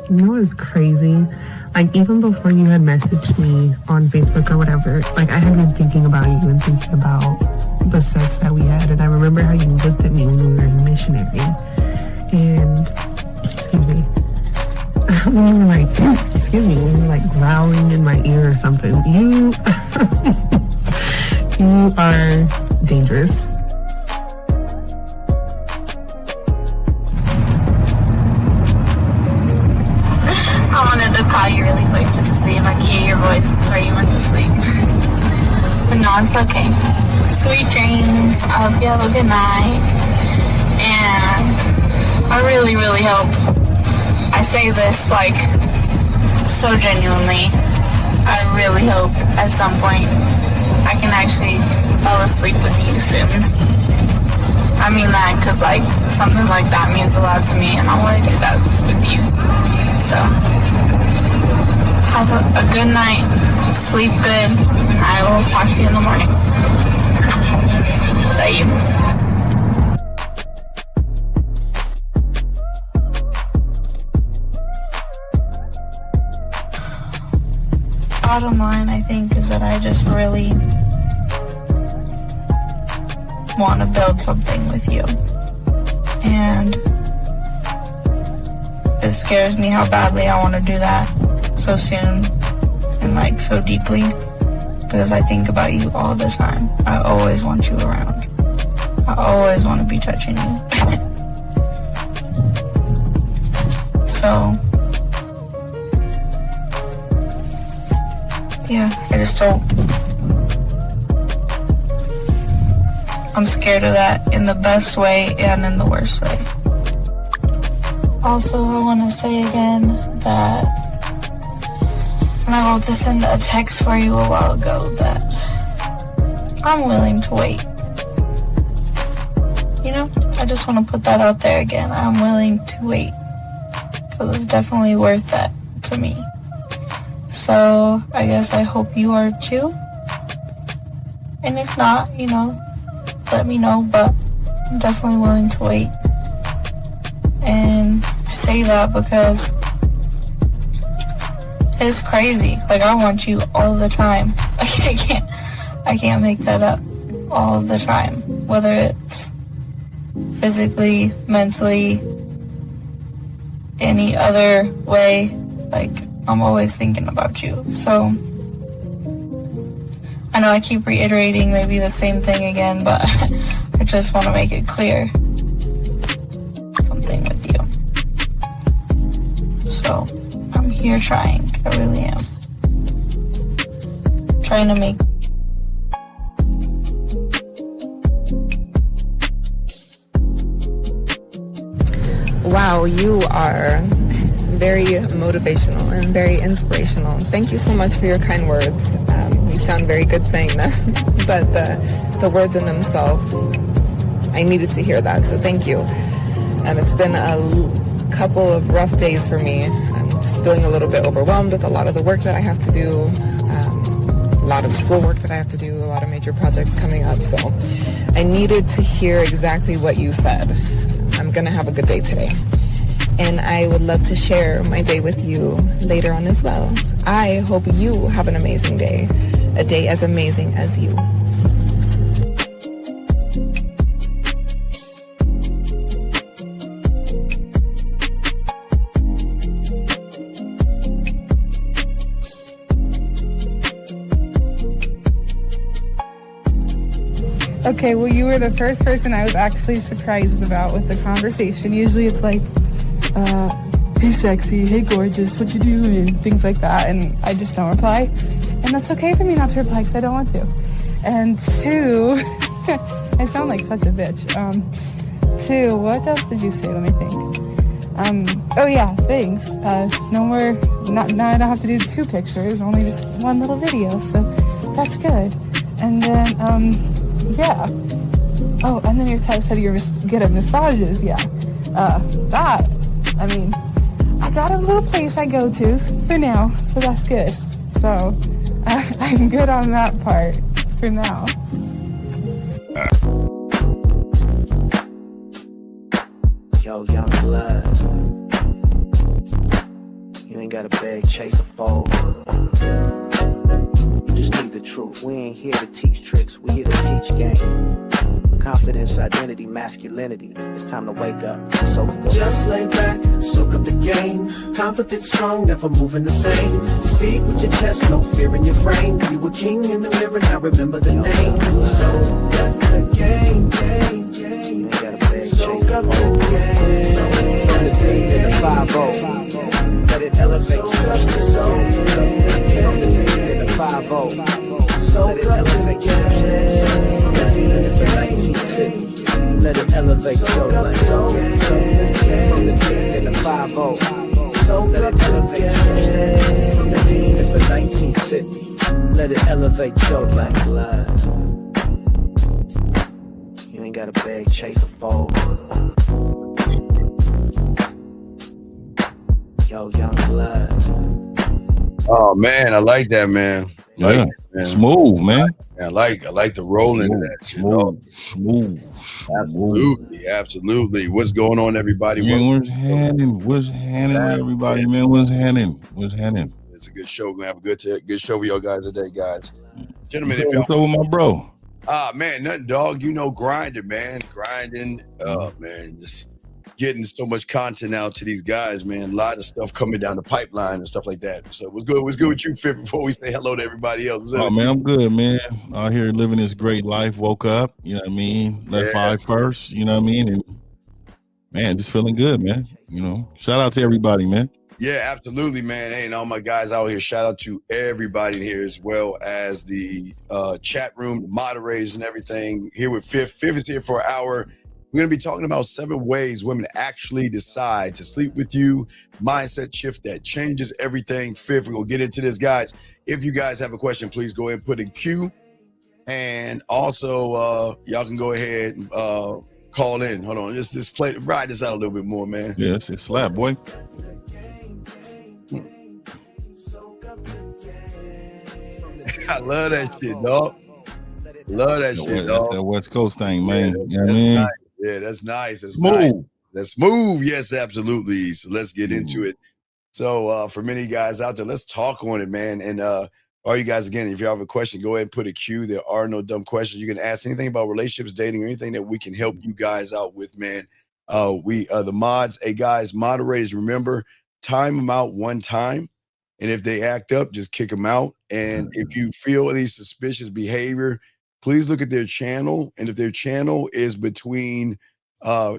You know what's crazy? Like, even before you had messaged me on Facebook or whatever, like, I had been thinking about you and thinking about the sex that we had. And I remember how you looked at me when we were in missionary. And, excuse me, when you were like, when you were like growling in my ear or something. You, you are dangerous. I wanted to call you really quick just to see if I could hear your voice before you went to sleep. But no, it's okay. Sweet dreams. I hope you have a good night. And I really, really hope, I say this like so genuinely, I really hope at some point I can actually fall asleep with you soon. I mean that because like something like that means a lot to me and I want to do that with you. So, have a good night, sleep good, and I will talk to you in the morning. Love you. Bottom line, I think, is that I just really want to build something with you. And it scares me how badly I want to do that so soon and like so deeply because I think about you all the time. I always want you around. I always want to be touching you. So, yeah, I just don't. I'm scared of that in the best way and in the worst way. Also, I want to say again that when I wrote this in a text for you a while ago that I'm willing to wait. You know, I just want to put that out there again. I'm willing to wait because it's definitely worth that to me. So I guess I hope you are too. And if not, you know, let me know, but I'm definitely willing to wait. And I say that because it's crazy. Like, I want you all the time. Like, I can't make that up all the time. Whether it's physically, mentally, any other way, like, I'm always thinking about you. So, I know I keep reiterating maybe the same thing again, but I just want to make it clear. Something with you. So, I'm here trying. I really am. Trying to make Wow, you are very motivational and very inspirational. Thank you so much for your kind words. You sound very good saying them, but the words in themselves, I needed to hear that, so thank you. It's been a couple of rough days for me. I'm just feeling a little bit overwhelmed with a lot of the work that I have to do, a lot of schoolwork that I have to do, a lot of major projects coming up, so I needed to hear exactly what you said. I'm gonna have a good day today. And I would love to share my day with you later on as well. I hope you have an amazing day, a day as amazing as you. Okay, well, you were the first person I was actually surprised about with the conversation. Usually it's like, hey sexy, hey gorgeous, what you doing, and things like that, and I just don't reply. And that's okay for me not to reply because I don't want to. And two, I sound like such a bitch. Two, what else did you say? Let me think. Oh yeah, thanks. No more, now I don't have to do 2 pictures, only just 1 little video, so that's good. And then, yeah. Oh, and then your text said you're good at massages, yeah. That, I mean, I got a little place I go to for now, so that's good. So, I'm good on that part for now. Yo, young blood. ain't gotta beg, chase, or fold. You just need the truth. We ain't here to teach tricks, we here to teach game. Confidence, identity, masculinity. It's time to wake up. So just lay back, soak up the game. Confident, strong, never moving the same. Speak with your chest, no fear in your frame. You were king in the mirror, now remember the name. Soak up the game, game, game. You ain't gotta beg, chase, up the game. From the D to the 5-0, let it elevate you. From the D to the 5-0, let it elevate you. From the D to the 1950, let it elevate your life. From the D to the 5-0, let it elevate you. From the D to the 1950, let it elevate your life. You ain't gotta beg, chase, or fold. Yo, young blood. Oh man, I like that, man. Yeah, smooth, man. I like the roll into that shit. Smooth. Absolutely. What's going on, everybody? What's happening? Everybody, man? What's happening? It's a good show. We're gonna have a good show for y'all guys today, guys. Gentlemen, if what's up with my bro? Man, nothing, dog. Grinding, man. Man, just getting so much content out to these guys, man. A lot of stuff coming down the pipeline and stuff like that. So what's good with you, Fit, before we say hello to everybody else? Oh, man, I'm good, man. Out here living this great life. Woke up, you know what I mean? Left 5 first, you know what I mean? And man, just feeling good, man. Shout out to everybody, man. Yeah, absolutely, man. Hey, and all my guys out here, shout out to everybody in here, as well as the chat room, the moderators and everything here with Fifth. Fifth is here for an hour. We're going to be talking about 7 ways women actually decide to sleep with you. Mindset shift that changes everything. Fifth, we're going to get into this, guys. If you guys have a question, please go ahead and put in queue. And also, y'all can go ahead and call in. Hold on. Just ride this out a little bit more, man. Yes, it's slap, boy. I love that shit, dog. Love that shit, dog. That's that West Coast thing, man. Yeah, you know what I mean? Nice. Yeah, that's nice. That's smooth. Nice. That's smooth. Yes, absolutely. So let's get into it. So for many guys out there, let's talk on it, man. And all you guys, again, if you have a question, go ahead and put a queue. There are no dumb questions. You can ask anything about relationships, dating, or anything that we can help you guys out with, man. We the mods, hey guys, moderators, remember, time them out one time. And if they act up, just kick them out. And if you feel any suspicious behavior, please look at their channel. And if their channel is between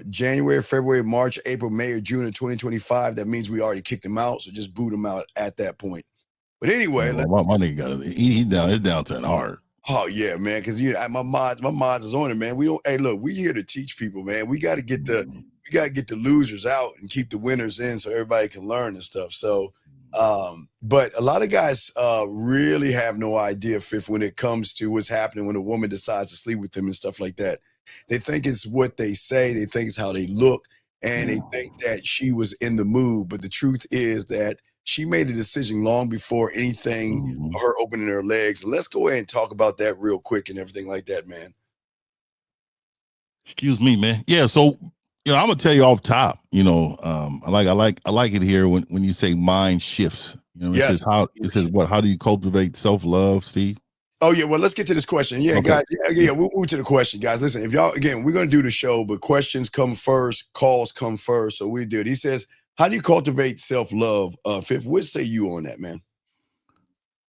January, February, March, April, May, or June of 2025, that means we already kicked them out. So just boot them out at that point. But anyway, my nigga got it. He's down to an art. Oh yeah, man. Because my mods is on it, man. We don't. Hey, look, we here to teach people, man. We got to get the losers out and keep the winners in, so everybody can learn and stuff. So. But a lot of guys really have no idea, Fifth, when it comes to what's happening when a woman decides to sleep with them and stuff like that. They think it's what they say, they think it's how they look, and they think that she was in the mood. But the truth is that she made a decision long before anything, her opening her legs. Let's go ahead and talk about that real quick and everything like that, man. Excuse me, man. Yeah, so I'm gonna tell you off top. I like it here when you say mind shifts. Yes. It says what? How do you cultivate self-love, Steve? Oh yeah, well, let's get to this question. Yeah, okay. Guys. Yeah, we'll move to the question, guys. Listen, if y'all, again, we're gonna do the show, but questions come first, calls come first. So we do it. He says, how do you cultivate self-love? Fifth, what say you on that, man?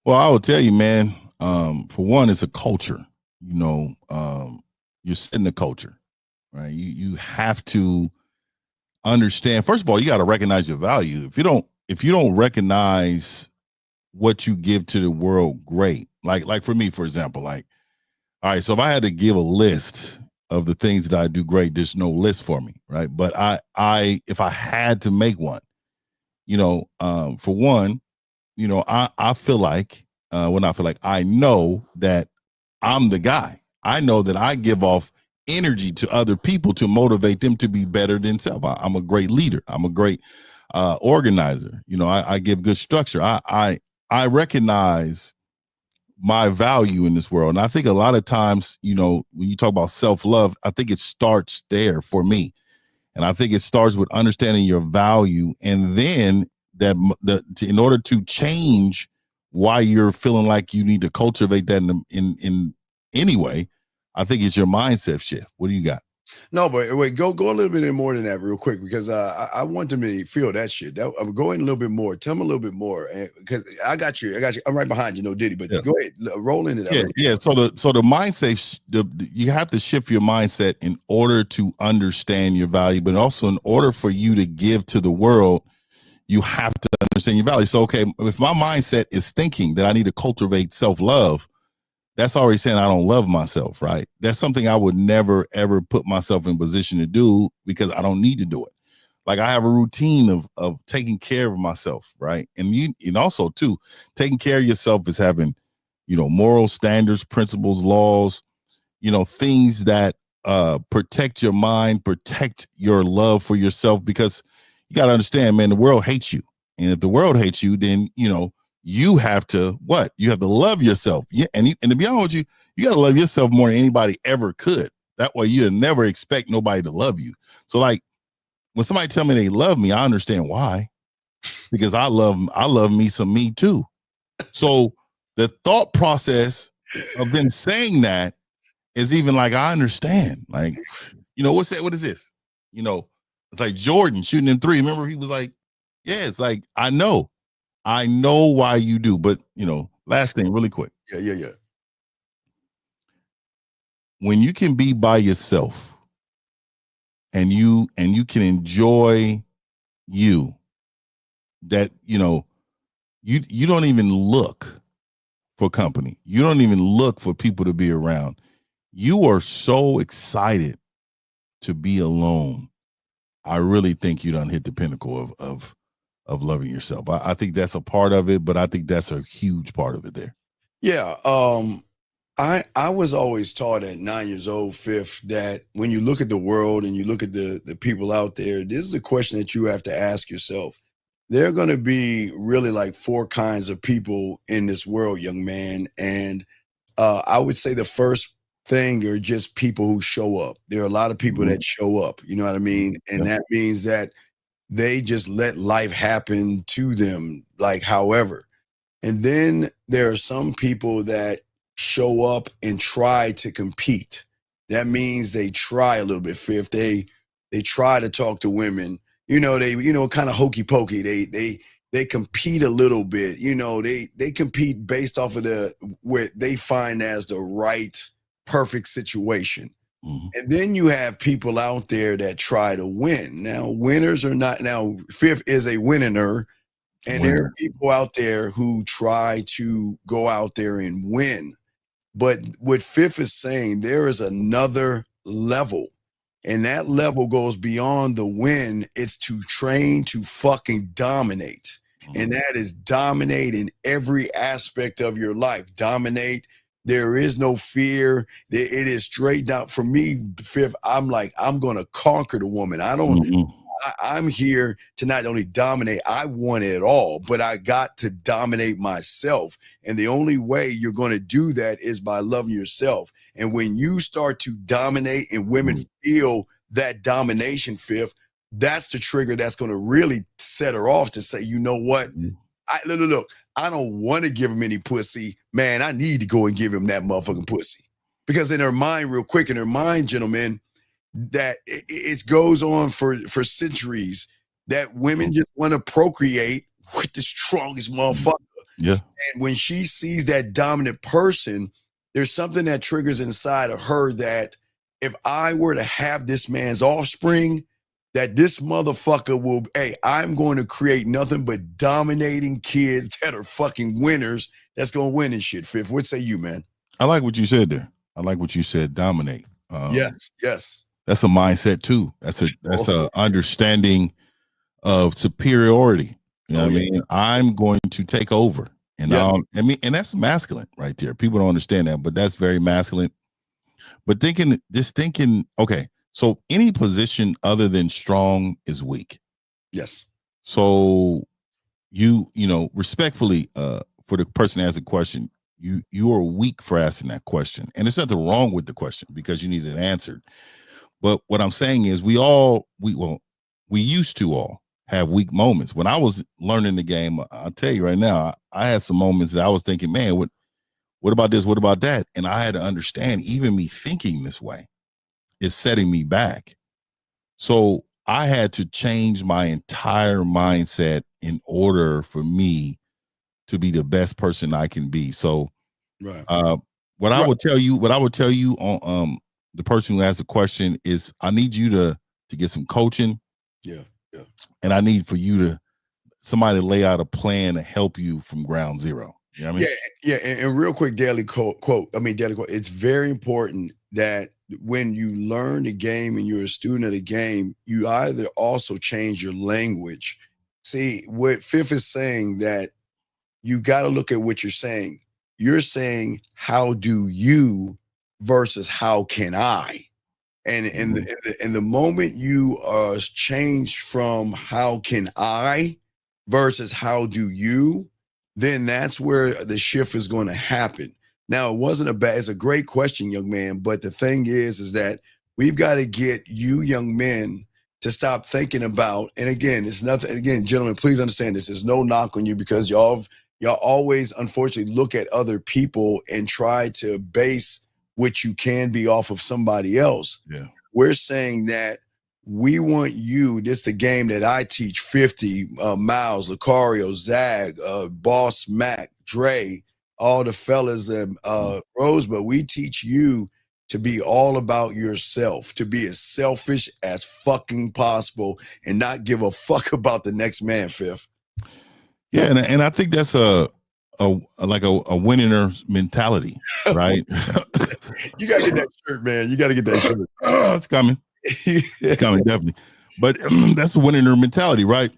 Well, I will tell you, man. For one, it's a culture. You're setting the culture, right? You have to understand. First of all, you got to recognize your value. If you don't recognize what you give to the world, great. Like for me, for example, all right, so if I had to give a list of the things that I do great, there's no list for me, right? But if I had to make one, for one, I feel like I know that I'm the guy. I know that I give off energy to other people to motivate them to be better than self. I'm a great leader. I'm a great organizer. I give good structure. I recognize my value in this world. And I think a lot of times, when you talk about self-love, I think it starts there for me. And I think it starts with understanding your value. And then in order to change why you're feeling like you need to cultivate that in any way, I think it's your mindset shift. What do you got? No, but wait, go a little bit more than that real quick, because I want them to feel that shit. I'm going a little bit more. Tell them a little bit more, because I got you. I'm right behind you, no Diddy. But go ahead, roll into that. Yeah. So the mindset, you have to shift your mindset in order to understand your value, but also in order for you to give to the world, you have to understand your value. So, okay, if my mindset is thinking that I need to cultivate self-love, that's already saying I don't love myself, right? That's something I would never, ever put myself in position to do, because I don't need to do it. Like, I have a routine of taking care of myself, right? And also too, taking care of yourself is having, moral standards, principles, laws, things that protect your mind, protect your love for yourself, because you got to understand, man, the world hates you. And if the world hates you, then, you have to what? You have to love yourself. Yeah. And to be honest with you, you got to love yourself more than anybody ever could. That way you'll never expect nobody to love you. So, like, when somebody tell me they love me, I understand why, because I love me some me too. So the thought process of them saying that is even like, I understand. Like, what's that? What is this? It's like Jordan shooting in three. Remember, he was like, yeah, it's like, I know why you do. But, last thing really quick. Yeah. When you can be by yourself and you can enjoy you, that, you don't even look for company. You don't even look for people to be around. You are so excited to be alone. I really think you done hit the pinnacle of loving yourself. I think that's a part of it, but I think that's a huge part of it there. Yeah. I was always taught at 9 years old, Fifth, that when you look at the world and you look at the people out there, this is a question that you have to ask yourself. There are going to be really like 4 kinds of people in this world, young man. And I would say the first thing are just people who show up. There are a lot of people that show up, you know what I mean? And that means that they just let life happen to them, like however. And then there are some people that show up and try to compete. That means they try a little bit, Fifth. They try to talk to women. They kind of hokey pokey. They compete a little bit. They compete based off of what they find as the right perfect situation. And then you have people out there that try to win. Now, winners are not. Now, Fifth is a winner. And there are people out there who try to go out there and win. But what Fifth is saying, there is another level. And that level goes beyond the win. It's to train to fucking dominate. And that is dominate in every aspect of your life. Dominate. There is no fear. It is straight down. For me, Fifth, I'm like, I'm going to conquer the woman. I'm here to not only dominate, I want it all, but I got to dominate myself. And the only way you're going to do that is by loving yourself. And when you start to dominate and women feel that domination, Fifth, that's the trigger that's going to really set her off to say, you know what? Look, I don't want to give him any pussy. Man, I need to go and give him that motherfucking pussy. Because in her mind, real quick, in her mind, gentlemen, that it goes on for centuries, that women just want to procreate with the strongest motherfucker. Yeah. And when she sees that dominant person, there's something that triggers inside of her that if I were to have this man's offspring, that this motherfucker will, I'm going to create nothing but dominating kids that are fucking winners that's going to win and shit. Fifth, what say you, man? I like what you said there. I like what you said, dominate. Yes. That's a mindset too. That's a understanding of superiority. You know what I mean? I'm going to take over. And and that's masculine right there. People don't understand that, but that's very masculine. But thinking, okay, so any position other than strong is weak. Yes. So you respectfully, for the person asking a question, you are weak for asking that question. And there's nothing wrong with the question because you need it answered. But what I'm saying is we used to all have weak moments. When I was learning the game, I'll tell you right now, I had some moments that I was thinking, man, what about this? What about that? And I had to understand, even me thinking this way is setting me back. So I had to change my entire mindset in order for me to be the best person I can be. So Right. what I would tell you on the person who asked the question is, I need you to get some coaching. Yeah. Yeah. And I need for you to somebody lay out a plan to help you from ground zero. You know what I mean? Yeah. And real quick, daily quote. It's very important that when you learn the game and you're a student of the game, you either also change your language. See, what Fifth is saying, that you got to look at what you're saying. You're saying, how do you versus how can I? And the moment you change from how can I versus how do you, then that's where the shift is going to happen. Now, it's a great question, young man. But the thing is that we've got to get you young men to stop thinking about, and again, it's nothing, again, gentlemen, please understand this. There's no knock on you, because y'all always, unfortunately, look at other people and try to base what you can be off of somebody else. Yeah. We're saying that we want you, this the game that I teach, 50, Miles, Lucario, Zag, Boss Mac, Dre, all the fellas, Rosebud, we teach you to be all about yourself, to be as selfish as fucking possible and not give a fuck about the next man, Fifth. Yeah, and I think that's a winner mentality, right? You gotta get that shirt, man. You gotta get that shirt. It's coming. It's coming, definitely. But that's a winner mentality, right?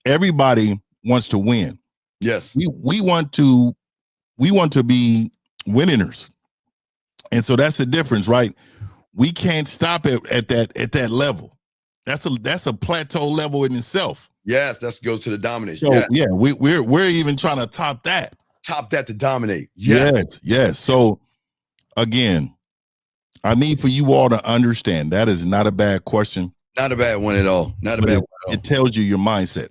Everybody wants to win. Yes. We want to be winners. And so that's the difference, right? We can't stop at that level. That's a plateau level in itself. Yes, that goes to the dominate. So yeah, we're even trying to top that. Top that to dominate. Yes. Yes. So again, I need for you all to understand that is not a bad question. Not a bad one at all. Not a bad one at all. It tells you your mindset.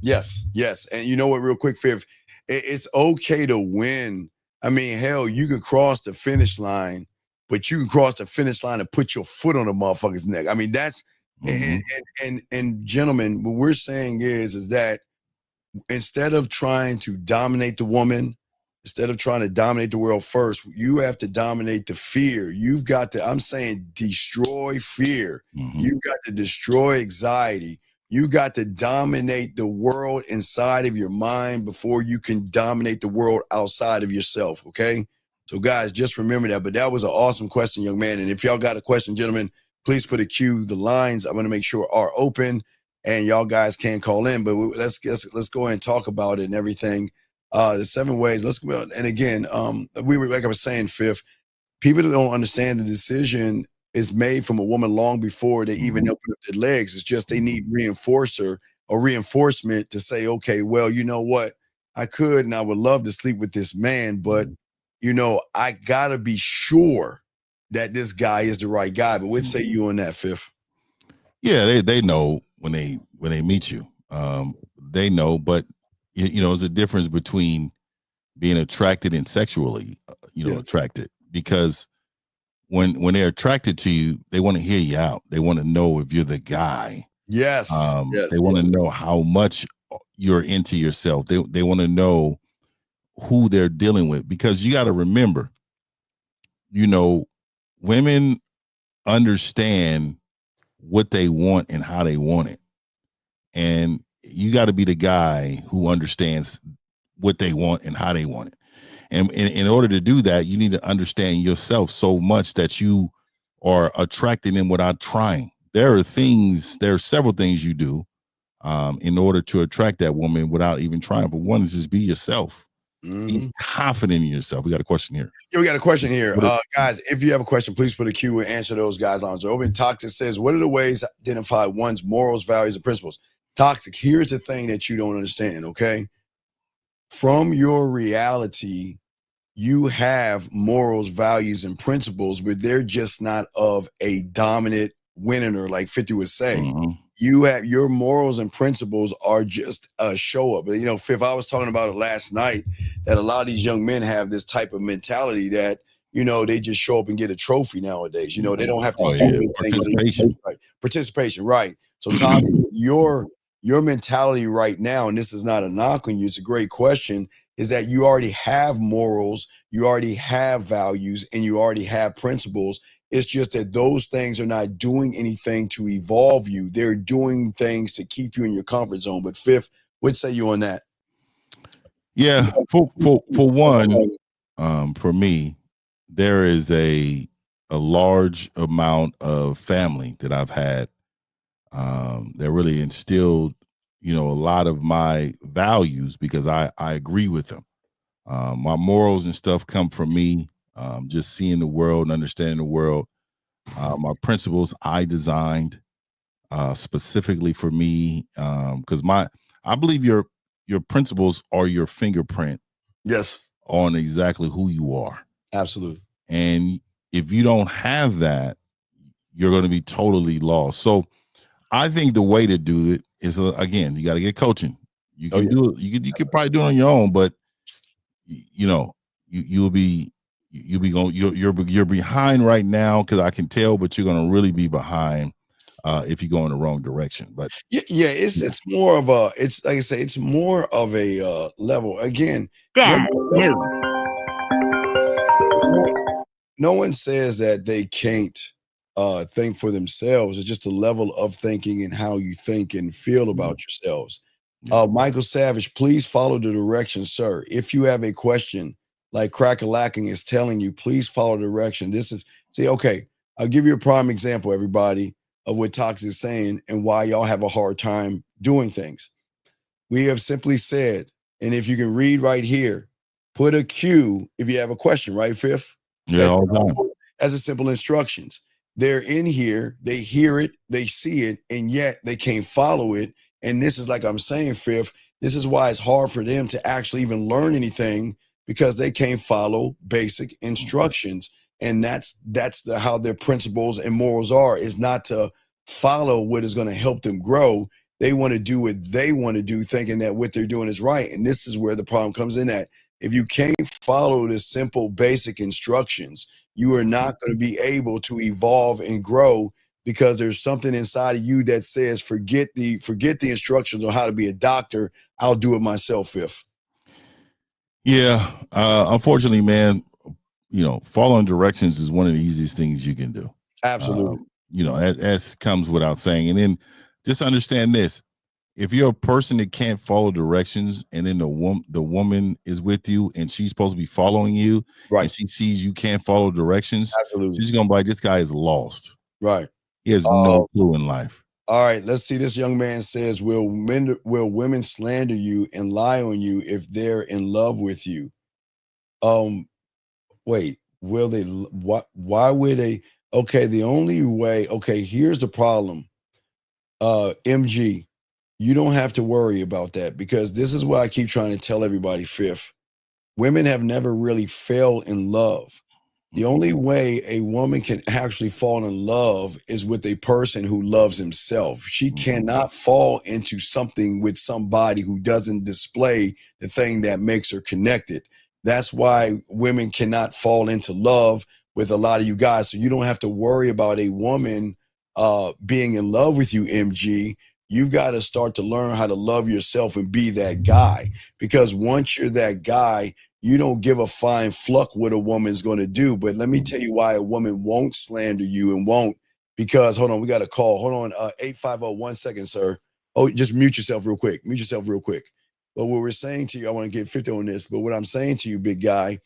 Yes. And you know what, real quick, Fifth, it's okay to win. I mean, hell, you can cross the finish line, but you can cross the finish line and put your foot on a motherfucker's neck. I mean, that's and gentlemen, what we're saying is that instead of trying to dominate the woman, instead of trying to dominate the world first, you have to dominate the fear. You've got to, I'm saying, destroy fear. You've got to destroy anxiety. You got to dominate the world inside of your mind before you can dominate the world outside of yourself, okay? So, guys, just remember that. But that was an awesome question, young man. And if y'all got a question, gentlemen, please put a Q. The lines I'm going to make sure are open, and y'all guys can call in. But let's go ahead and talk about it and everything. The 7 ways. Let's go. And again, we were, like I was saying, Fifth, people that don't understand the decision is made from a woman long before they even open up their legs. It's just they need reinforcement to say, okay, well, you know what? I could and I would love to sleep with this man, but you know, I gotta be sure that this guy is the right guy. But what say you on that, Fifth? Yeah, they know when they meet you. They know, but you know, there's a difference between being attracted and sexually, attracted, because when they're attracted to you, they want to hear you out. They want to know if you're the guy. Yes. They want to know how much you're into yourself. They want to know who they're dealing with, because you got to remember, women understand what they want and how they want it. And you got to be the guy who understands what they want and how they want it. And in order to do that, you need to understand yourself so much that you are attracting them without trying. There are several things you do in order to attract that woman without even trying. But one is just be yourself. Be confident in yourself. We got a question here. Yeah, we got a question here. Guys, if you have a question, please put a Q and answer those guys on. So over in Toxic says, what are the ways to identify one's morals, values, and principles? Toxic, here's the thing that you don't understand, okay? From your reality, you have morals, values, and principles, but they're just not of a dominant winner, like 50 would say. you have your morals and principles are just a show up. You know, Fifth, I was talking about it last night that a lot of these young men have this type of mentality that, you know, they just show up and get a trophy nowadays. You know, they don't have to do anything. Participation. Right. Participation, right. So Tom, your mentality right now, and this is not a knock on you, it's a great question, is that you already have morals, you already have values, and you already have principles. It's just that those things are not doing anything to evolve you. They're doing things to keep you in your comfort zone. But Fifth, what say you on that? Yeah, for one, for me, there is a large amount of family that I've had that really instilled, you know, a lot of my values because I agree with them. My morals and stuff come from me, just seeing the world and understanding the world. My principles I designed specifically for me because I believe your principles are your fingerprint. Yes, on exactly who you are. Absolutely. And if you don't have that, you're going to be totally lost. So I think the way to do it is again, you got to get coaching. You can do it. You could probably do it on your own, but you know, you'll be going. You're behind right now because I can tell, but you're going to really be behind if you go in the wrong direction. But it's more of a, it's like I say, it's more of a level. Again, no one says that they can't think for themselves. It's just a level of thinking and how you think and feel about yourselves. Michael Savage, please follow the directions, sir. If you have a question like Crack-a-lacking is telling you, please follow the direction. This is, okay, I'll give you a prime example, everybody, of what Toxic is saying and why y'all have a hard time doing things. We have simply said, and if you can read right here, put a Q if you have a question, right, Fifth? Yeah, all the time. As a simple instructions. They're in here, they hear it, they see it, and yet they can't follow it. And this is like I'm saying, Fifth, this is why it's hard for them to actually even learn anything because they can't follow basic instructions. And that's how their principles and morals are, is not to follow what is going to help them grow. They want to do what they want to do, thinking that what they're doing is right. And this is where the problem comes in at. If you can't follow the simple basic instructions, you are not going to be able to evolve and grow because there's something inside of you that says, forget the instructions on how to be a doctor. I'll do it myself, Fifth. Yeah. Unfortunately, man, you know, following directions is one of the easiest things you can do. Absolutely. You know, as comes without saying. And then just understand this. If you're a person that can't follow directions and then the woman is with you and she's supposed to be following you, right, and she sees you can't follow directions, absolutely, she's going to be like, this guy is lost. Right. He has no clue in life. All right, let's see. This young man says, will women slander you and lie on you if they're in love with you? Wait, will they? Why would they? Okay, the only way, okay, here's the problem. MG, you don't have to worry about that because this is what I keep trying to tell everybody, Fifth. Women have never really fell in love. The only way a woman can actually fall in love is with a person who loves himself. She cannot fall into something with somebody who doesn't display the thing that makes her connected. That's why women cannot fall into love with a lot of you guys. So you don't have to worry about a woman being in love with you, MG. You've got to start to learn how to love yourself and be that guy. Because once you're that guy, you don't give a fine fluck what a woman's going to do. But let me tell you why a woman won't slander you and won't. Because, hold on, we got a call. Hold on, 850, 1 second, sir. Oh, just mute yourself real quick. Mute yourself real quick. But what we're saying to you, I want to get 50 on this, but what I'm saying to you, big guy,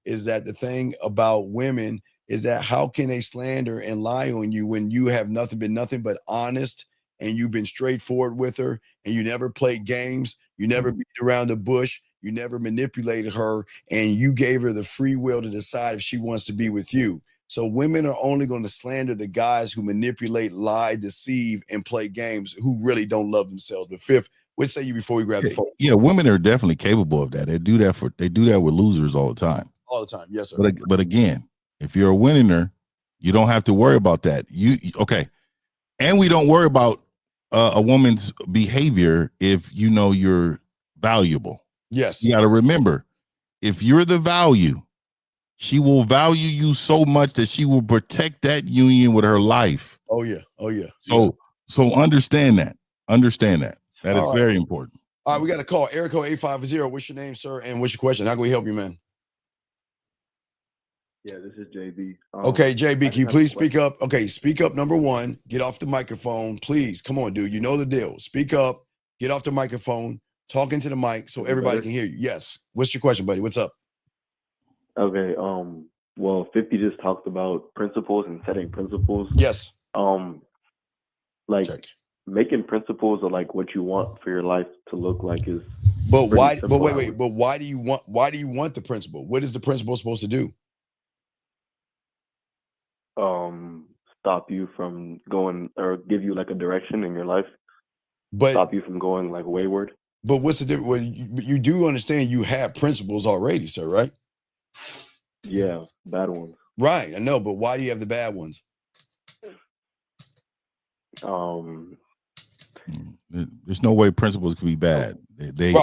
is that the thing about women is that how can they slander and lie on you when you have been nothing but honest, and you've been straightforward with her, and you never played games, you never beat around the bush, you never manipulated her, and you gave her the free will to decide if she wants to be with you. So women are only going to slander the guys who manipulate, lie, deceive, and play games, who really don't love themselves. But Fifth, what say you before we grab the phone? Yeah, women are definitely capable of that. They do that with losers all the time. All the time, yes, sir. But again, if you're a winner, you don't have to worry about that. Okay. And we don't worry about a woman's behavior if you know you're valuable. Yes. You got to remember, if you're the value, she will value you so much that she will protect that union with her life. Oh yeah. Oh yeah. So understand that. Understand that. That is very important. All right, we got a call. Erico 850. What's your name, sir? And what's your question? How can we help you, man? Yeah, this is JB. Okay, JB, can you please speak up? Okay, speak up. Number one, get off the microphone, please. Come on, dude. You know the deal. Speak up, get off the microphone, talk into the mic so everybody can hear you. Yes. What's your question, buddy? What's up? Okay. Well, 50 just talked about principles and setting principles. Yes. Like Check. Making principles of like what you want for your life to look like is. But why? simple. But wait. But why do you want the principle? What is the principle supposed to do? Stop you from going, or give you like a direction in your life. But stop you from going like wayward. But what's the difference? Well, you do understand you have principles already, sir, right? Yeah, bad ones. Right, I know, but why do you have the bad ones? There's no way principles can be bad. They're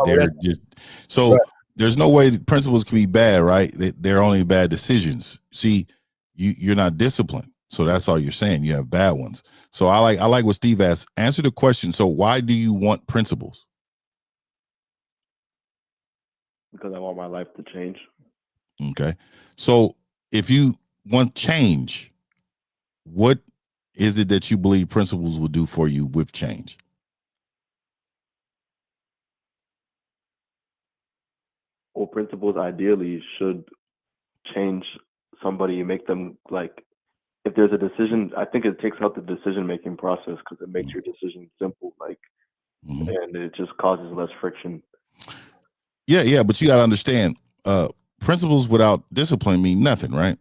just so right. There's no way that principles can be bad, right? They're only bad decisions. See, you're not disciplined, so that's all you're saying. You have bad ones. So I like what Steve asked. Answer the question. So why do you want principles? Because I want my life to change. Okay. So if you want change, what is it that you believe principles will do for you with change? Well, principles ideally should change somebody and make them like, if there's a decision, I think it takes out the decision-making process because it makes your decision simple, like, and it just causes less friction. Yeah, but you got to understand, principles without discipline mean nothing, right?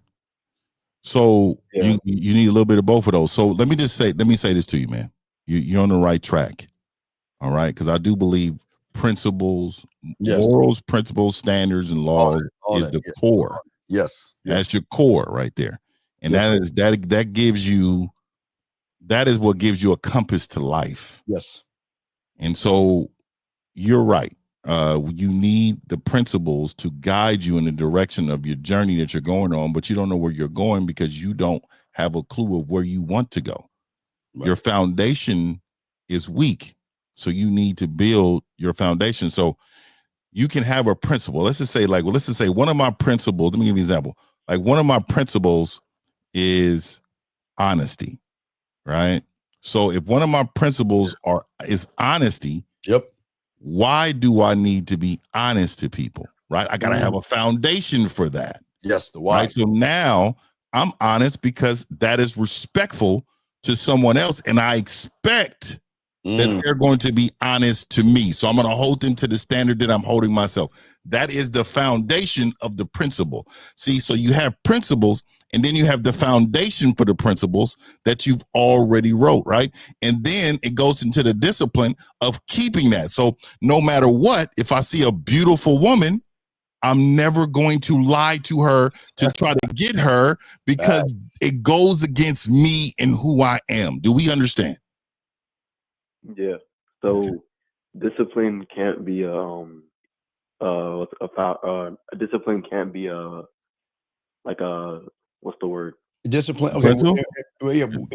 So you need a little bit of both of those. So let me say this to you, man. You're on the right track, all right? Because I do believe principles, morals, principles, standards, and laws is the core. Yes, that's your core right there, and that gives you, that is what gives you a compass to life. Yes, and so you're right. You need the principles to guide you in the direction of your journey that you're going on, but you don't know where you're going because you don't have a clue of where you want to go. Right. Your foundation is weak, so you need to build your foundation. So you can have a principle. Let's just say one of my principles, let me give you an example. Like one of my principles is honesty, right? So if one of my principles is honesty, why do I need to be honest to people, right? I got to have a foundation for that. Yes, the why. Right? So now I'm honest because that is respectful to someone else, and I expect that they're going to be honest to me. So I'm going to hold them to the standard that I'm holding myself. That is the foundation of the principle. See, so you have principles, and then you have the foundation for the principles that you've already wrote, right? And then it goes into the discipline of keeping that. So no matter what, if I see a beautiful woman, I'm never going to lie to her to try to get her because it goes against me and who I am. Do we understand? Yeah. So discipline can't be a discipline can't be what's the word? Discipline. Okay.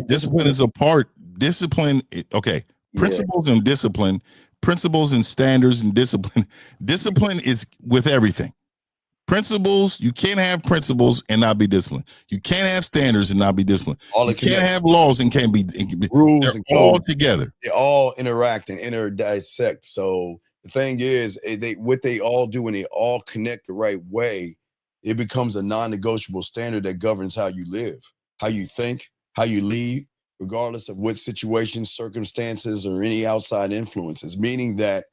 Discipline is a part. Discipline. Okay. Principles and discipline. Principles and standards and discipline. Discipline is with everything. Principles, you can't have principles and not be disciplined. You can't have standards and not be disciplined. You can't have laws and can't be rules. They're all together. They all interact and interdissect. So the thing is, what they all do when they all connect the right way, it becomes a non-negotiable standard that governs how you live, how you think, how you lead, regardless of what situations, circumstances, or any outside influences. Meaning that,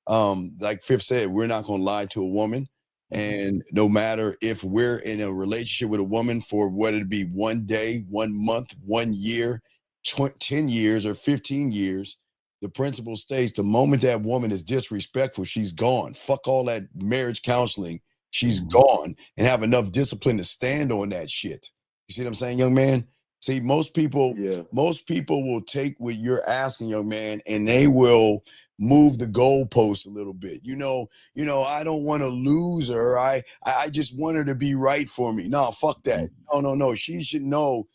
like Fifth said, we're not going to lie to a woman. And no matter if we're in a relationship with a woman for whether it be 1 day, 1 month, 1 year, 10 years, or 15 years, the principle stays. The moment that woman is disrespectful, she's gone. Fuck all that marriage counseling. She's gone, and have enough discipline to stand on that shit. You see what I'm saying, young man? See, most people Yeah. will take what you're asking, young man, and they will move the goalpost a little bit. I don't want to lose her. I just want her to be right for me. No, fuck that. No. She should know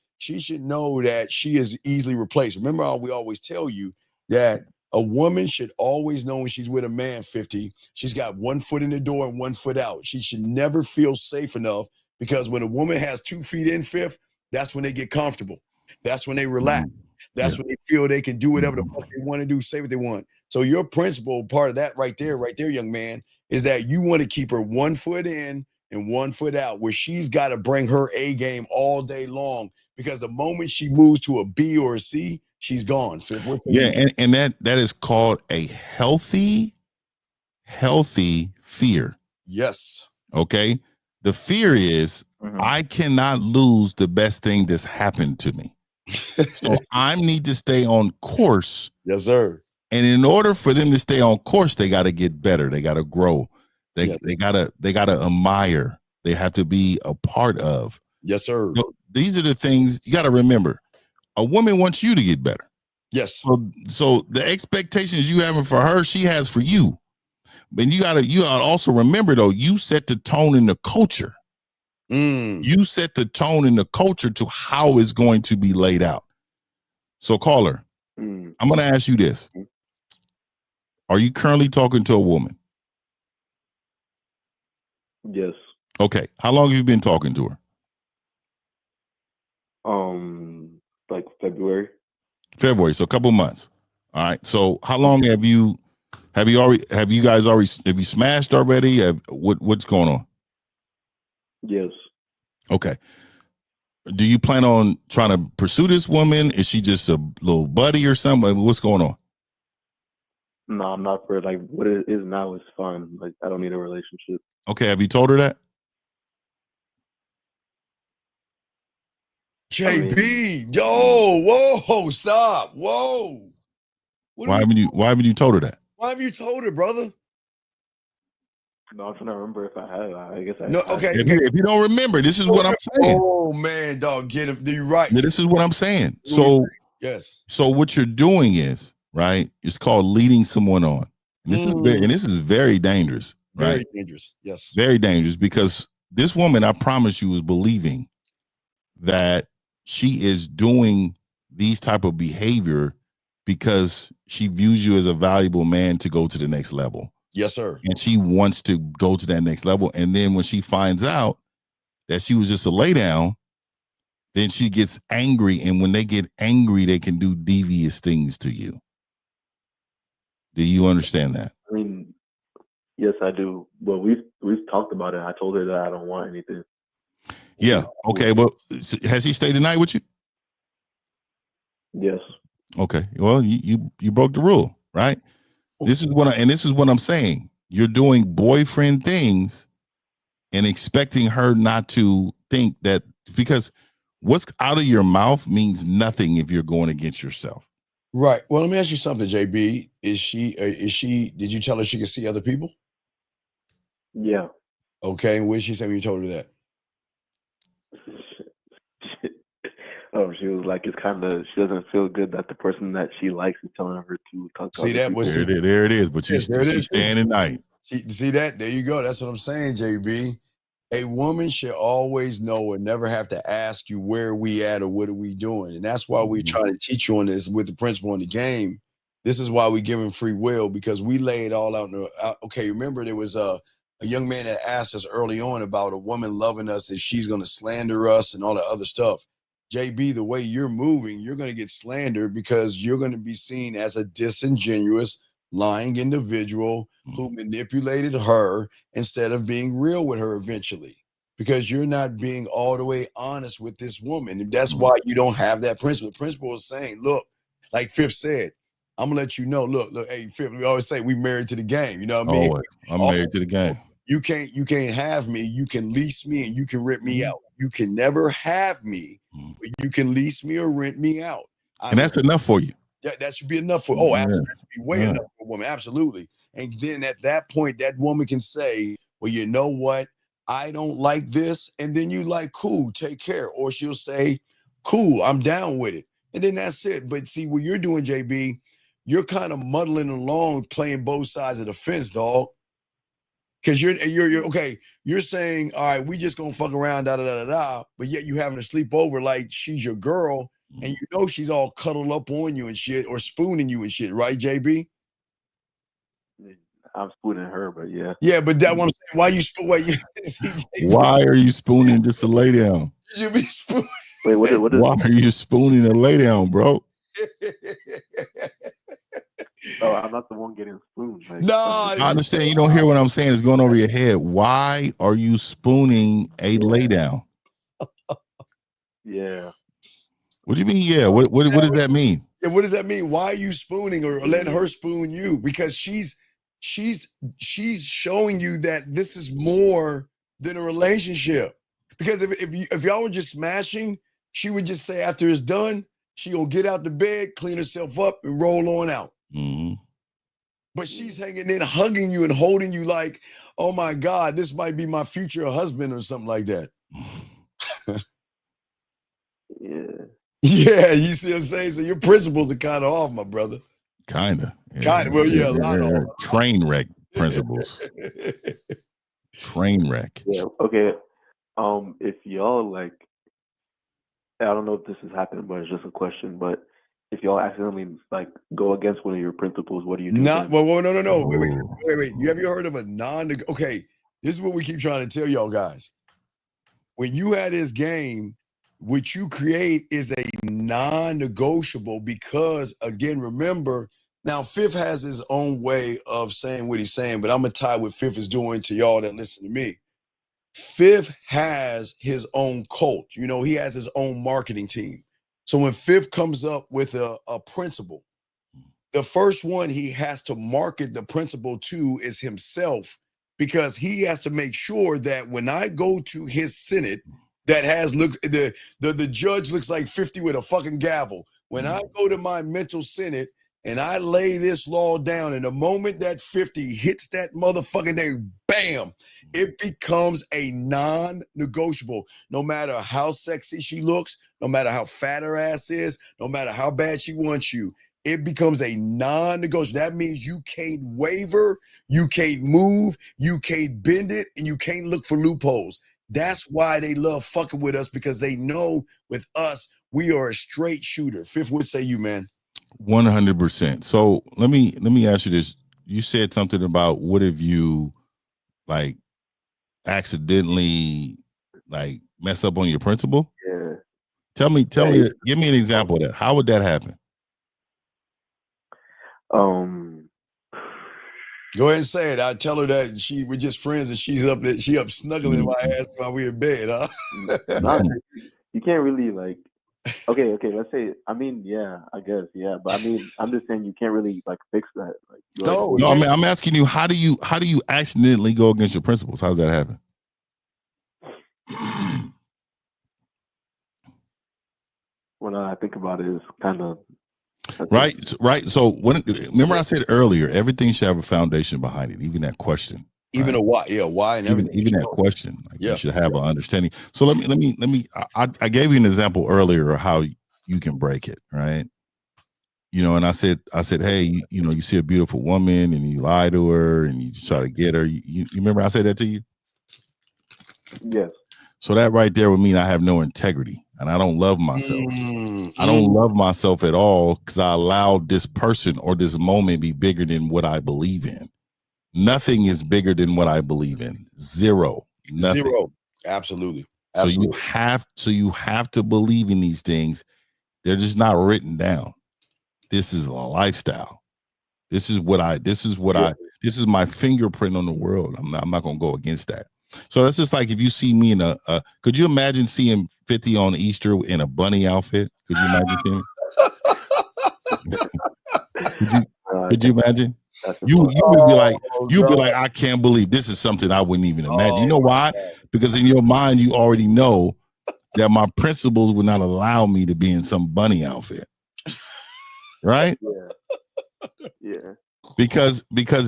that she is easily replaced. Remember how we always tell you that a woman should always know when she's with a man, 50, she's got one foot in the door and one foot out. She should never feel safe enough, because when a woman has 2 feet in, fifth, that's when they get comfortable. That's when they relax. That's when they feel they can do whatever the fuck they want to do, say what they want. So your principle part of that right there, young man, is that you want to keep her 1 foot in and 1 foot out, where she's got to bring her A game all day long, because the moment she moves to a B or a C, she's gone. Fifth, Yeah, and that is called a healthy fear. Yes. Okay. The fear is I cannot lose the best thing that's happened to me. So I need to stay on course. Yes, sir. And in order for them to stay on course, they got to get better. They got to grow. They gotta admire. They have to be a part of. Yes, sir. So these are the things you got to remember. A woman wants you to get better. Yes. So the expectations you having for her, she has for you. But you gotta also remember, though, you set the tone in the culture. You set the tone in the culture to how it's going to be laid out. So, caller, I'm going to ask you this. Are you currently talking to a woman? Yes. Okay. How long have you been talking to her? Like February. February, so a couple months. All right. So how long have you smashed already? What's going on? Yes. Okay. Do you plan on trying to pursue this woman? Is she just a little buddy or something? What's going on? No, I'm not for like what it is now is fine. Like I don't need a relationship. Okay. Have you told her that? JB, whoa, stop, whoa. Why haven't you told her that? Why have you told her, brother? No, I'm trying to remember if I have. I guess I. No, okay. If you don't remember, this is what I'm saying. Oh man, dog, get him. You're right. Yeah, this is what I'm saying. So yes. So what you're doing is right. It's called leading someone on, and this is very dangerous. Right? Very dangerous. Yes. Very dangerous, because this woman, I promise you, is believing that she is doing these type of behavior because she views you as a valuable man to go to the next level. Yes, sir. And she wants to go to that next level. And then when she finds out that she was just a lay down, then she gets angry. And when they get angry, they can do devious things to you. Do you understand that? I mean, yes, I do. But we've talked about it. I told her that I don't want anything. Yeah. Okay. Well, has he stayed the night with you? Yes. Okay. Well, you broke the rule, right? This is what I'm saying. You're doing boyfriend things and expecting her not to think that, because what's out of your mouth means nothing if you're going against yourself. Right. Well, let me ask you something, JB. Is she? Did you tell her she could see other people? Yeah. Okay. And what did she say when you told her that? She was like, it's kind of, she doesn't feel good that the person that she likes is telling her to talk to. See that? There it is. But she's staying at night. See that? There you go. That's what I'm saying, JB. A woman should always know and never have to ask you where we at or what are we doing. And that's why we try to teach you on this with the principle in the game. This is why we give him free will, because we lay it all out. Okay, remember there was a young man that asked us early on about a woman loving us if she's going to slander us and all that other stuff. JB, the way you're moving, you're going to get slandered because you're going to be seen as a disingenuous, lying individual who manipulated her instead of being real with her eventually, because you're not being all the way honest with this woman. And that's why you don't have that principle. The principle is saying, look, like Fifth said, I'm gonna let you know, look, hey, Fifth, we always say we married to the game. You know what I mean? I'm married to the game. You can't have me. You can lease me and you can rent me out. You can never have me, but you can lease me or rent me out. And that's enough for you. That should be enough for, absolutely. That should be way enough for a woman. Absolutely. And then at that point, that woman can say, well, you know what? I don't like this. And then you like, cool, take care. Or she'll say, Cool, I'm down with it. And then that's it. But see, what you're doing, JB, you're kind of muddling along, playing both sides of the fence, dog. Because you're okay. You're saying, all right, we just gonna fuck around, da da da da da. But yet you having to sleep over like she's your girl, and you know she's all cuddled up on you and shit, or spooning you and shit, right, JB? I'm spooning her, but yeah. Yeah, but that what I'm saying. Why you Why are you spooning just to lay down? You be spooning. Wait, what is? Why are you spooning a lay down, bro? Oh, I'm not the one getting spooned. Like, No, I understand. You don't hear what I'm saying. It's going over your head. Why are you spooning a lay down? Yeah. What do you mean? Yeah. What does that mean? Yeah, what does that mean? Why are you spooning or letting her spoon you? Because she's showing you that this is more than a relationship. Because if y'all were just smashing, she would just say after it's done, she'll get out the bed, clean herself up, and roll on out. Mm-hmm. But she's hanging in, hugging you and holding you like, oh my God, this might be my future husband or something like that. Yeah. Yeah, you see what I'm saying? So your principles are kind of off, my brother. Kind of. Kind of. Well, yeah, a lot of train wreck principles. Train wreck. Yeah. Okay. If y'all like, I don't know if this has happened, but it's just a question. But if y'all accidentally like go against one of your principles, what do you do? No. Oh. Wait. You have you heard of a okay? This is what we keep trying to tell y'all guys. When you had this game, what you create is a non-negotiable because, again, remember, now Fifth has his own way of saying what he's saying, but I'm going to tie what Fifth is doing to y'all that listen to me. Fifth has his own cult. You know, he has his own marketing team. So when Fifth comes up with a principle, the first one he has to market the principle to is himself, because he has to make sure that when I go to his Senate, that has the judge looks like 50 with a fucking gavel. When I go to my mental Senate and I lay this law down, and the moment that 50 hits that motherfucking thing, bam, it becomes a non-negotiable. No matter how sexy she looks, no matter how fat her ass is, no matter how bad she wants you, it becomes a non-negotiable. That means you can't waver, you can't move, you can't bend it, and you can't look for loopholes. That's why they love fucking with us, because they know with us, we are a straight shooter. Fifth, what say you, man? 100%. So let me ask you this. You said something about what if you like accidentally like mess up on your principle? Yeah. Tell me, give me an example of that. How would that happen? Go ahead and say it. I tell her that we're just friends and she up snuggling my ass while we're in bed, huh? Not, you can't really like, okay, let's say, I mean, yeah, I guess, yeah, but I mean, I'm just saying you can't really like fix that. Like, no, I mean, I'm asking you, how do you accidentally go against your principles? How does that happen? When I think about it, it's kind of right. So remember I said earlier, everything should have a foundation behind it, even that question. Even a why, why, and everything. Even that question, like you should have an understanding. So let me. I gave you an example earlier of how you can break it, right? You know, and I said, hey, you know, you see a beautiful woman and you lie to her and you try to get her. You remember I said that to you? Yes. So that right there would mean I have no integrity and I don't love myself. I don't love myself at all because I allowed this person or this moment be bigger than what I believe in. Nothing is bigger than what I believe in. Zero. Nothing. Zero. Absolutely. So you have to believe in these things. They're just not written down. This is a lifestyle. This is my fingerprint on the world. I'm not going to go against that. So that's just like if you see me in could you imagine seeing 50 on Easter in a bunny outfit? Could you imagine seeing? Could you imagine? You would be like, I can't believe this is something I wouldn't even imagine. You know why? Because in your mind, you already know that my principles would not allow me to be in some bunny outfit. Right? Yeah. Because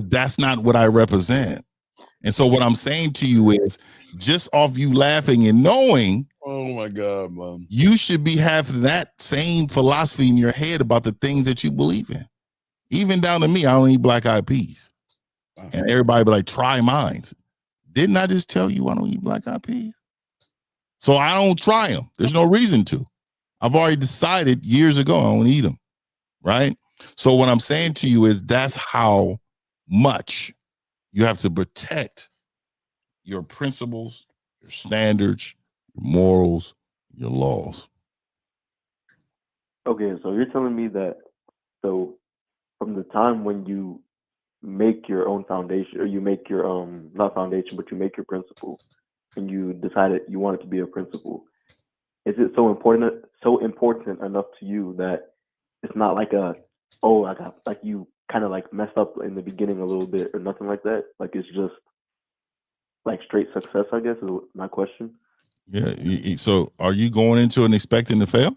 that's not what I represent. And so what I'm saying to you is just off you laughing and knowing Oh my God, Mom. You should have that same philosophy in your head about the things that you believe in. Even down to me, I don't eat black eyed peas. And everybody be like, try mine. Didn't I just tell you I don't eat black eyed peas? So I don't try them. There's no reason to. I've already decided years ago I don't eat them. Right? So what I'm saying to you is that's how much you have to protect your principles, your standards, your morals, your laws. Okay, so you're telling me that so from the time when you make your own foundation, or you make your not foundation, but you make your principle, and you decided you want it to be a principle, is it so important enough to you that it's not like I got, like, you kind of like messed up in the beginning a little bit or nothing like that? Like, it's just like straight success, I guess, is my question. Yeah. So are you going into and expecting to fail?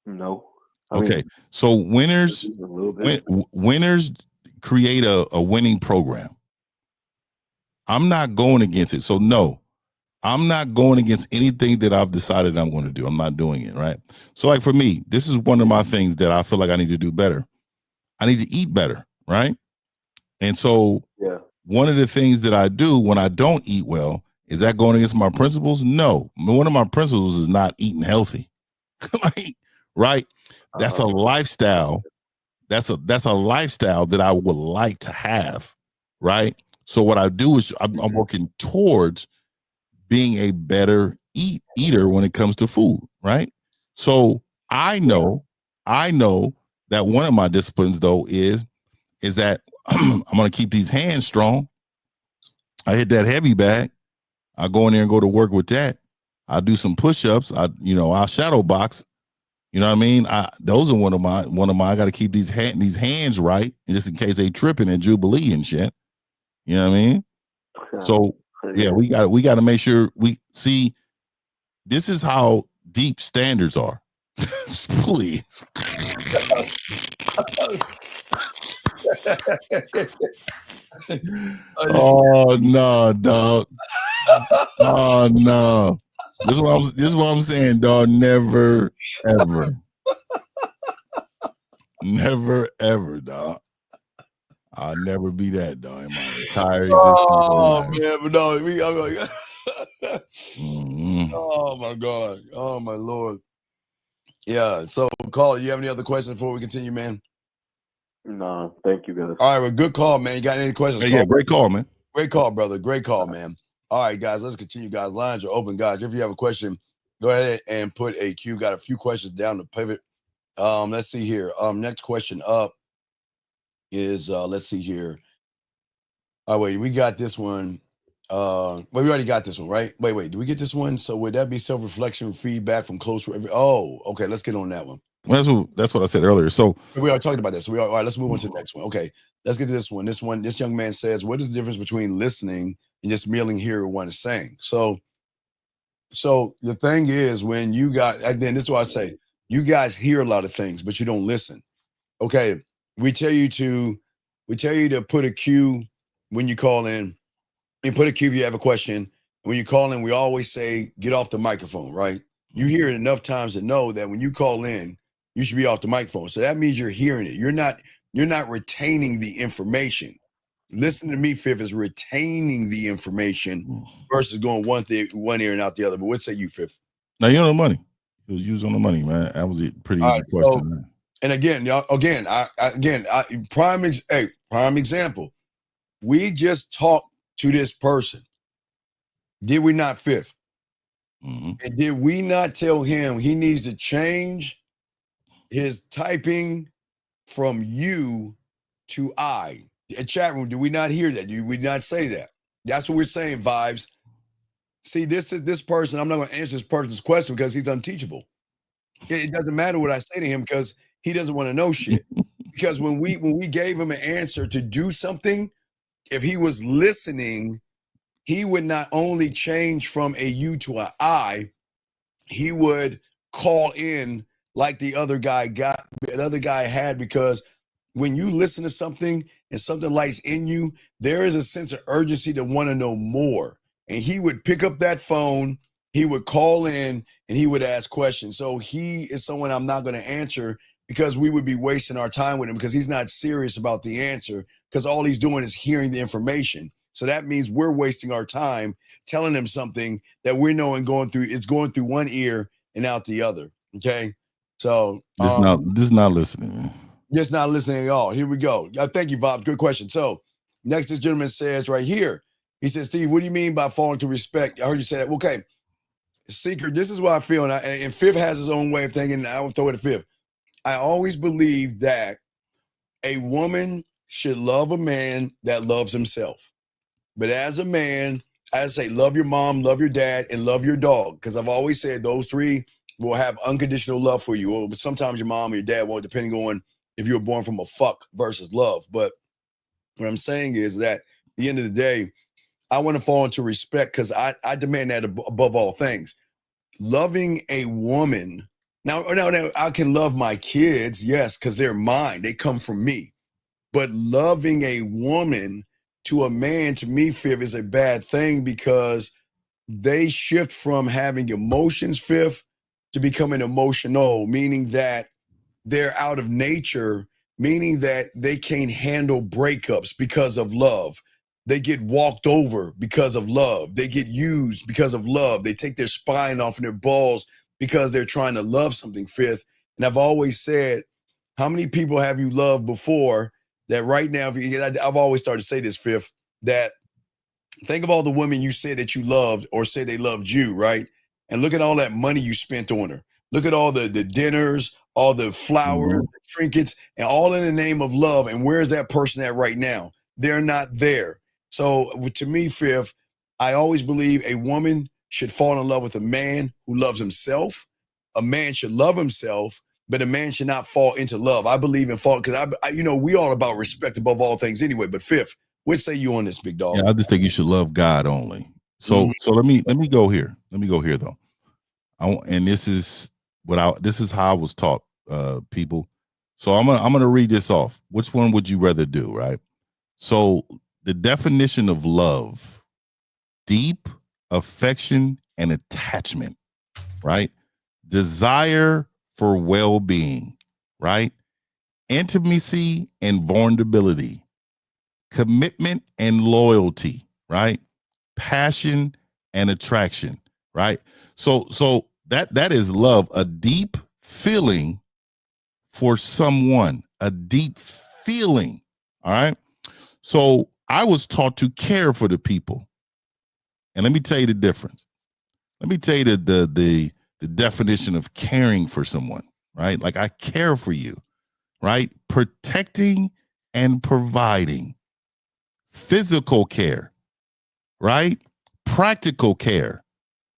No. Okay. So winners create a winning program. I'm not going against it. So no, I'm not going against anything that I've decided I'm going to do. I'm not doing it, right? So like for me, this is one of my things that I feel like I need to do better. I need to eat better, right? And so one of the things that I do when I don't eat well, is that going against my principles? No. One of my principles is not eating healthy. Like, right? That's a lifestyle. That's a lifestyle that I would like to have, right? So what I do is I'm working towards being a better eater when it comes to food, right? So I know that one of my disciplines though is that I'm going to keep these hands strong. I hit that heavy bag. I go in there and go to work with that. I do some push-ups. I'll shadow box. You know what I mean? Those are one of my. I got to keep these hands right, just in case they tripping at Jubilee and shit. You know what I mean? So yeah, we got to make sure we see. This is how deep standards are. Please. Oh no, dog. Oh no. This is what I'm saying, dog. Never ever. Never ever, dog. I'll never be that, dog, in my entire existence. Oh man, but no, oh my God. Oh my Lord. Yeah. So Carl, you have any other questions before we continue, man? No, thank you, guys. All right, well, good call, man. You got any questions? Yeah, great call, man. Great call, brother. Great call, man. All right, guys, let's continue, guys. Lines are open, guys. If you have a question, go ahead and put a Q. Got a few questions down the pivot. Let's see here. Next question up is let's see here. Oh, wait, we got this one. Well, we already got this one, right? Wait, do we get this one? So would that be self-reflection, feedback from close? Oh, okay, let's get on that one. Well, that's what I said earlier. So we are talking about this. So all right, let's move on to the next one. Okay, let's get to this one. This young man says, what is the difference between listening and just merely hearing what one is saying? So the thing is, when you got, then this is what I say, you guys hear a lot of things, but you don't listen. Okay, we tell you to put a cue when you call in. You put a cue if you have a question. When you call in, we always say, get off the microphone, right? You hear it enough times to know that when you call in, you should be off the microphone. So that means you're hearing it. You're not retaining the information. Listen to me, Fifth, is retaining the information versus going one ear and out the other. But what say you, Fifth? Now you're on the money. You was on the money, man. That was a pretty easy question. So, man. And again, y'all, prime example. We just talked to this person. Did we not, Fifth? Mm-hmm. And did we not tell him he needs to change his typing from you to I? A chat room, do we not hear that? Do we not say that? That's what we're saying, Vibes. See, this person, I'm not going to answer this person's question because he's unteachable. It doesn't matter what I say to him because he doesn't want to know shit. Because when we gave him an answer to do something, if he was listening, he would not only change from a you to an I, he would call in like the other guy had, because when you listen to something and something lights in you, there is a sense of urgency to want to know more. And he would pick up that phone he would call in and he would ask questions. So he is someone I'm not going to answer because we would be wasting our time with him because he's not serious about the answer because all he's doing is hearing the information. So that means we're wasting our time telling him something that we're knowing it's going through one ear and out the other. Okay. So This not listening, man. Just not listening at all. Here we go. Thank you, Bob. Good question. So next, this gentleman says right here, he says, Steve, what do you mean by falling to respect? I heard you say that. Okay. Seeker, this is what I feel. And Fifth has his own way of thinking. And I will throw it at Fifth. I always believe that a woman should love a man that loves himself. But as a man, I say, love your mom, love your dad, and love your dog. Because I've always said those three will have unconditional love for you. Or sometimes your mom or your dad won't, depending on if you were born from a fuck versus love. But what I'm saying is that at the end of the day, I want to fall into respect because I demand that above all things. Loving a woman. Now, I can love my kids, yes, because they're mine. They come from me. But loving a woman to a man, to me, Fifth, is a bad thing because they shift from having emotions, Fifth, to becoming emotional, meaning that they're out of nature, meaning that they can't handle breakups because of love. They get walked over because of love. They get used because of love. They take their spine off and their balls because they're trying to love something, Fifth. And I've always said, how many people have you loved before that right now, I've always started to say this, Fifth, that think of all the women you said that you loved or said they loved you, right? And look at all that money you spent on her. Look at all the dinners, all the flowers, the trinkets, and all in the name of love. And where's that person at right now? They're not there. So to me, Fifth, I always believe a woman should fall in love with a man who loves himself. A man should love himself, but a man should not fall into love. I believe in fall because we all about respect above all things anyway. But Fifth, what say you on this, big dog? Yeah, I just think you should love God only. So let me go here. Let me go here though. This is how I was taught, people. So I'm gonna read this off. Which one would you rather do, right? So the definition of love: deep affection and attachment, right? Desire for well-being, right? Intimacy and vulnerability, commitment and loyalty, right? Passion and attraction, right? So that is love, a deep feeling for someone, a deep feeling. All right. So I was taught to care for the people. And let me tell you the difference. Let me tell you the definition of caring for someone, right? Like I care for you, right? Protecting and providing. Physical care, right? Practical care,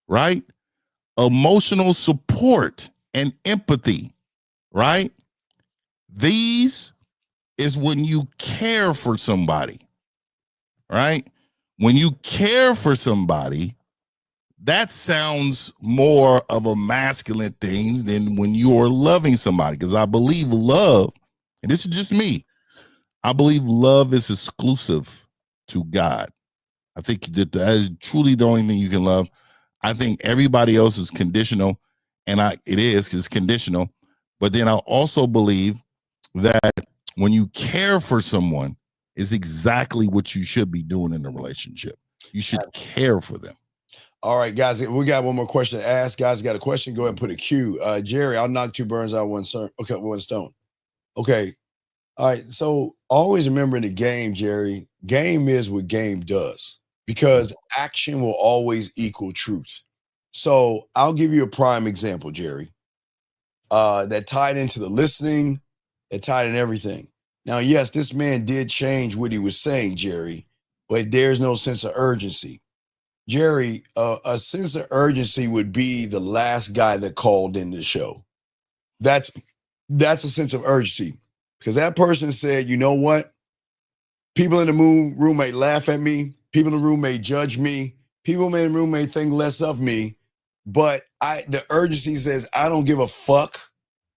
right? Emotional support and empathy, right? These is when you care for somebody, right? When you care for somebody, that sounds more of a masculine thing than when you're loving somebody. Because I believe love, and this is just me, I believe love is exclusive to God. I think that is truly the only thing you can love. I think everybody else is conditional, and it is because it's conditional. But then I also believe that when you care for someone, is exactly what you should be doing in a relationship. You should care for them. All right, guys, we got one more question to ask. Guys, got a question? Go ahead and put a Q. Jerry, I'll knock two birds out with one stone. Okay. All right. So always remember in the game, Jerry, game is what game does because action will always equal truth. So I'll give you a prime example, Jerry, that tied into the listening, that tied in everything. Now, yes, this man did change what he was saying, Jerry, but there's no sense of urgency. Jerry, a sense of urgency would be the last guy that called in the show. That's a sense of urgency because that person said, you know what? People in the room may laugh at me. People in the room may judge me. People in the room may think less of me. But the urgency says, I don't give a fuck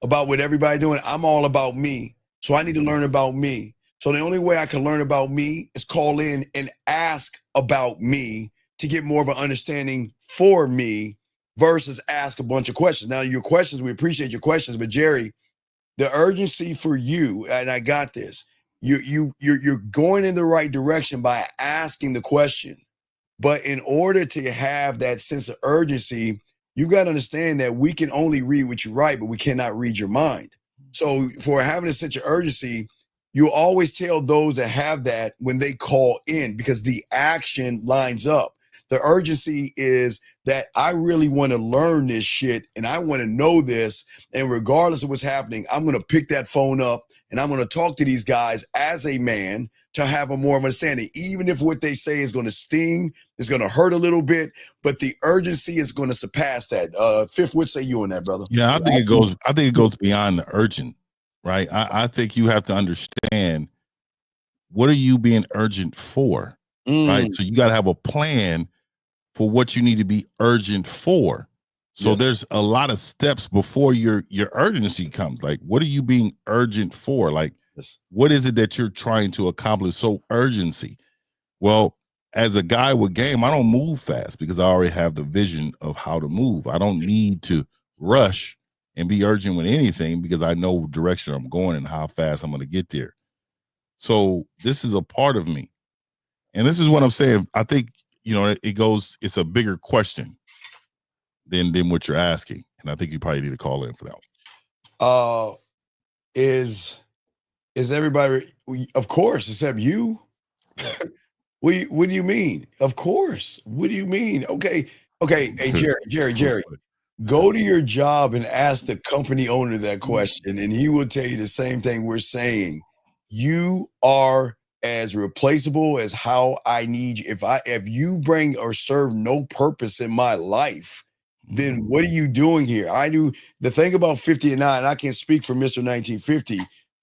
about what everybody doing. I'm all about me. So I need to learn about me. So the only way I can learn about me is call in and ask about me to get more of an understanding for me versus ask a bunch of questions. Now, your questions, we appreciate your questions, but Jerry, the urgency for you, and I got this, you're going in the right direction by asking the question. But in order to have that sense of urgency, you got to understand that we can only read what you write, but we cannot read your mind. So for having a sense of urgency, you always tell those that have that when they call in, because the action lines up. The urgency is that I really want to learn this shit and I want to know this. And regardless of what's happening, I'm going to pick that phone up and I'm going to talk to these guys as a man to have a more of understanding, even if what they say is going to sting, is going to hurt a little bit, but the urgency is going to surpass that. Fifth, what say you on that, brother? Yeah, I think it goes beyond the urgent, right? I think you have to understand, what are you being urgent for? Right. So you got to have a plan for what you need to be urgent for. So there's a lot of steps before your urgency comes. Like, what are you being urgent for? Like, what is it that you're trying to accomplish? So urgency. Well, as a guy with game, I don't move fast because I already have the vision of how to move. I don't need to rush and be urgent with anything because I know the direction I'm going and how fast I'm going to get there. So this is a part of me. And this is what I'm saying. I think, it's a bigger question than what you're asking. And I think you probably need to call in for that. Is everybody, of course, except you? What do you mean? Of course. What do you mean? Okay. Hey, Jerry, go to your job and ask the company owner that question, and he will tell you the same thing we're saying. You are as replaceable as how I need you. If you bring or serve no purpose in my life, then what are you doing here? I do the thing about 50 and 9. I can speak for Mr. 1950.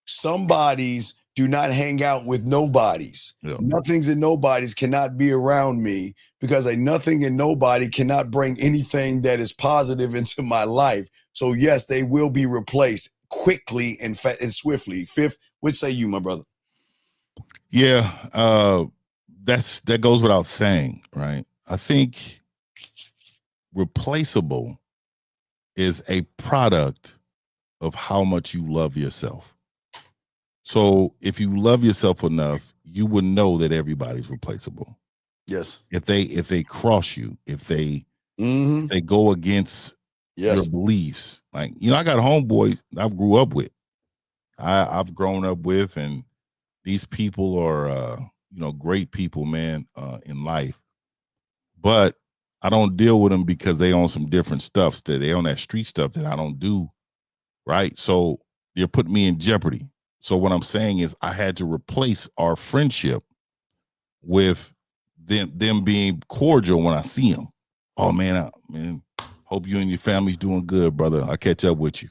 Somebody's do not hang out with nobodies. Yeah. Nothings and nobodies cannot be around me because a nothing and nobody cannot bring anything that is positive into my life. So yes, they will be replaced quickly and swiftly. Fifth, what say you, my brother? Yeah, that goes without saying, right? I think replaceable is a product of how much you love yourself. So if you love yourself enough, you would know that everybody's replaceable. Yes. If they cross you, if they go against your beliefs, like, I got homeboys I grew up with, I've grown up with, and these people are, great people, man, in life. But I don't deal with them because they own some different stuff. They own that street stuff that I don't do, right? So they're putting me in jeopardy. So what I'm saying is I had to replace our friendship with them being cordial when I see them. Oh, man, hope you and your family's doing good, brother. I'll catch up with you.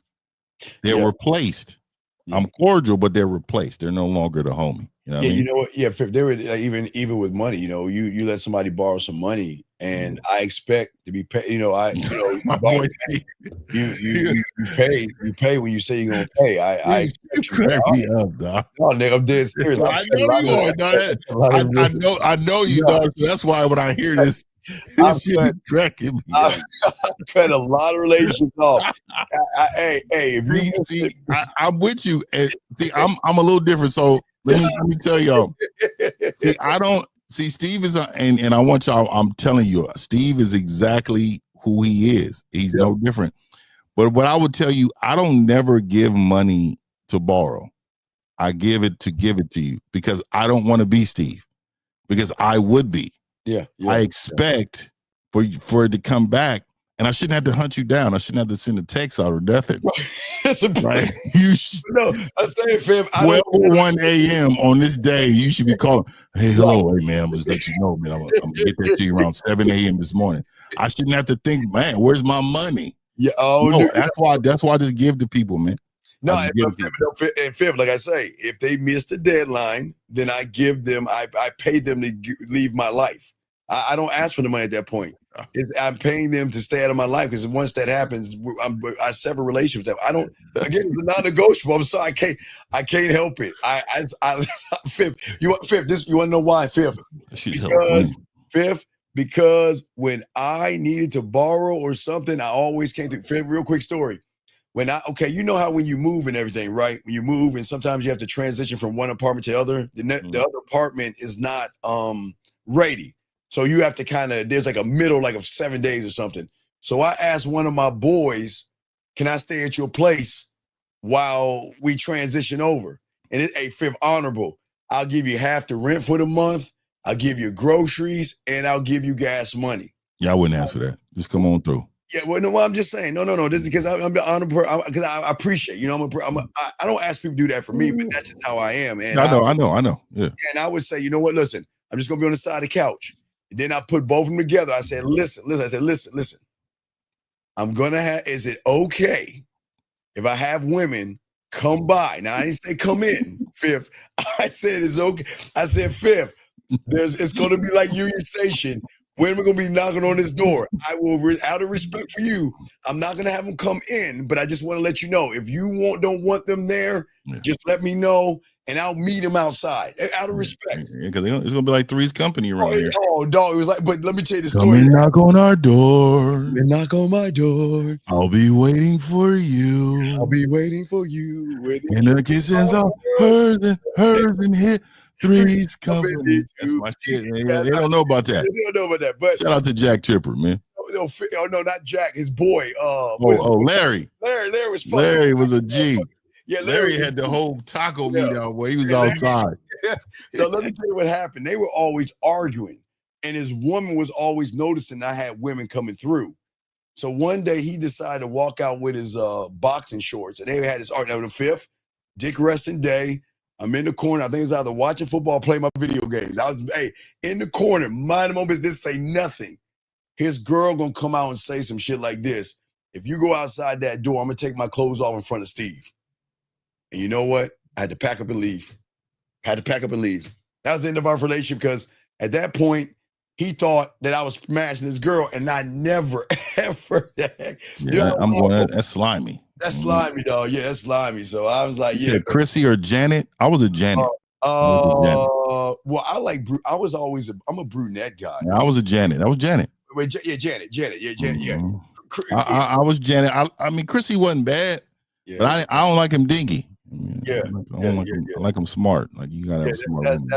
They're replaced. Yeah. I'm cordial, but they're replaced. They're no longer the homie. You know what I mean? You know what? Yeah, they were even with money. You let somebody borrow some money, and I expect to be paid. My boy, you pay when you say you're gonna pay. I expect you crack me up, dog. No, nigga, I'm dead serious. I know you are, dog. I know you, dog. So that's why when I hear this. I've cut a lot of relationships off. Hey, if you see, I'm with you. See, I'm a little different. So let me tell y'all. See, I don't see Steve is and I want y'all. I'm telling you, Steve is exactly who he is. He's no different. But what I would tell you, I don't never give money to borrow. I give it to you because I don't want to be Steve, because I would be. Yeah, I expect for it to come back, and I shouldn't have to hunt you down. I shouldn't have to send a text out or nothing. Right? No, I say, fam, 12:01 a.m. on this day, you should be calling. Hey, hello, hey man, I'm just let you know, man. I'm gonna get that to you around 7 a.m. this morning. I shouldn't have to think, man, where's my money? Yeah, that's why I just give to people, man. No, and fifth, like I say, if they miss the deadline, then I give them, I pay them to leave my life. I don't ask for the money at that point. I'm paying them to stay out of my life, because once that happens, I sever relationships. I don't. Again, it's non-negotiable. I'm sorry, I can't help it. I Fifth. You want to know why? Fifth, because Fifth, because when I needed to borrow or something, I always came to. Real quick story. You know how when you move and everything, right? When you move and sometimes you have to transition from one apartment to the other, the other apartment is not ready. So you have to there's like a middle like of 7 days or something. So I asked one of my boys, can I stay at your place while we transition over? And it's a fifth honorable. I'll give you half the rent for the month. I'll give you groceries and I'll give you gas money. Yeah, I wouldn't answer that. Just come on through. Yeah, well, no, I'm just saying, no. This is because I'm the honorable, because I appreciate, I don't ask people to do that for me, but that's just how I am. And I know. Yeah. And I would say, you know what? Listen, I'm just gonna be on the side of the couch. And then I put both of them together. I said, listen. I'm gonna have. Is it okay if I have women come by? Now I didn't say come in, Fifth. I said it's okay. I said Fifth. It's gonna be like Union Station. When we're gonna be knocking on this door, I will, out of respect for you, I'm not gonna have them come in, but I just want to let you know if you don't want them there, just let me know, and I'll meet them outside. Out of respect, because it's gonna be like Three's Company around here. Oh, dog, it was like, but let me tell you the Come story. and knock on our door. Come and knock on my door. I'll be waiting for you. I'll be waiting for you. And the kisses are hers and hit. Three's Company. That's my shit, man. They don't know about that. They don't know about that. But shout out to Jack Tripper, man. No, not Jack. His boy. Larry. Larry was fun. Larry was a G. Yeah, Larry had the whole taco meat out where he was outside. So let me tell you what happened. They were always arguing, and his woman was always noticing I had women coming through. So one day he decided to walk out with his boxing shorts, and they had his art. Now the Fifth, Dick resting day. I'm in the corner. I think it's either watching football or playing my video games. I was in the corner, minding my own business, say nothing. His girl gonna come out and say some shit like this. If you go outside that door, I'm gonna take my clothes off in front of Steve. And you know what? I had to pack up and leave. That was the end of our relationship because at that point, he thought that I was smashing his girl, and I never, ever. That's slimy. That's slimy, dog. Yeah, that's slimy. So I was like, you said Chrissy or Janet? I was a Janet. Well, I like. I'm a brunette guy. I was a Janet. I was Janet. Wait, Janet. Yeah. I was Janet. I mean, Chrissy wasn't bad, but I don't like him dinky. I like him smart. Like you gotta have smart women.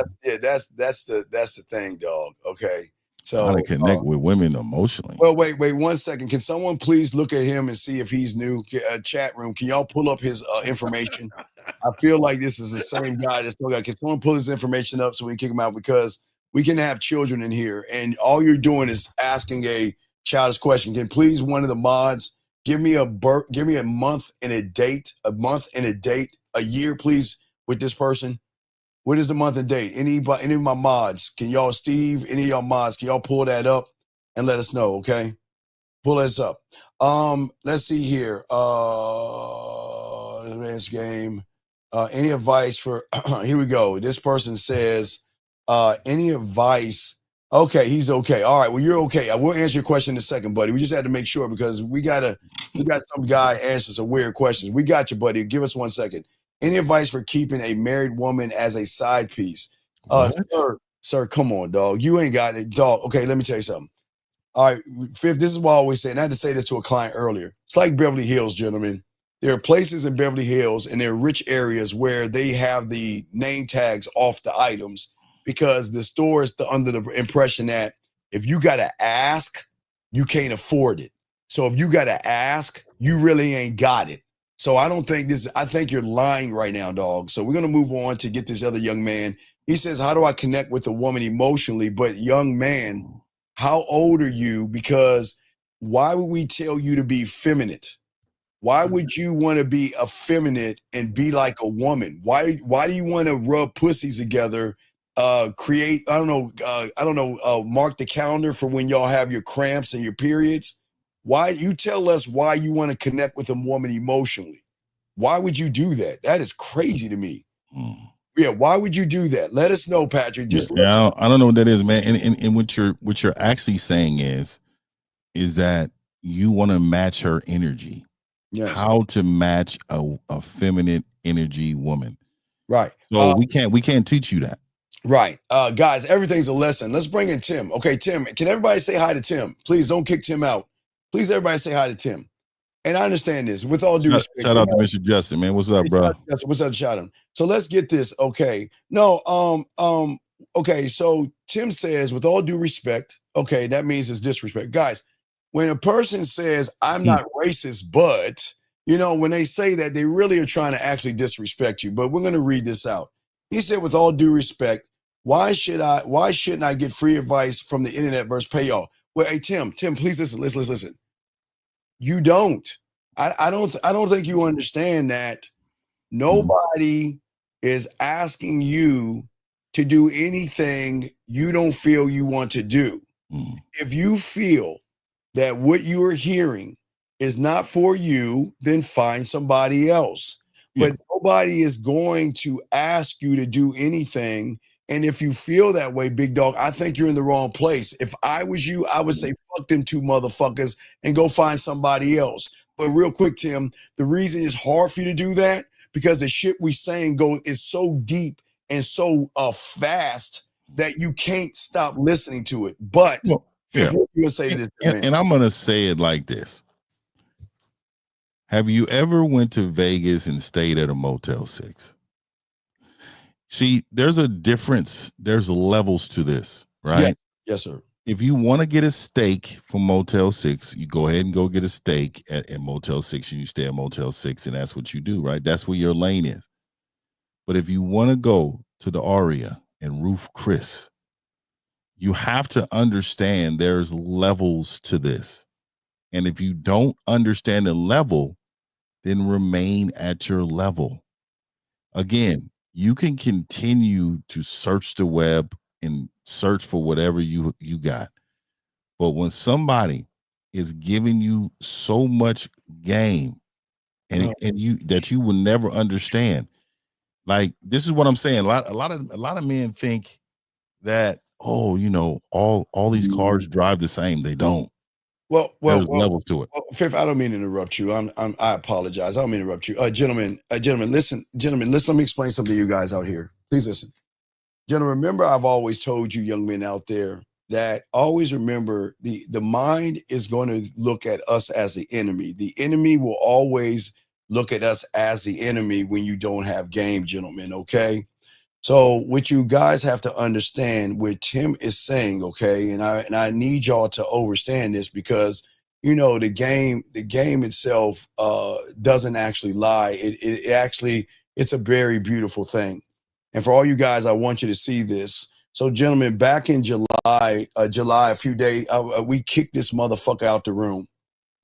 That's the thing, dog. Okay. So how to connect with women emotionally. Well, wait 1 second. Can someone please look at him and see if he's new? Chat room. Can y'all pull up his information? I feel like this is the same guy that's still got. Can someone pull his information up so we can kick him out? Because we can have children in here, and all you're doing is asking a childish question. Can please one of the mods give me a month and a date, a year, please, with this person? What is the month and date? Any of my mods? Can y'all, Steve, any of y'all mods, can y'all pull that up and let us know, okay? Pull this up. Let's see here. Advanced game. Any advice for, here we go. This person says, any advice? Okay, he's okay. All right, well, you're okay. I will answer your question in a second, buddy. We just had to make sure because we got some guy answer some weird questions. We got you, buddy. Give us 1 second. Any advice for keeping a married woman as a side piece? Sir, come on, dog. You ain't got it, dog. Okay, let me tell you something. All right, Fifth, this is what I always say, and I had to say this to a client earlier. It's like Beverly Hills, gentlemen. There are places in Beverly Hills and there are rich areas where they have the name tags off the items because the store is under the impression that if you got to ask, you can't afford it. So if you got to ask, you really ain't got it. So I think you're lying right now, dog. So we're going to move on to get this other young man. He says, how do I connect with a woman emotionally? But young man, how old are you? Because why would we tell you to be feminine? Why would you want to be effeminate and be like a woman? Why do you want to rub pussies together? Create, mark the calendar for when y'all have your cramps and your periods. Why you tell us why you want to connect with a woman emotionally? Why would you do that? That is crazy to me. Yeah, why would you do that? Let us know, Patrick. I don't know what that is, man. And what you're actually saying is that you want to match her energy. Yes. How to match a feminine energy woman. Right. So we can't teach you that. Right. Guys, everything's a lesson. Let's bring in Tim. Okay, Tim, can everybody say hi to Tim? Please don't kick Tim out. Please, everybody say hi to Tim. And I understand this with all due respect. Shout out to Mr. Justin, man. What's up, bro? What's up, shout him. So let's get this. Okay. No, okay. So Tim says, with all due respect, okay, that means it's disrespect. Guys, when a person says, I'm not racist, but when they say that, they really are trying to actually disrespect you. But we're going to read this out. He said, with all due respect, why shouldn't I get free advice from the internet versus pay y'all? Well, hey, Tim, please listen. You don't. I don't think you understand that nobody is asking you to do anything you don't feel you want to do. If you feel that what you are hearing is not for you, then find somebody else. But nobody is going to ask you to do anything. And if you feel that way, big dog, I think you're in the wrong place. If I was you, I would say, fuck them two motherfuckers and go find somebody else. But real quick, Tim, the reason it's hard for you to do that, because the shit we saying is so deep and so fast that you can't stop listening to it. But you say this, and I'm gonna say it like this. Have you ever went to Vegas and stayed at a Motel 6? See, there's a difference. There's levels to this, right? Yes, sir. If you want to get a steak from Motel 6, you go ahead and go get a steak at Motel 6 and you stay at Motel 6, and that's what you do, right? That's where your lane is. But if you want to go to the Aria and Roof Chris, you have to understand there's levels to this. And if you don't understand the level, then remain at your level. Again, you can continue to search the web and search for whatever you got. But when somebody is giving you so much game and you that you will never understand, like, this is what I'm saying. A lot of men think that, all these cars drive the same. They don't. Well, there's levels to it. Fifth, I don't mean to interrupt you. I apologize. I don't mean to interrupt you. Gentlemen, listen, let me explain something to you guys out here. Please listen. Gentlemen, remember, I've always told you young men out there that always remember the mind is going to look at us as the enemy. The enemy will always look at us as the enemy when you don't have game, gentlemen, okay? So what you guys have to understand what Tim is saying, okay, and I need y'all to understand this, because the game itself doesn't actually lie. It actually, it's a very beautiful thing. And for all you guys, I want you to see this. So, gentlemen, back in July, a few days, we kicked this motherfucker out the room.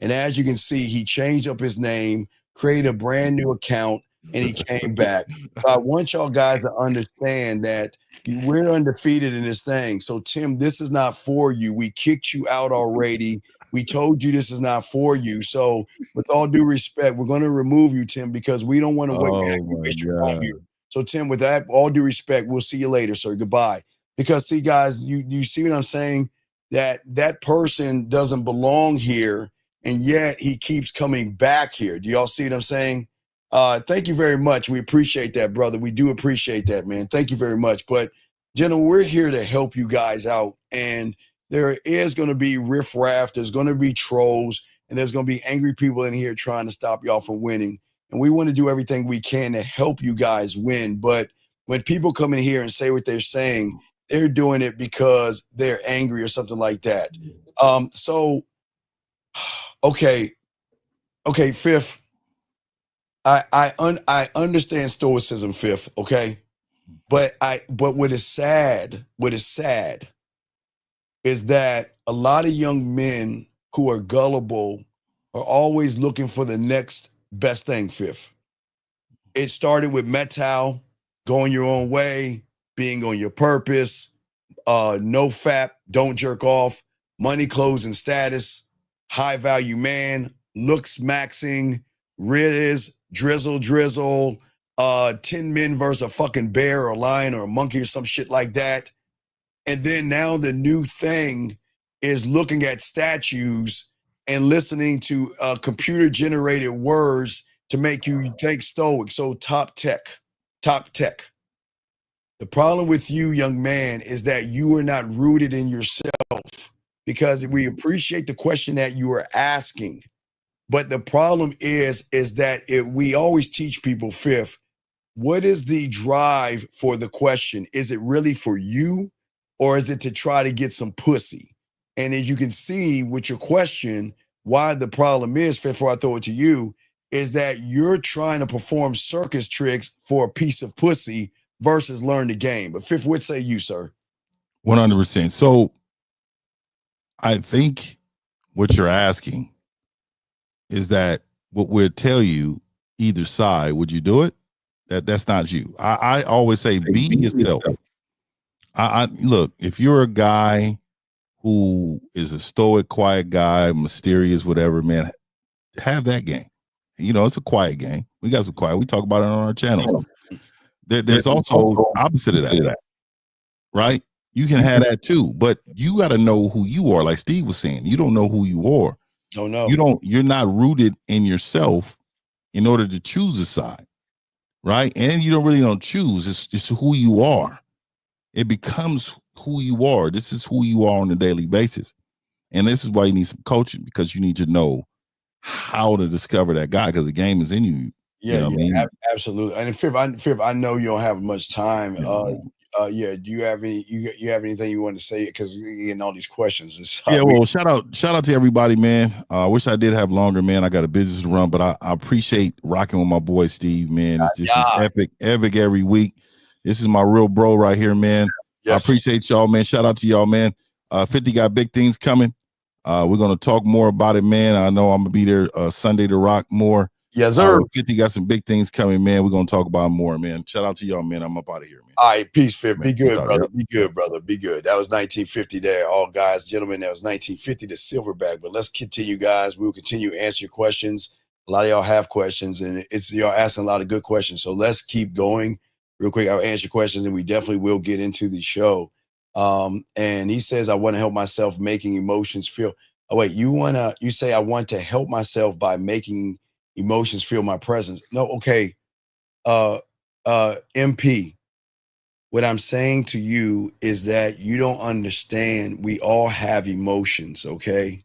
And as you can see, he changed up his name, created a brand new account, and he came back. So I want y'all guys to understand that we're undefeated in this thing. So, Tim, this is not for you. We kicked you out already. We told you this is not for you. So, with all due respect, we're going to remove you, Tim, because we don't want to waste your time here. So, Tim, with that, all due respect, we'll see you later, sir. Goodbye. Because, see, guys, you see what I'm saying? That person doesn't belong here, and yet he keeps coming back here. Do y'all see what I'm saying? Thank you very much. We appreciate that, brother. We do appreciate that, man. Thank you very much. But, gentlemen, we're here to help you guys out. And there is going to be riffraff. There's going to be trolls. And there's going to be angry people in here trying to stop y'all from winning. And we want to do everything we can to help you guys win. But when people come in here and say what they're saying, they're doing it because they're angry or something like that. Okay, Fifth. I understand stoicism, Fifth, okay? But what is sad is that a lot of young men who are gullible are always looking for the next best thing, Fifth. It started with metal, going your own way, being on your purpose, no fap, don't jerk off, money, clothes, and status, high value man, looks maxing, riz, drizzle, 10 men versus a fucking bear or a lion or a monkey or some shit like that. And then now the new thing is looking at statues and listening to computer generated words to make you think stoic. So top tech. The problem with you, young man, is that you are not rooted in yourself, because we appreciate the question that you are asking. But the problem is that if we always teach people, fifth, what is the drive for the question? Is it really for you, or is it to try to get some pussy? And as you can see with your question, why the problem is, before I throw it to you, is that you're trying to perform circus tricks for a piece of pussy versus learn the game. But fifth, what say you, sir? 100%. So I think what you're asking is that what we'll tell you either side, would you do it? That's not you. I always say be yourself. I look, if you're a guy who is a stoic, quiet guy, mysterious, whatever, man, have that game. You know, it's a quiet game. We got some quiet. We talk about it on our channel. There's also opposite of that, right? You can have that too, but you got to know who you are. Like Steve was saying, you don't know who you are. Oh no, you're not rooted in yourself in order to choose a side, right? And you don't choose. It's who you are. It becomes who you are. This is who you are on a daily basis. And this is why you need some coaching, because you need to know how to discover that guy, because the game is in you. Yeah, you know what I mean? Absolutely. And fifth, I know you don't have much time. Yeah. Do you have any? You have anything you want to say? Because you're getting all these questions. Well, shout out to everybody, man. I wish I did have longer, man. I got a business to run, but I appreciate rocking with my boy Steve, man. This is epic every week. This is my real bro right here, man. Yes. I appreciate y'all, man. Shout out to y'all, man. 50 got big things coming. We're gonna talk more about it, man. I know I'm gonna be there Sunday to rock more. Yes, sir. 50 got some big things coming, man. We're gonna talk about more, man. Shout out to y'all, man. I'm up out of here, man. All right, peace, Fifth. Be good, brother. Be good, brother. Be good. That was 1950 there. All guys, gentlemen, that was 1950 to Silverback. But let's continue, guys. We will continue to answer your questions. A lot of y'all have questions, and it's y'all asking a lot of good questions. So let's keep going. Real quick, I'll answer your questions, and we definitely will get into the show. And he says, I want to help myself making emotions feel. Oh, wait, you say I want to help myself by making emotions feel my presence. No, okay. MP. What I'm saying to you is that you don't understand. We all have emotions, okay?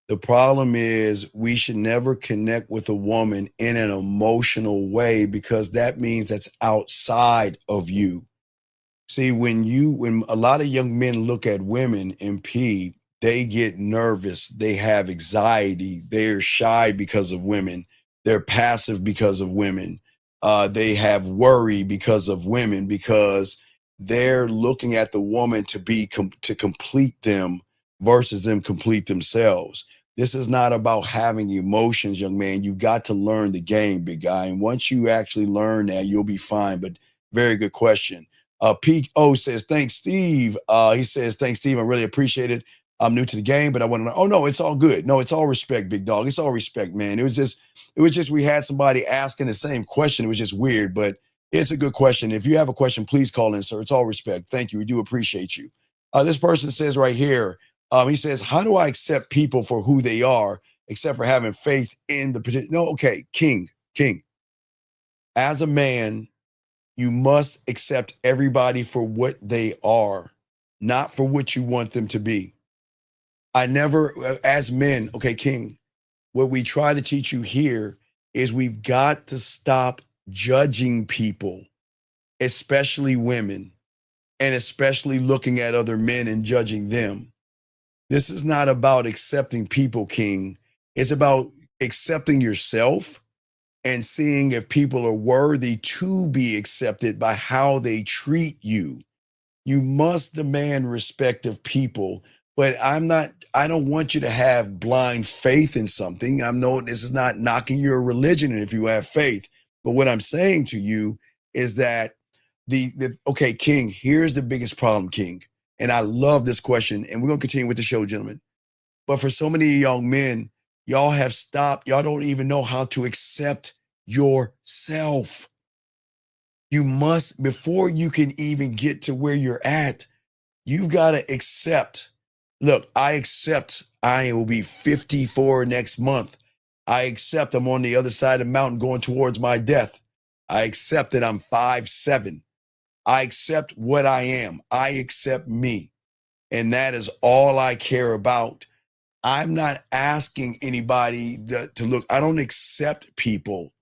The problem is we should never connect with a woman in an emotional way, because that means that's outside of you. See, when a lot of young men look at women, MP, they get nervous. They have anxiety. They're shy because of women. They're passive because of women. They have worry because of women, because they're looking at the woman to complete them versus them complete themselves. This is not about having emotions, young man. You've got to learn the game, big guy. And once you actually learn that, you'll be fine. But very good question. P.O. says, thanks, Steve. He says, thanks, Steve. I really appreciate it. I'm new to the game, but I want to know. Oh, no, it's all good. No, it's all respect, big dog. It's all respect, man. It was just we had somebody asking the same question. It was just weird, but it's a good question. If you have a question, please call in, sir. It's all respect. Thank you. We do appreciate you. This person says right here, he says, how do I accept people for who they are, except for having faith in the position? No, okay, King. As a man, you must accept everybody for what they are, not for what you want them to be. As men, okay, King, what we try to teach you here is we've got to stop judging people, especially women, and especially looking at other men and judging them. This is not about accepting people, King. It's about accepting yourself and seeing if people are worthy to be accepted by how they treat you. You must demand respect of people, but I don't want you to have blind faith in something. This is not knocking your religion if you have faith. But what I'm saying to you is that okay, King, here's the biggest problem, King. And I love this question, and we're going to continue with the show, gentlemen. But for so many young men, y'all have stopped. Y'all don't even know how to accept yourself. You must, before you can even get to where you're at, you've got to accept. Look, I accept I will be 54 next month. I accept I'm on the other side of the mountain going towards my death. I accept that I'm 5'7". I accept what I am. I accept me. And that is all I care about. I'm not asking anybody to look. I don't accept people.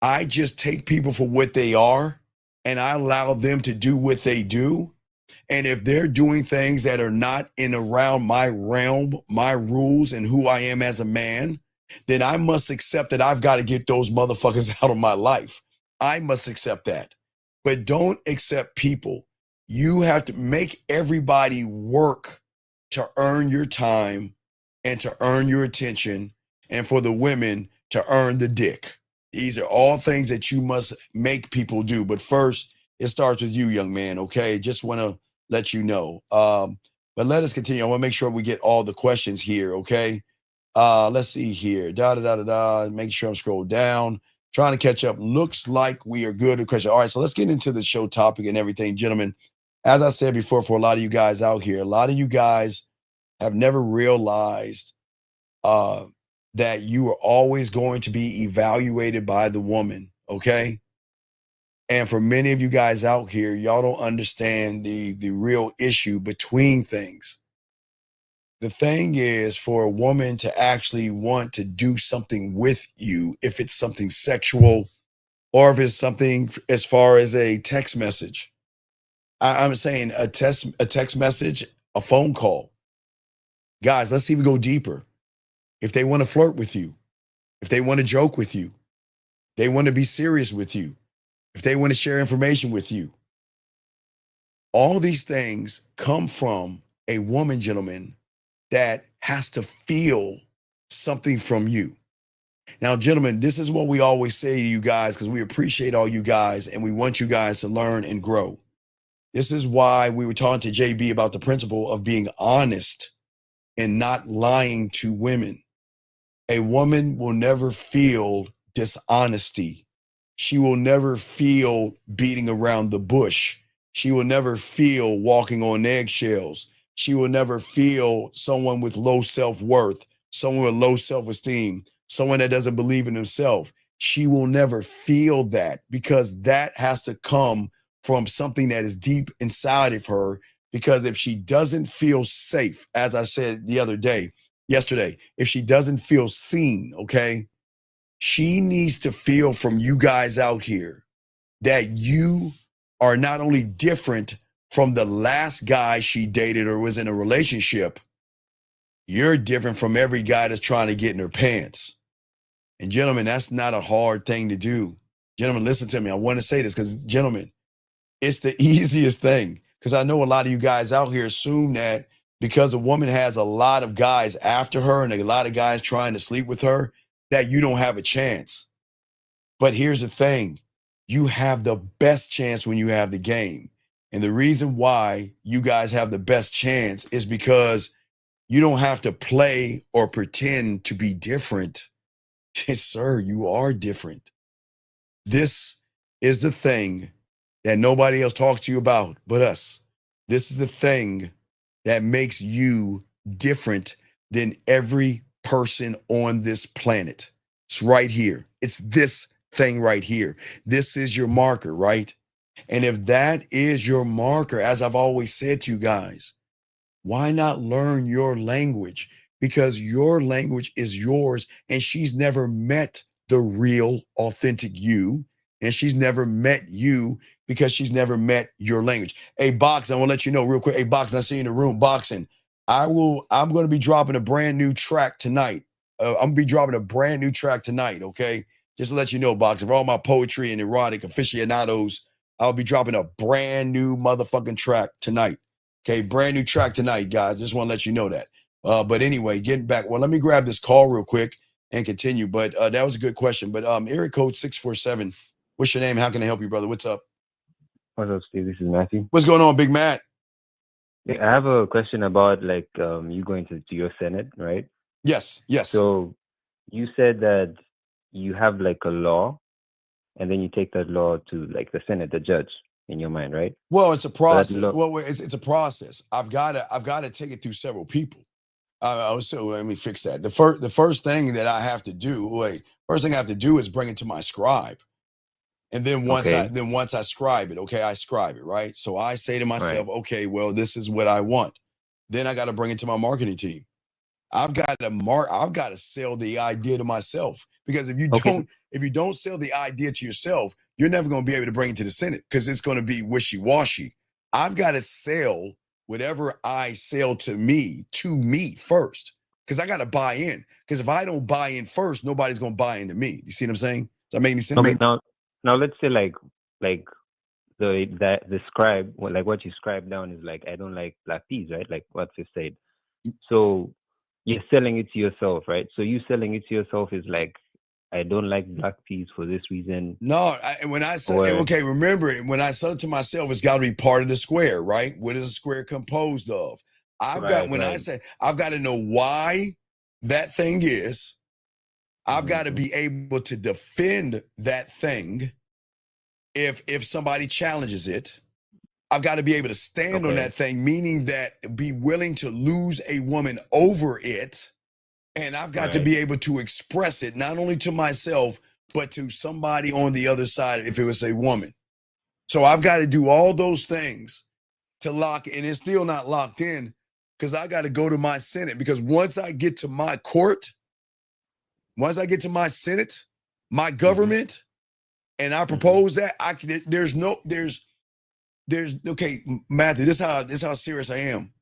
I just take people for what they are and I allow them to do what they do. And if they're doing things that are not in around my realm, my rules, and who I am as a man, then I must accept that I've got to get those motherfuckers out of my life. I must accept that. But don't accept people. You have to make everybody work to earn your time and to earn your attention, and for the women to earn the dick. These are all things that you must make people do. But first, it starts with you, young man, okay? Just want to let you know. But let us continue. I want to make sure we get all the questions here, okay? Let's see here. Make sure I'm scrolled down. Trying to catch up. Looks like we are good with question. All right, so let's get into the show topic and everything, gentlemen. As I said before, for a lot of you guys out here, a lot of you guys have never realized that you are always going to be evaluated by the woman, okay? And for many of you guys out here, y'all don't understand the real issue between things. The thing is for a woman to actually want to do something with you, if it's something sexual or if it's something as far as a text message. I'm saying a text message, a phone call. Guys, let's even go deeper. If they want to flirt with you, if they want to joke with you, they want to be serious with you, if they want to share information with you, all these things come from a woman, gentlemen, that has to feel something from you. Now, gentlemen, this is what we always say to you guys because we appreciate all you guys and we want you guys to learn and grow. This is why we were talking to JB about the principle of being honest and not lying to women. A woman will never feel dishonesty. She will never feel beating around the bush. She will never feel walking on eggshells. She will never feel someone with low self-worth, someone with low self-esteem, someone that doesn't believe in himself. She will never feel that because that has to come from something that is deep inside of her. Because if she doesn't feel safe, as I said yesterday, if she doesn't feel seen, okay, she needs to feel from you guys out here that you are not only different from the last guy she dated or was in a relationship, you're different from every guy that's trying to get in her pants. And gentlemen, that's not a hard thing to do. Gentlemen, listen to me. I want to say this because, gentlemen, it's the easiest thing. Because I know a lot of you guys out here assume that because a woman has a lot of guys after her and a lot of guys trying to sleep with her, that you don't have a chance. But here's the thing. You have the best chance when you have the game. And the reason why you guys have the best chance is because you don't have to play or pretend to be different. Yes, sir, you are different. This is the thing that nobody else talks to you about but us. This is the thing that makes you different than every person on this planet. It's right here. It's this thing right here. This is your marker, right? And if that is your marker, as I've always said to you guys, why not learn your language? Because your language is yours and she's never met the real, authentic you. And she's never met you because she's never met your language. Hey, Box, I want to let you know real quick. Hey, Box, I see you in the room. Boxing. I'm going to be dropping a brand new track tonight. I'm going to be dropping a brand new track tonight, okay? Just to let you know, Boxing, for all my poetry and erotic aficionados, I'll be dropping a brand new motherfucking track tonight. Okay, brand new track tonight, guys. Just want to let you know that. But anyway, getting back. Well, let me grab this call real quick and continue. But that was a good question. But area code 647. What's your name? How can I help you, brother? What's up? What's up, Steve? This is Matthew. What's going on, Big Matt? I have a question about you going to your Senate, right? Yes. So you said that you have like a law, and then you take that law to like the Senate, the judge, in your mind, right? Well, it's a process. It's a process. I've got to take it through several people. So let me fix that. The first thing that I have to do, first thing I have to do is bring it to my scribe. And then once I scribe it, okay, I scribe it, right? So I say to myself, okay, well, this is what I want. Then I got to bring it to my marketing team. I've got to sell the idea to myself, because if you don't sell the idea to yourself, you're never going to be able to bring it to the Senate, because it's going to be wishy-washy. I've got to sell whatever I sell to me first, because I got to buy in. Because if I don't buy in first, nobody's going to buy into me. You see what I'm saying? Does that make any sense? Okay, now let's say like the scribe, like what you scribe down is like, I don't like black peas, right? Like what you said. So you're selling it to yourself, right? So you selling it to yourself is like, I don't like black peas for this reason. No, when I say, okay, remember, when I sell it to myself, it's got to be part of the square, right? What is a square composed of? I say, I've got to know why that thing is. I've got to be able to defend that thing if somebody challenges it. I've got to be able to stand on that thing, meaning that be willing to lose a woman over it. And I've got to be able to express it, not only to myself, but to somebody on the other side, if it was a woman. So I've got to do all those things to lock, and it's still not locked in, because I got to go to my Senate. Because once I get to my court, once I get to my Senate, my government, and I propose that, there's okay, Matthew, this is how serious I am.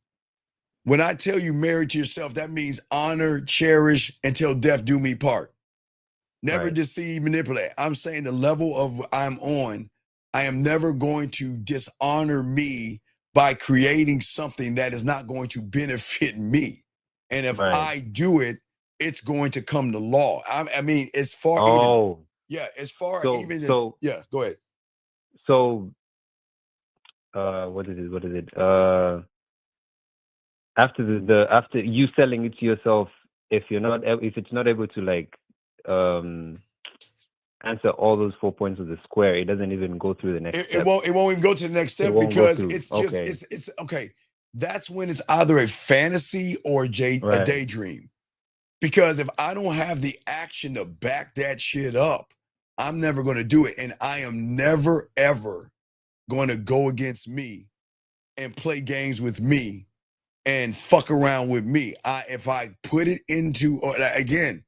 When I tell you married to yourself, that means honor, cherish, until death do me part. Never deceive, manipulate. I'm saying the level of I'm on, I am never going to dishonor me by creating something that is not going to benefit me. And if I do it, it's going to come to law. I mean, as far go ahead. So what is it? After you selling it to yourself, if it's not able to like answer all those 4 points of the square, it doesn't even go through the next step. It won't even go to the next step, because it's just it's okay. That's when it's either a fantasy or a daydream. Because if I don't have the action to back that shit up, I'm never going to do it. And I am never, ever going to go against me and play games with me and fuck around with me. If I put it into, again,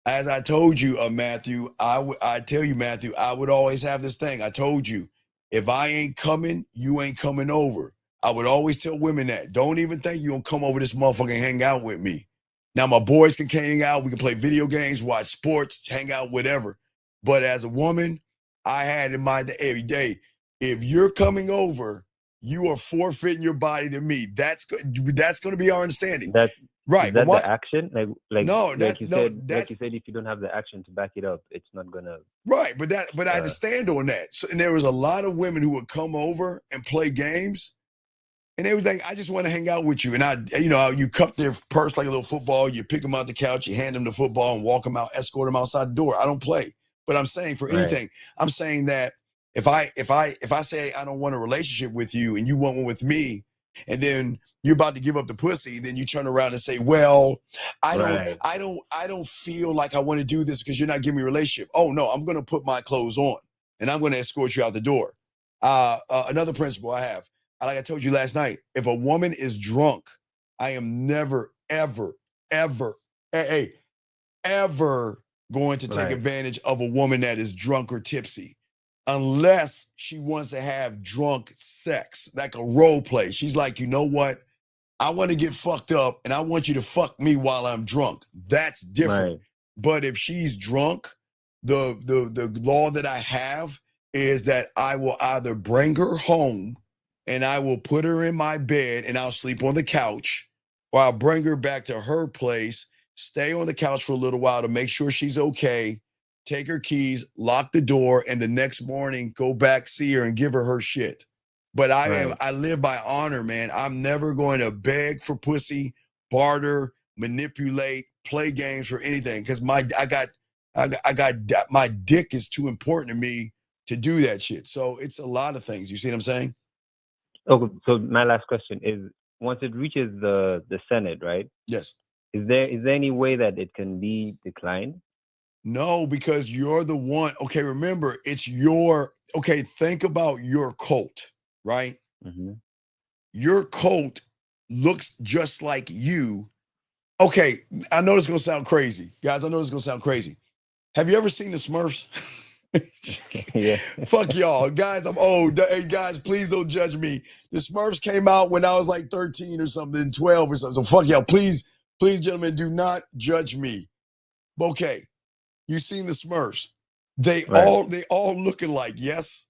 as I told you, Matthew, I tell you, Matthew, I would always have this thing. I told you, if I ain't coming, you ain't coming over. I would always tell women that. Don't even think you're going to come over this motherfucker and hang out with me. Now, my boys can hang out. We can play video games, watch sports, hang out, whatever. But as a woman, I had in mind that every day, if you're coming over, you are forfeiting your body to me. That's going to be our understanding. Right. Is that the action? Like you said, if you don't have the action to back it up, it's not gonna. Right, but I had to stand on that. So, and there was a lot of women who would come over and play games, and they was like, "I just want to hang out with you." And you cup their purse like a little football. You pick them out the couch, you hand them the football, and walk them out, escort them outside the door. I don't play, but I'm saying for anything, I'm saying that if I say I don't want a relationship with you and you want one with me, and then you're about to give up the pussy, then you turn around and say, well, I don't feel like I want to do this because you're not giving me a relationship. Oh no, I'm going to put my clothes on and I'm going to escort you out the door. Another principle I have, like I told you last night, if a woman is drunk, I am never, ever, ever, ever going to take advantage of a woman that is drunk or tipsy. Unless she wants to have drunk sex, like a role play. She's like, you know what? I want to get fucked up and I want you to fuck me while I'm drunk. That's different. But if she's drunk, the law that I have is that I will either bring her home and I will put her in my bed and I'll sleep on the couch, or I'll bring her back to her place, stay on the couch for a little while to make sure she's okay, take her keys, lock the door, and the next morning go back, see her, and give her shit. But I live by honor, man. I'm never going to beg for pussy, barter, manipulate, play games for anything, because my dick is too important to me to do that shit. So it's a lot of things. You see what I'm saying? Okay. So my last question is: once it reaches the Senate, right? Yes. Is there any way that it can be declined? No, because you're the one. Okay, remember, it's your. Okay, think about your coat, right? Mm-hmm. Your coat looks just like you. Okay, I know this is gonna sound crazy, guys. I know this is gonna sound crazy. Have you ever seen the Smurfs? Yeah. Fuck y'all, guys. I'm old. Hey, guys, please don't judge me. The Smurfs came out when I was like 13 or something, 12 or something. So fuck y'all. Please, gentlemen, do not judge me. Okay, you seen the Smurfs? They Right. all look alike, yes,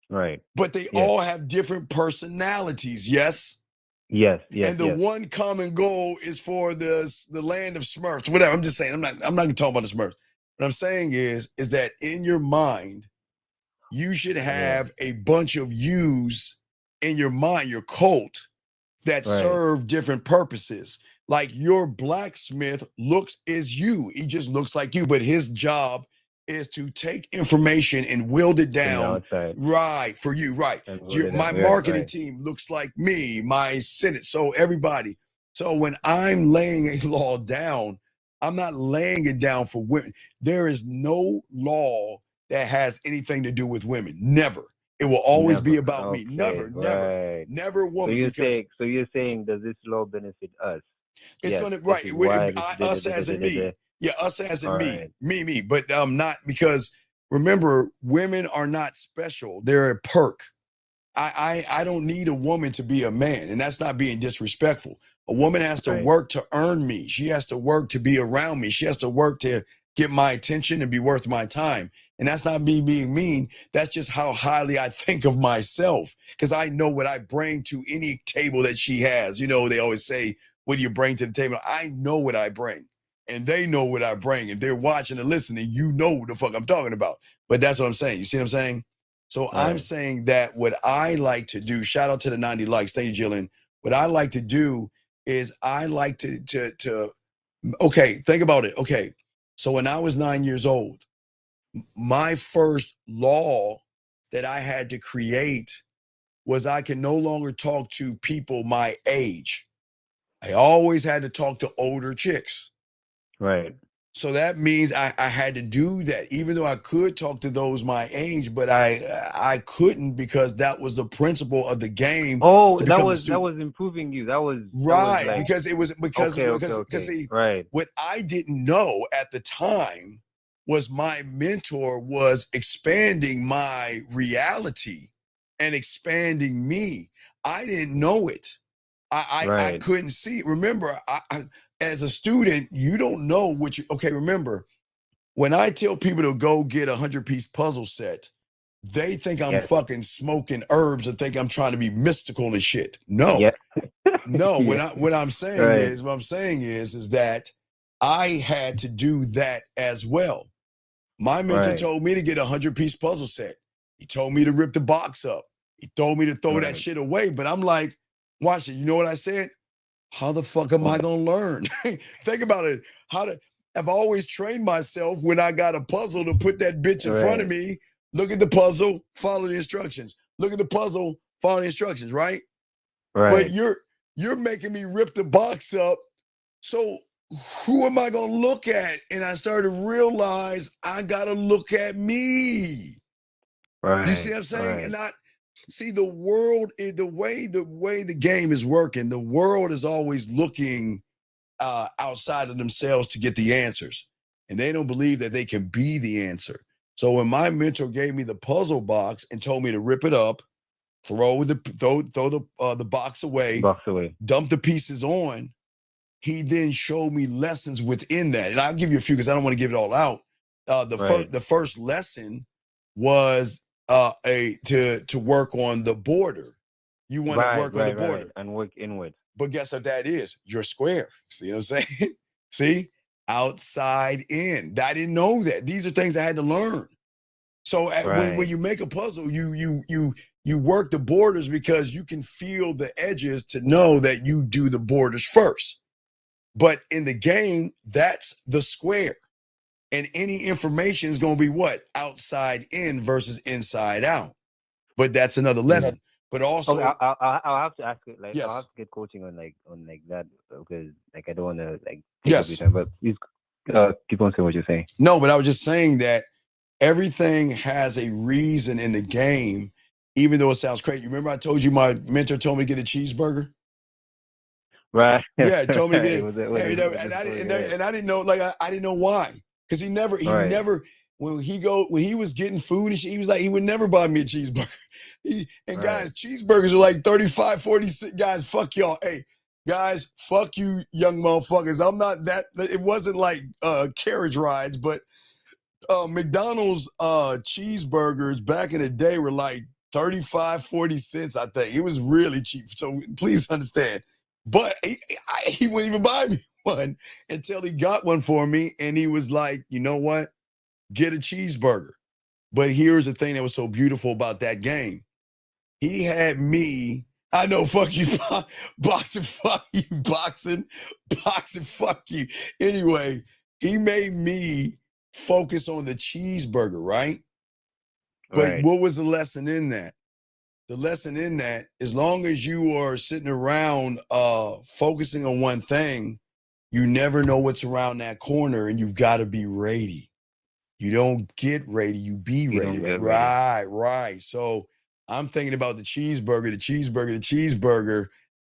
Right. but they Yes. all have different personalities, yes. Yes. Yes. And the Yes. one common goal is for the land of Smurfs. Whatever. I'm just saying. I'm not gonna talk about the Smurfs. What I'm saying is that in your mind, you should Yeah. have a bunch of yous in your mind, your cult, that Right. serve different purposes. Like your blacksmith is you. He just looks like you, but his job is to take information and wield it From the down outside right for you. Right. and So roll it my out. Right. marketing Right. team looks like me, my Senate. So everybody. So when I'm laying a law down, I'm not laying it down for women. There is no law that has anything to do with women. Never. It will always be Never. about me. Never, Okay. never, Right. never a So woman, you're because saying. So you're saying, does this law benefit us? it's Yes. gonna This right. is why this. Us as in me. Yeah, us as in All me, right. me. But not because remember, women are not special. They're a perk. I don't need a woman to be a man, and that's not being disrespectful. A woman has to Right. work to earn me. She has to work to be around me. She has to work to get my attention and be worth my time. And that's not me being mean. That's just how highly I think of myself, because I know what I bring to any table that she has. You know, they always say, "What do you bring to the table?" I know what I bring, and they know what I bring. If they're watching and listening, you know what the fuck I'm talking about. But that's what I'm saying. You see what I'm saying? So I'm Right. saying that what I like to do, shout out to the 90 likes. Thank you, Jillian. What I like to do is I like to okay, think about it. Okay. So when I was 9 years old, my first law that I had to create was I can no longer talk to people my age. I always had to talk to older chicks. Right. So that means I had to do that, even though I could talk to those my age, but I couldn't, because that was the principle of the game Oh, to that become the was student. improving you. That was Right, like because it was okay. because see, Right. what I didn't know at the time was my mentor was expanding my reality and expanding me. I didn't know it. I Right. couldn't see it. Remember, as a student, you don't know what you. Okay, remember, when I tell people to go get a 100-piece puzzle set, they think I'm Yes. fucking smoking herbs and think I'm trying to be mystical and shit. No, Yeah. no. Yeah. What I'm saying Right. is that I had to do that as well. My mentor Right. told me to get a 100-piece puzzle set. He told me to rip the box up. He told me to throw that Right. shit away. But I'm like, watch it. You know what I said? How the fuck am I What? gonna learn? Think about it. I've always trained myself when I got a puzzle to put that bitch in front of Right. me, look at the puzzle, follow the instructions. Look at the puzzle, follow the instructions, right? But Right. you're making me rip the box up. So who am I gonna look at? And I started to realize I gotta look at me. Do you see Right. what I'm saying? And Right. not see the world, the way the game is working, the world is always looking outside of themselves to get the answers, and they don't believe that they can be the answer. So when my mentor gave me the puzzle box and told me to rip it up, throw the box away, Box away. dump the pieces on, he then showed me lessons within that, and I'll give you a few because I don't want to give it all out. Right. The first lesson was to work on the border. You want to Right. work on the Right. Right. border. Right. And work inward. But guess what that is? Your square. See what I'm saying? See? Outside in. I didn't know that. These are things I had to learn. So when Right. you make a puzzle, you work the borders because you can feel the edges to know that you do the borders first. But in the game, that's the square. And any information is going to be what? Outside in versus inside out. But that's another lesson. But also, Okay. I'll have to ask it. Like I'll yes, have to get coaching on like that because like I don't want to like take up your yes. time. But please keep on saying what you're saying. No, but I was just saying that everything has a reason in the game, even though it sounds crazy. Remember I told you my mentor told me to get a cheeseburger? Right. Yeah, told me to get Was it. it was And, a good and I story, didn't right. and I didn't know, like I didn't know why. Because he Right. never when he was getting food and shit, he was like, he would never buy me a cheeseburger. Guys, Right. cheeseburgers are like 35, 46. Guys, fuck y'all. Hey, guys, fuck you, young motherfuckers. I'm not that. It wasn't like carriage rides, but McDonald's cheeseburgers back in the day were like 35, 40 cents, I think. It was really cheap. So please understand. But he wouldn't even buy me one until he got one for me. And he was like, you know what? Get a cheeseburger. But here's the thing that was so beautiful about that game. He had me. I know, fuck you, boxing, fuck you, boxing, fuck you. Anyway, he made me focus on the cheeseburger, right? But Right. what was the lesson in that? The lesson in that, as long as you are sitting around focusing on one thing, you never know what's around that corner, and you've got to be ready. You don't get ready, you be You ready. don't get ready. Right. So I'm thinking about the cheeseburger.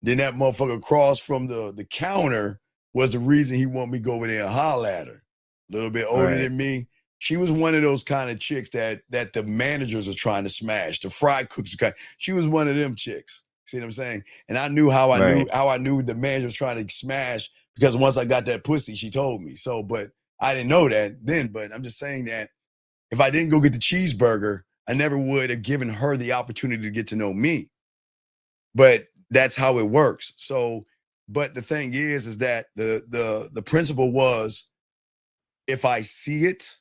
Then that motherfucker across from the counter was the reason he wanted me to go over there and holler at her. A little bit older Right. than me. She was one of those kind of chicks that the managers are trying to smash. The fry cooks. She was one of them chicks. See what I'm saying? And I knew how I knew the manager was trying to smash, because once I got that pussy, she told me. So, but I didn't know that then. But I'm just saying that if I didn't go get the cheeseburger, I never would have given her the opportunity to get to know me. But that's how it works. So, but the thing is that the principle was, if I see it,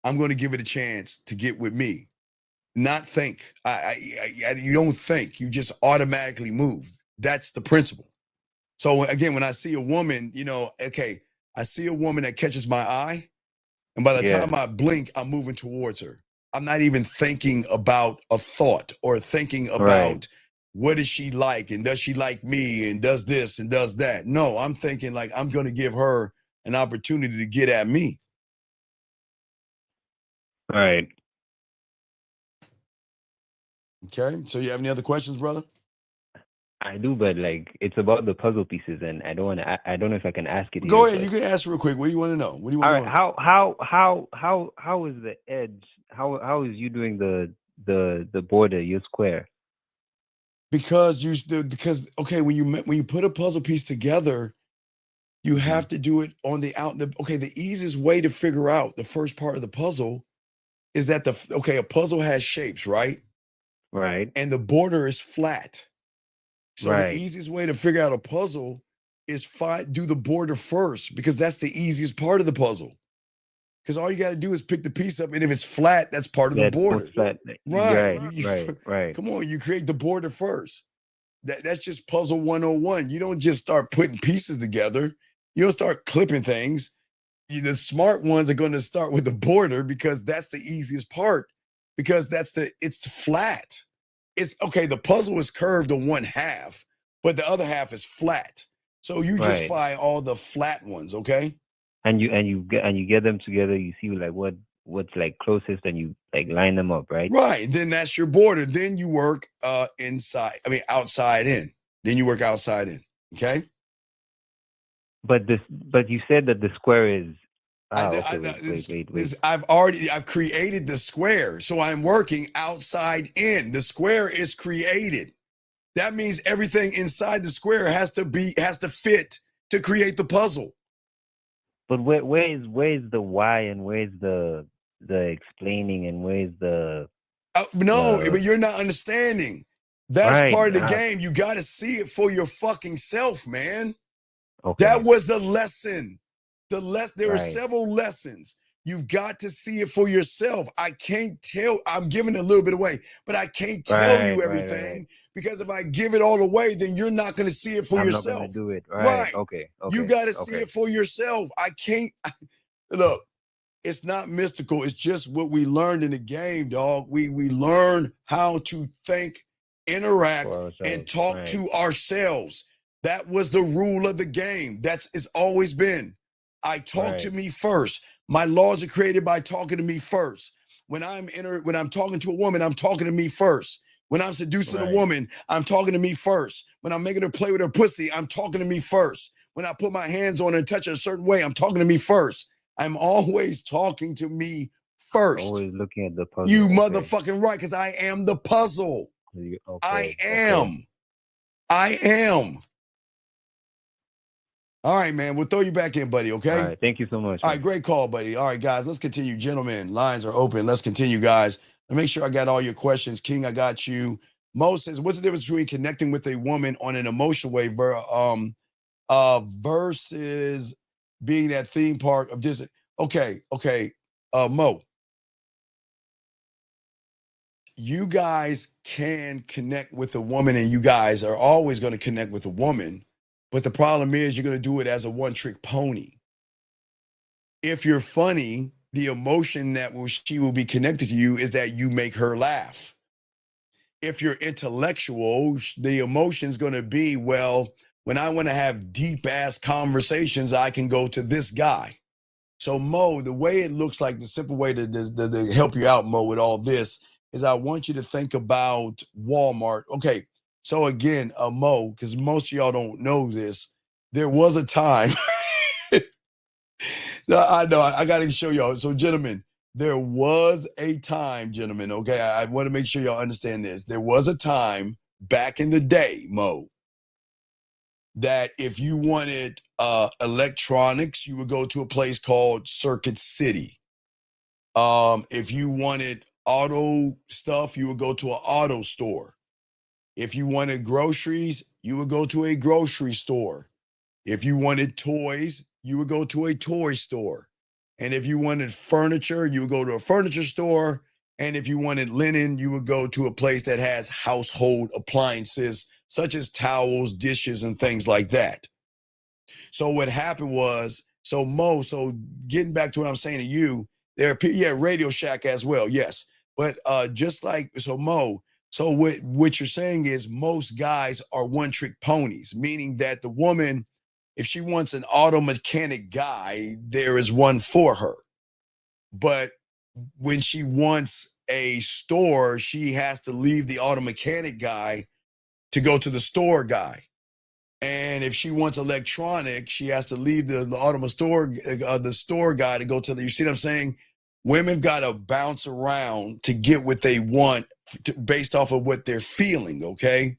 I'm going to give it a chance to get with me. Not think. You don't think. You just automatically move. That's the principle. So again, when I see a woman, okay, I see a woman that catches my eye, and by the Yeah. time I blink, I'm moving towards her. I'm not even thinking about a thought or thinking Right. about what is she like and does she like me and does this and does that. No, I'm thinking like I'm going to give her an opportunity to get at me. Right. Okay. So you have any other questions, brother? I do, but like it's about the puzzle pieces, and I don't know if I can ask it. Go here, ahead. You but- can ask real quick. What do you want to know? What do you All want right. to know? How is the edge? How is you doing the border? Your square. Because okay, when you put a puzzle piece together, you have to do it on the the easiest way to figure out the first part of the puzzle is that a puzzle has shapes, right? Right. And the border is flat. So the Right. easiest way to figure out a puzzle is do the border first, because that's the easiest part of the puzzle. Because all you got to do is pick the piece up, and if it's flat, that's part of the That border. both flat. Right. Right. Come on, you create the border first. That's just puzzle 101. You don't just start putting pieces together. You don't start clipping things. The smart ones are going to start with the border, because that's the easiest part, because it's flat. It's okay. The puzzle is curved on one half, but the other half is flat. So you just Right. find all the flat ones. Okay. And you get them together. You see like what's like closest, and you like line them up, right? Right. Then that's your border. Then you work outside in. Then you work outside in. Okay. But you said that the square is. Okay. Wait. I've created the square, so I'm working outside in. The square is created. That means everything inside the square has to fit to create the puzzle. But where is the why, and where's the explaining, and where's the But you're not understanding. That's right, part of the game. You got to see it for your fucking self, man. Okay. That was the lesson. There were Right. several lessons. You've got to see it for yourself. I can't tell. I'm giving a little bit away, but I can't tell you everything, because if I give it all away, then you're not going to see it for I'm yourself. not gonna do it. Right. Okay. You got to see it for yourself. I can't. Look, it's not mystical. It's just what we learned in the game, dog. We learn how to think, interact, and talk right. to ourselves. That was the rule of the game. It's always been. I talk to Right. me first. My laws are created by talking to me first. When I'm talking to a woman, I'm talking to me first. When I'm seducing a Right. woman, I'm talking to me first. When I'm making her play with her pussy, I'm talking to me first. When I put my hands on her and touch her a certain way, I'm talking to me first. I'm always talking to me first. Always looking at the puzzle. You Okay. motherfucking right, because I am the puzzle. Okay. I Okay. am. I am. All right, man. We'll throw you back in, buddy, okay? All right. Thank you so much. All man. right, great call, buddy. All right, guys, let's continue. Gentlemen, lines are open. Let's continue, guys. And make sure I got all your questions. King, I got you. Mo says, what's the difference between connecting with a woman on an emotional way versus being that theme park of Disney? Okay. Mo, you guys can connect with a woman, and you guys are always going to connect with a woman. But the problem is you're going to do it as a one-trick pony. If you're funny, the emotion that she will be connected to you is that you make her laugh. If you're intellectual, the emotion's going to be, well, when I want to have deep ass conversations, I can go to this guy. So Mo, the way it looks like, the simple way to help you out, Mo, with all this is I want you to think about Walmart. Okay, so again, Mo, because most of y'all don't know this, there was a time. I know, I got to show y'all. So, gentlemen, there was a time, gentlemen, okay? I want to make sure y'all understand this. There was a time back in the day, Mo, that if you wanted electronics, you would go to a place called Circuit City. If you wanted auto stuff, you would go to an auto store. If you wanted groceries, you would go to a grocery store. If you wanted toys, you would go to a toy store. And if you wanted furniture, you would go to a furniture store. And if you wanted linen, you would go to a place that has household appliances, such as towels, dishes, and things like that. So what happened was, so Mo, so getting back to what I'm saying to you, there are Radio Shack as well, yes. But just like, so Mo, so what you're saying is most guys are one-trick ponies, meaning that the woman, if she wants an auto mechanic guy, there is one for her. But when she wants a store, she has to leave the auto mechanic guy to go to the store guy. And if she wants electronic, she has to leave the store guy to go to the, you see what I'm saying? Women got to bounce around to get what they want based off of what they're feeling, okay?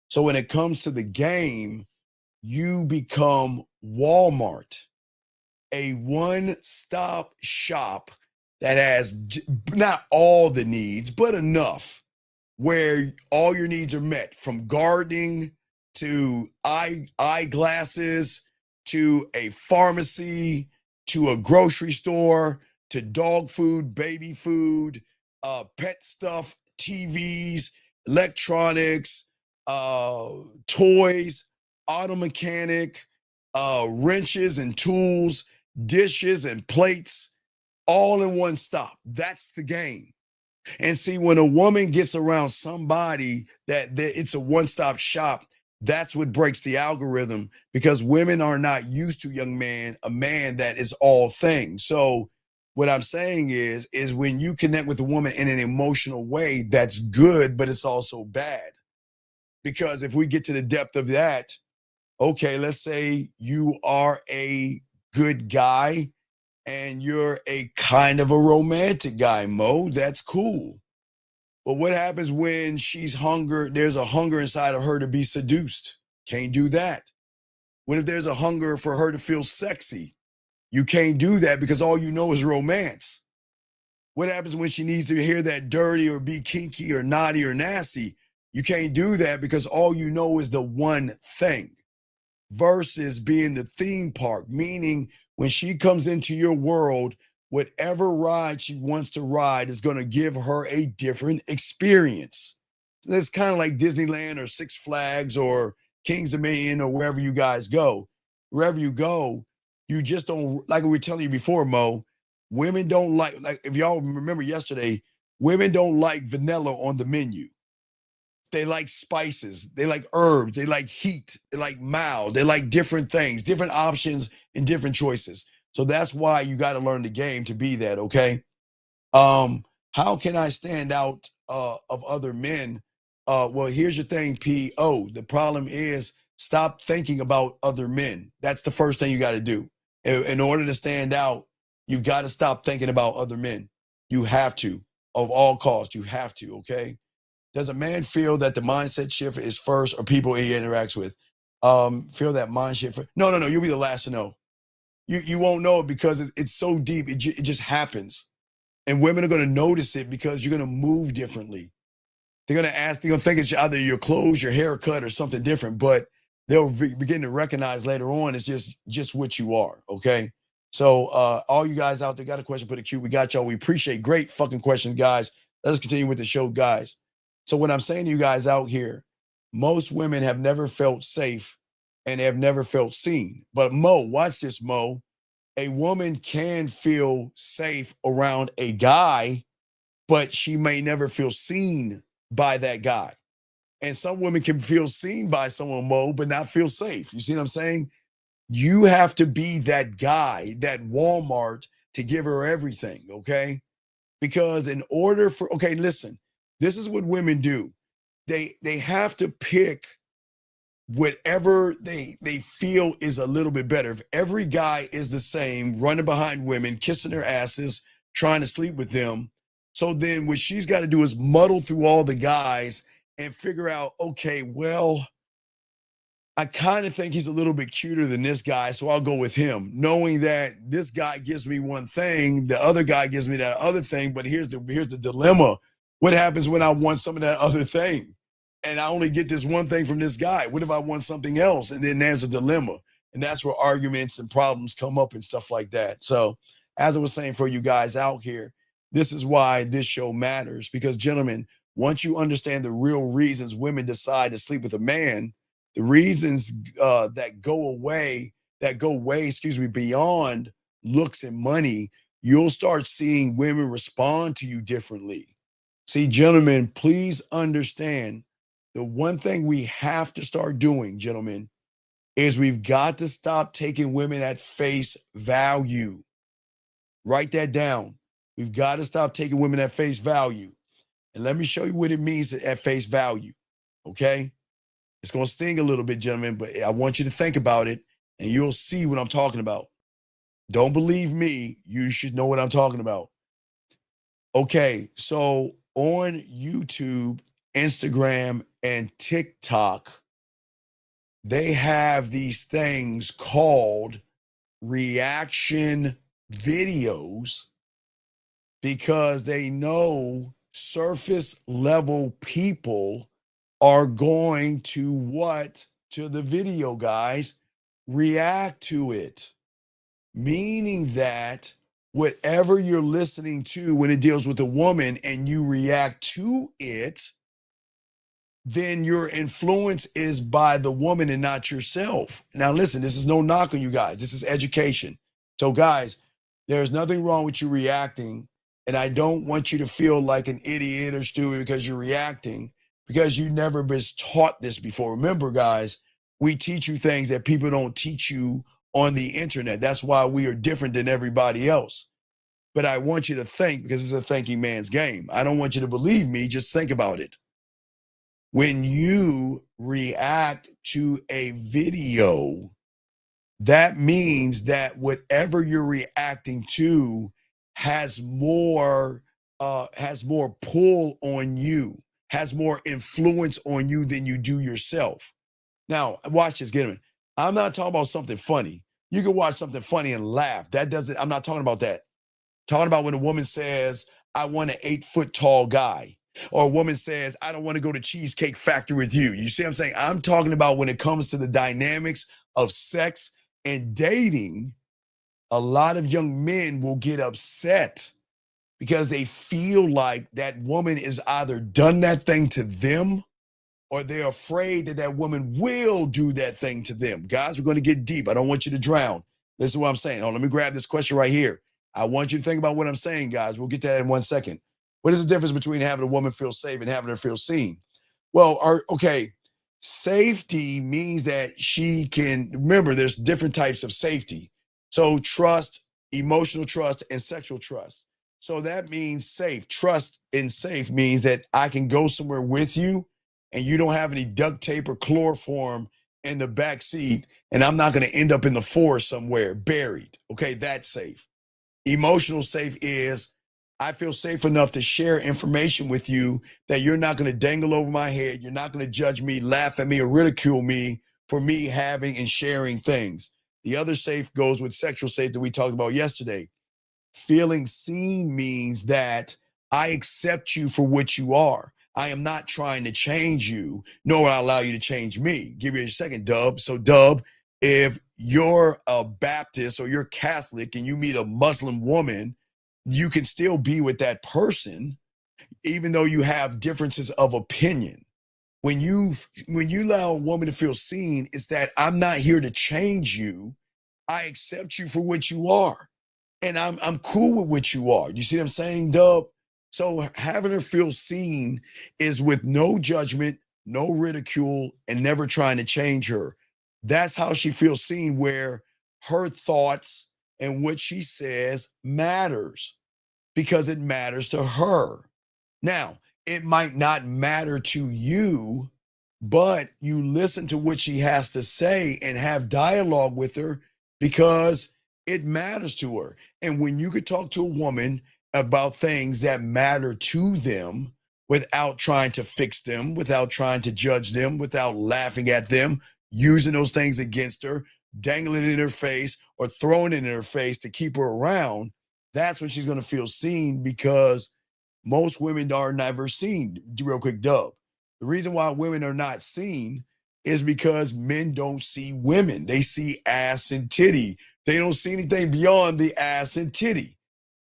So when it comes to the game, you become Walmart, a one-stop shop that has not all the needs, but enough where all your needs are met, from gardening to eyeglasses to a pharmacy to a grocery store to dog food, baby food, pet stuff, TVs, electronics, toys, auto mechanic, wrenches and tools, dishes and plates, all in one stop. That's the game. And see, when a woman gets around somebody that it's a one-stop shop, that's what breaks the algorithm, because women are not used to, young man, a man that is all things. So what I'm saying is when you connect with a woman in an emotional way, that's good, but it's also bad. Because if we get to the depth of that, okay, let's say you are a good guy and you're a kind of a romantic guy, Mo, that's cool. But what happens when she's hunger? There's a hunger inside of her to be seduced. Can't do that. What if there's a hunger for her to feel sexy? You can't do that because all you know is romance. What happens when she needs to hear that dirty or be kinky or naughty or nasty? You can't do that because all you know is the one thing. Versus being the theme park, meaning when she comes into your world, whatever ride she wants to ride is going to give her a different experience. It's kind of like Disneyland or Six Flags or Kings Dominion or wherever you guys go. Wherever you go, you just don't, like we were telling you before, Mo, women don't like if y'all remember yesterday, women don't like vanilla on the menu. They like spices. They like herbs. They like heat. They like mild. They like different things, different options and different choices. So that's why you got to learn the game to be that, okay? How can I stand out of other men? Well, here's your thing, P.O. The problem is stop thinking about other men. That's the first thing you got to do. In order to stand out, you've got to stop thinking about other men. You have to, of all costs, you have to, okay? Does a man feel that the mindset shift is first or people he interacts with? Feel that mind shift? No, you'll be the last to know. You won't know it because it's so deep. It just happens. And women are going to notice it because you're going to move differently. They're going to think it's either your clothes, your haircut, or something different, but they'll begin to recognize later on it's just what you are, okay? So all you guys out there got a question, put a Q. We got y'all. We appreciate great fucking questions, guys. Let us continue with the show, guys. So what I'm saying to you guys out here, most women have never felt safe and have never felt seen. But Mo, watch this, Mo. A woman can feel safe around a guy, but she may never feel seen by that guy. And some women can feel seen by someone, Mo, but not feel safe. You see what I'm saying? You have to be that guy, that Walmart, to give her everything, okay? Because in order for, okay, listen, this is what women do. They have to pick whatever they feel is a little bit better. If every guy is the same, running behind women, kissing their asses, trying to sleep with them, so then what she's got to do is muddle through all the guys and figure out, okay, well, I kind of think he's a little bit cuter than this guy, so I'll go with him, knowing that this guy gives me one thing, the other guy gives me that other thing, but here's the dilemma. What happens when I want some of that other thing? And I only get this one thing from this guy. What if I want something else? And then there's a dilemma. And that's where arguments and problems come up and stuff like that. So as I was saying for you guys out here, this is why this show matters. Because gentlemen, once you understand the real reasons women decide to sleep with a man, the reasons that go way, beyond looks and money, you'll start seeing women respond to you differently. See, gentlemen, please understand the one thing we have to start doing, gentlemen, is we've got to stop taking women at face value. Write that down. We've got to stop taking women at face value. And let me show you what it means at face value, okay? It's going to sting a little bit, gentlemen, but I want you to think about it, and you'll see what I'm talking about. Don't believe me. You should know what I'm talking about. Okay, so on YouTube, Instagram, and TikTok, they have these things called reaction videos because they know surface level people are going to the video, guys, react to it. Meaning that whatever you're listening to when it deals with a woman and you react to it, then your influence is by the woman and not yourself. Now, listen, this is no knock on you guys. This is education. So, guys, there's nothing wrong with you reacting. And I don't want you to feel like an idiot or stupid because you're reacting, because you never been taught this before. Remember, guys, we teach you things that people don't teach you on the internet. That's why we are different than everybody else. But I want you to think, because it's a thinking man's game. I don't want you to believe me. Just think about it. When you react to a video, that means that whatever you're reacting to has more pull on you, has more influence on you than you do yourself. Now, watch this, get me. I'm not talking about something funny. You can watch something funny and laugh. I'm not talking about that. Talking about when a woman says, I want an 8-foot tall guy. Or a woman says, I don't want to go to Cheesecake Factory with you. You see what I'm saying? I'm talking about when it comes to the dynamics of sex and dating, a lot of young men will get upset because they feel like that woman is either done that thing to them or they're afraid that that woman will do that thing to them. Guys, we're going to get deep. I don't want you to drown. This is what I'm saying. Oh, let me grab this question right here. I want you to think about what I'm saying, guys. We'll get to that in 1 second. What is the difference between having a woman feel safe and having her feel seen? Well, safety means that she can, remember, there's different types of safety. So trust, emotional trust, and sexual trust. So that means safe. Trust and safe means that I can go somewhere with you and you don't have any duct tape or chloroform in the back seat, and I'm not going to end up in the forest somewhere buried. Okay, that's safe. Emotional safe is I feel safe enough to share information with you that you're not going to dangle over my head. You're not going to judge me, laugh at me, or ridicule me for me having and sharing things. The other safe goes with sexual safe that we talked about yesterday. Feeling seen means that I accept you for what you are. I am not trying to change you, nor will I allow you to change me. Give you a second, Dub. So, Dub, if you're a Baptist or you're Catholic and you meet a Muslim woman, you can still be with that person, even though you have differences of opinion. When you allow a woman to feel seen, it's that I'm not here to change you. I accept you for what you are. And I'm cool with what you are. You see what I'm saying, Dub? So having her feel seen is with no judgment, no ridicule, and never trying to change her. That's how she feels seen, where her thoughts and what she says matters because it matters to her. Now, it might not matter to you, but you listen to what she has to say and have dialogue with her because it matters to her. And when you could talk to a woman about things that matter to them without trying to fix them, without trying to judge them, without laughing at them, using those things against her, dangling it in her face or throwing it in her face to keep her around, that's when she's going to feel seen, because most women are never seen. Real quick, Dub. The reason why women are not seen is because men don't see women. They see ass and titty. They don't see anything beyond the ass and titty.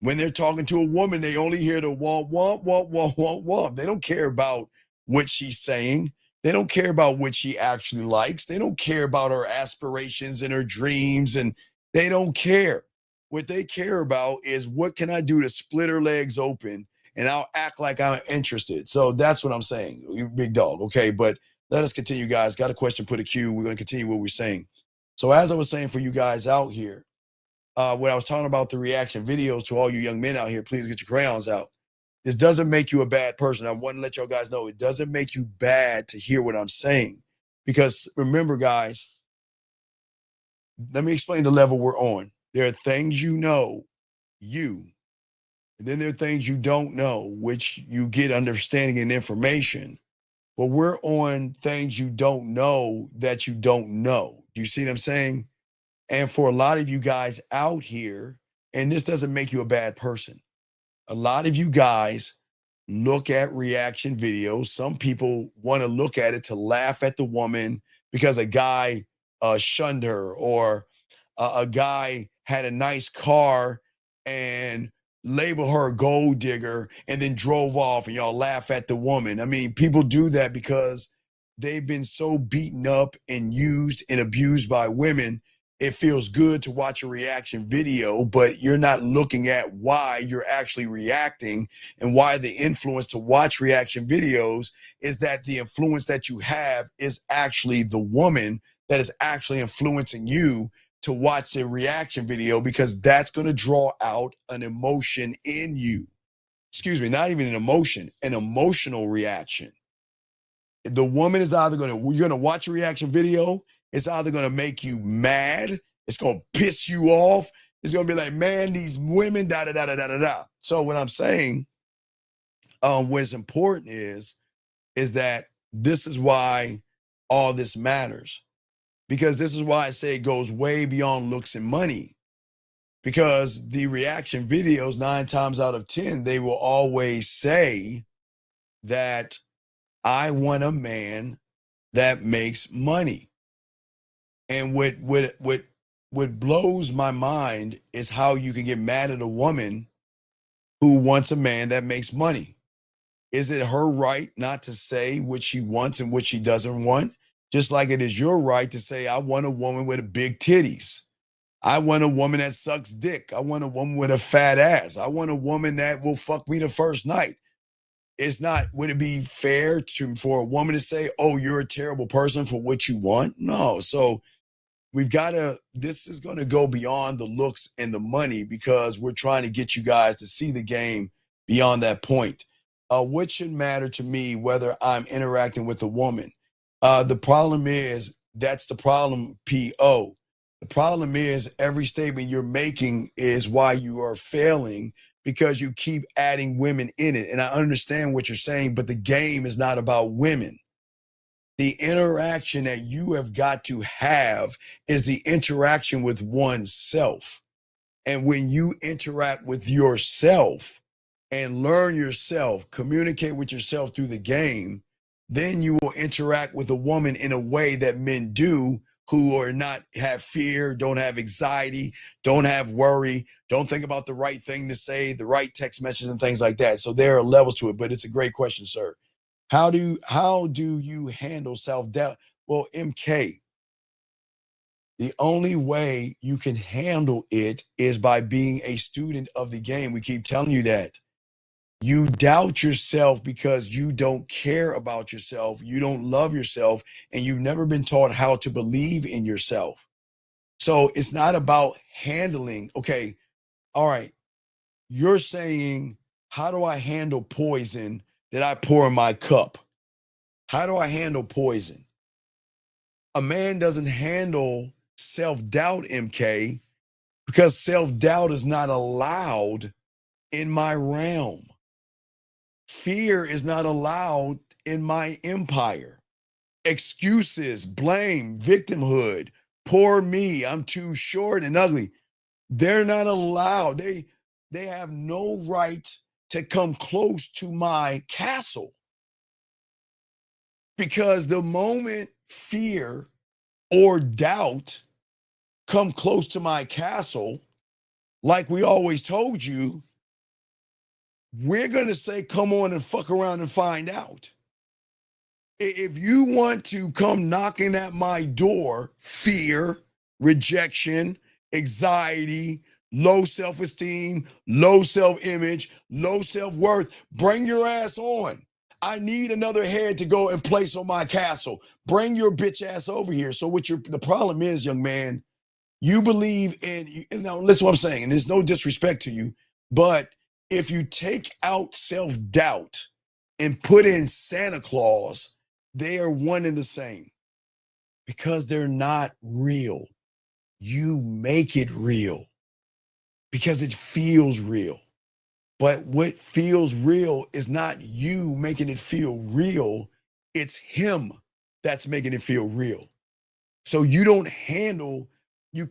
When they're talking to a woman, they only hear the womp, womp, womp, womp, womp, womp. They don't care about what she's saying. They don't care about what she actually likes. They don't care about her aspirations and her dreams, and they don't care. What they care about is, what can I do to split her legs open and I'll act like I'm interested. So that's what I'm saying, you big dog. Okay, but let us continue, guys. Got a question, put a Q. We're going to continue what we're saying. So as I was saying, for you guys out here, when I was talking about the reaction videos, to all you young men out here, please get your crayons out. This doesn't make you a bad person. I want to let y'all guys know it doesn't make you bad to hear what I'm saying. Because remember, guys, let me explain the level we're on. There are things you know, and then there are things you don't know, which you get understanding and information. But we're on things you don't know that you don't know. Do you see what I'm saying? And for a lot of you guys out here, and this doesn't make you a bad person, a lot of you guys look at reaction videos. Some people want to look at it to laugh at the woman because a guy shunned her, or a guy had a nice car and label her a gold digger and then drove off, and y'all laugh at the woman. I mean, people do that because they've been so beaten up and used and abused by women. It feels good to watch a reaction video, but you're not looking at why you're actually reacting, and why the influence to watch reaction videos is that the influence that you have is actually the woman that is actually influencing you to watch the reaction video, because that's going to draw out an emotion in you. Excuse me, not even an emotion, an emotional reaction. The woman is either you're going to watch a reaction video, it's either going to make you mad, it's going to piss you off, it's going to be like, man, these women, da da da da da da da. So what I'm saying, what's important is that this is why all this matters. Because this is why I say it goes way beyond looks and money. Because the reaction videos, 9 times out of 10, they will always say that I want a man that makes money. And what blows my mind is how you can get mad at a woman who wants a man that makes money. Is it her right not to say what she wants and what she doesn't want? Just like it is your right to say, I want a woman with big titties. I want a woman that sucks dick. I want a woman with a fat ass. I want a woman that will fuck me the first night. It's not, would it be fair for a woman to say, oh, you're a terrible person for what you want? No. So this is going to go beyond the looks and the money, because we're trying to get you guys to see the game beyond that point. What should matter to me whether I'm interacting with a woman? The problem is, that's the problem, P.O. The problem is every statement you're making is why you are failing, because you keep adding women in it. And I understand what you're saying, but the game is not about women. The interaction that you have got to have is the interaction with oneself. And when you interact with yourself and learn yourself, communicate with yourself through the game, then you will interact with a woman in a way that men do, who are not have fear, don't have anxiety, don't have worry, don't think about the right thing to say, the right text message and things like that. So there are levels to it, but it's a great question, sir. How do you handle self-doubt? Well, MK, the only way you can handle it is by being a student of the game. We keep telling you that. You doubt yourself because you don't care about yourself, you don't love yourself, and you've never been taught how to believe in yourself. So it's not about handling. Okay, all right. You're saying, how do I handle poison that I pour in my cup? How do I handle poison? A man doesn't handle self-doubt, MK, because self-doubt is not allowed in my realm. Fear is not allowed in my empire. Excuses, blame, victimhood, poor me, I'm too short and ugly. They're not allowed. They have no right to come close to my castle. Because the moment fear or doubt come close to my castle, like we always told you, we're going to say, come on and fuck around and find out. If you want to come knocking at my door, fear, rejection, anxiety, low self-esteem, low self-image, low self-worth, bring your ass on. I need another head to go and place on my castle. Bring your bitch ass over here. So the problem is, young man, you believe in, listen what I'm saying, and there's no disrespect to you, but if you take out self-doubt and put in Santa Claus, they are one and the same, because they're not real. You make it real because it feels real. But what feels real is not you making it feel real. It's him that's making it feel real. So you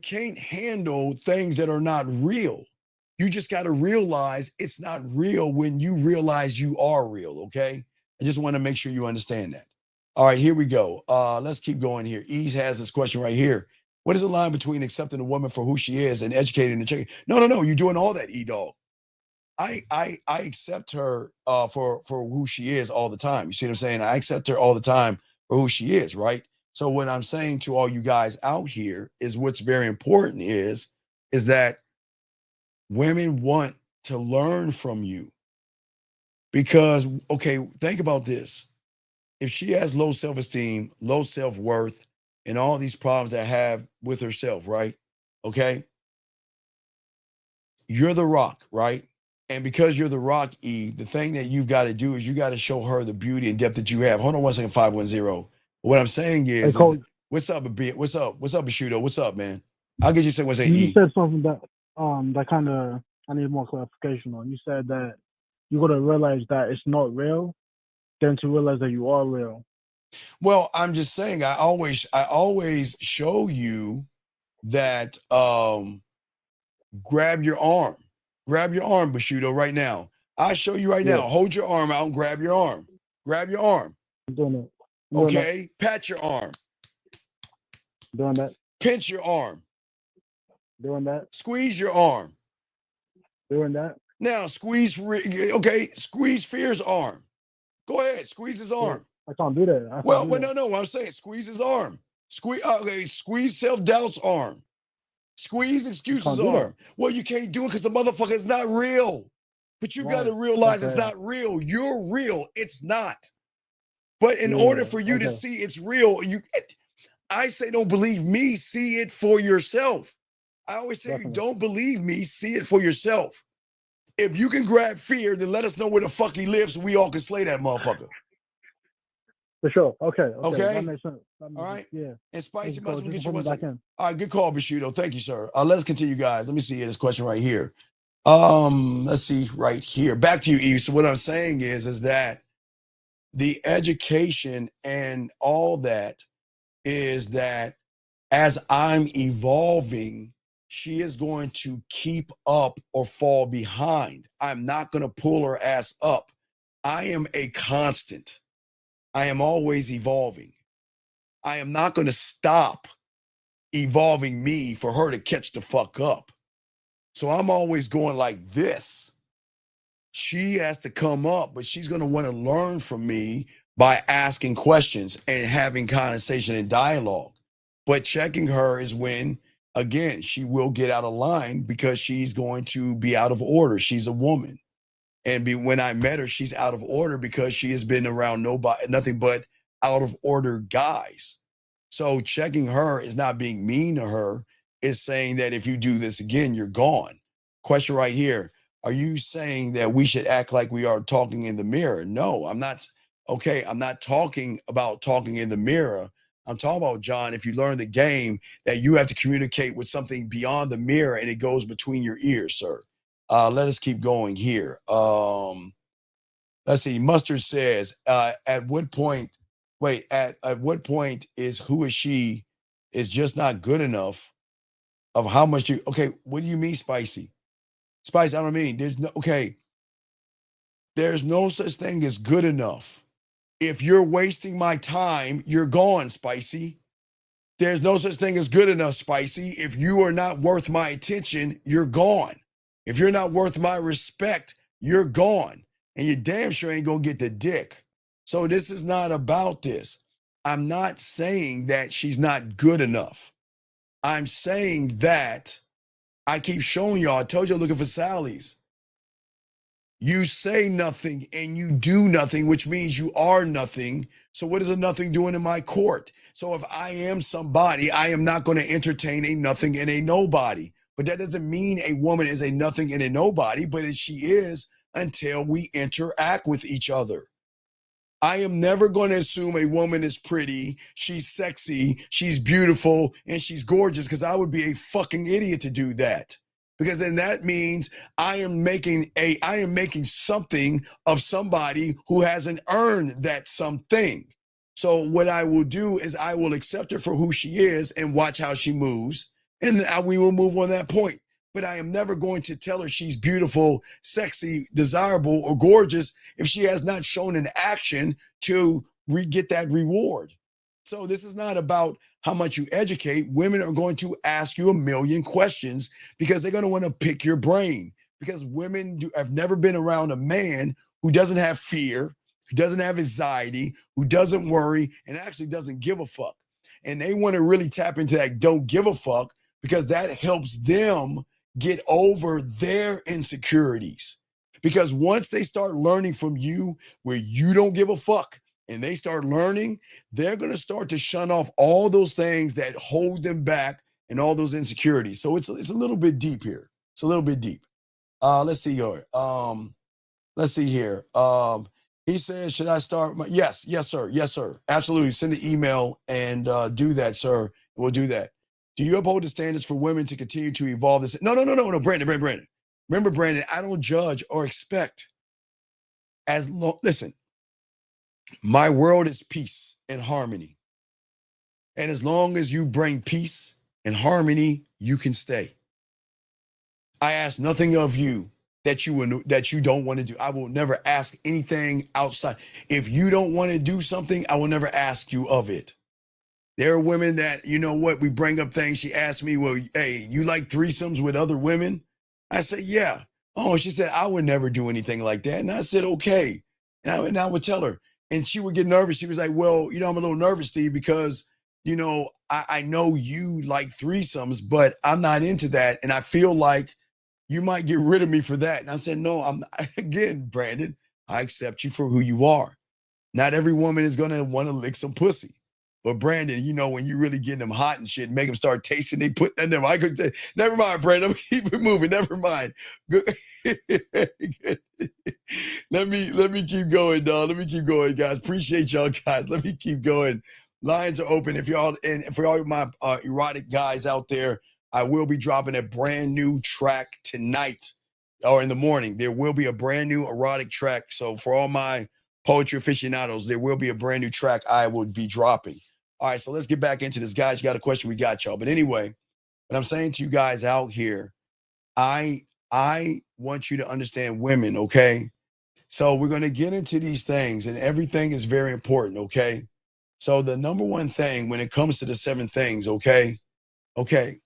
can't handle things that are not real. You just got to realize it's not real when you realize you are real, okay? I just want to make sure you understand that. All right, here we go. Let's keep going here. Ease has this question right here. What is the line between accepting a woman for who she is and educating the chick? No. You're doing all that, E-Dog. I accept her for who she is all the time. You see what I'm saying? I accept her all the time for who she is, right? So what I'm saying to all you guys out here is what's very important is that women want to learn from you. Because, okay, think about this. If she has low self-esteem, low self-worth, and all these problems that have with herself, right? Okay. You're the rock, right? And because you're the rock, E, the thing that you've got to do is you got to show her the beauty and depth that you have. Hold on 1 second, 510. What I'm saying Hey, is Coach, what's up, what's up, Bashudo? What's up, man? I'll get you say what's you E. said something that kind of I need more clarification on. You said that you got to realize that it's not real, then to realize that you are real. Well, I'm just saying, I always show you that grab your arm, Bashudo, right now. I show you right now. Hold your arm out and grab your arm. Grab your arm. I'm doing it. Okay. Pat your arm. Doing that. Pinch your arm. Doing that. Squeeze your arm. Doing that. Now squeeze Fear's arm. Go ahead, squeeze his arm. I can't do that. No. I'm saying squeeze his arm. Squeeze self-doubt's arm. Squeeze excuses arm. Well, you can't do it because the motherfucker is not real. But you got to realize it's not real. You're real. It's not. But in order for you to see it's real, I say don't believe me, see it for yourself. I always tell you, Definitely. don't believe me, see it for yourself. If you can grab fear, then let us know where the fuck he lives so we all can slay that motherfucker. For sure. Okay. Okay? That makes sense. All right. Yeah. And Thank Spicy you, Must Coach. will You get can you put me one back second. in. All right, good call, Bushido. Thank you, sir. Let's continue, guys. Let me see this question right here. Let's see right here. Back to you, Eve. So what I'm saying is that the education and all that is that as I'm evolving, she is going to keep up or fall behind. I'm not going to pull her ass up. I am a constant. I am always evolving. I am not going to stop evolving me for her to catch the fuck up. So I'm always going like this. She has to come up, but she's going to want to learn from me by asking questions and having conversation and dialogue. But checking her is when, again, she will get out of line because she's going to be out of order. She's a woman. And when I met her, she's out of order because she has been around nothing but out of order guys. So checking her is not being mean to her. It's saying that if you do this again, you're gone. Question right here. Are you saying that we should act like we are talking in the mirror? No, I'm not. Okay, I'm not talking about talking in the mirror. I'm talking about, John, if you learn the game, that you have to communicate with something beyond the mirror and it goes between your ears, sir. Let us keep going here. Let's see. Mustard says, at what point, at what point is who is she is just not good enough of how much you, okay, what do you mean, Spicy? Spicy, I don't mean, there's no such thing as good enough. If you're wasting my time, you're gone, Spicy. There's no such thing as good enough, Spicy. If you are not worth my attention, you're gone. If you're not worth my respect, you're gone. And you damn sure ain't gonna get the dick. So this is not about this. I'm not saying that she's not good enough. I'm saying that I keep showing y'all, I told you I'm looking for Sally's. You say nothing and you do nothing, which means you are nothing. So what is a nothing doing in my court? So if I am somebody, I am not going to entertain a nothing and a nobody. But that doesn't mean a woman is a nothing and a nobody, but she is until we interact with each other. I am never going to assume a woman is pretty, she's sexy, she's beautiful, and she's gorgeous, because I would be a fucking idiot to do that. Because then that means I am making something of somebody who hasn't earned that something. So what I will do is I will accept her for who she is and watch how she moves, and we will move on that point. But I am never going to tell her she's beautiful, sexy, desirable, or gorgeous if she has not shown an action to get that reward. So this is not about how much you educate. Women are going to ask you a million questions because they're going to want to pick your brain, because women have never been around a man who doesn't have fear, who doesn't have anxiety, who doesn't worry, and actually doesn't give a fuck. And they want to really tap into that don't give a fuck, because that helps them get over their insecurities. Because once they start learning from you where you don't give a fuck, and they start learning, they're going to start to shun off all those things that hold them back and all those insecurities. So it's a little bit deep here. It's a little bit deep. Let's see here. Let's see here. He says, should I start? Yes, sir. Yes, sir. Absolutely. Send an email and do that, sir. We'll do that. Do you uphold the standards for women to continue to evolve this? No, Brandon. Remember, Brandon, I don't judge or expect. Listen, my world is peace and harmony. And as long as you bring peace and harmony, you can stay. I ask nothing of you that you don't want to do. I will never ask anything outside. If you don't want to do something, I will never ask you of it. There are women that, you know what, we bring up things. She asked me, well, hey, you like threesomes with other women? I said, yeah. Oh, she said, I would never do anything like that. And I said, okay. And I would tell her. And she would get nervous. She was like, well, I'm a little nervous, Steve, because, I know you like threesomes, but I'm not into that. And I feel like you might get rid of me for that. And I said, no, I'm not. Again, Brandon, I accept you for who you are. Not every woman is going to want to lick some pussy. But Brandon, you know, when you really get them hot and shit, make them start tasting, they put that in them. I could, never mind, Brandon. Keep it moving. Never mind. Good. let me keep going, dog. Let me keep going, guys. Appreciate y'all, guys. Let me keep going. Lines are open. If y'all, and for all my erotic guys out there, I will be dropping a brand new track tonight or in the morning. There will be a brand new erotic track. So for all my poetry aficionados, there will be a brand new track I will be dropping. All right, so let's get back into this. Guys, you got a question, we got y'all. But anyway, what I'm saying to you guys out here, I want you to understand women, okay? So we're going to get into these things, and everything is very important, okay? So the number one thing when it comes to the 7 things, okay? Okay,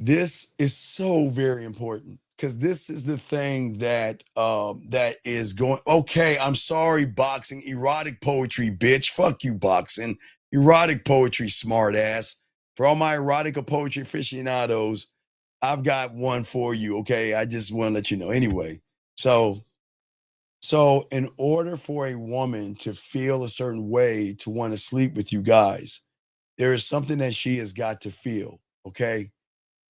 this is so very important because this is the thing that that is going. Okay, I'm sorry, boxing, erotic poetry, bitch. Fuck you, boxing, erotic poetry, smart ass. For all my erotic poetry aficionados, I've got one for you. Okay, I just want to let you know. Anyway, so in order for a woman to feel a certain way to want to sleep with you guys, there is something that she has got to feel. Okay,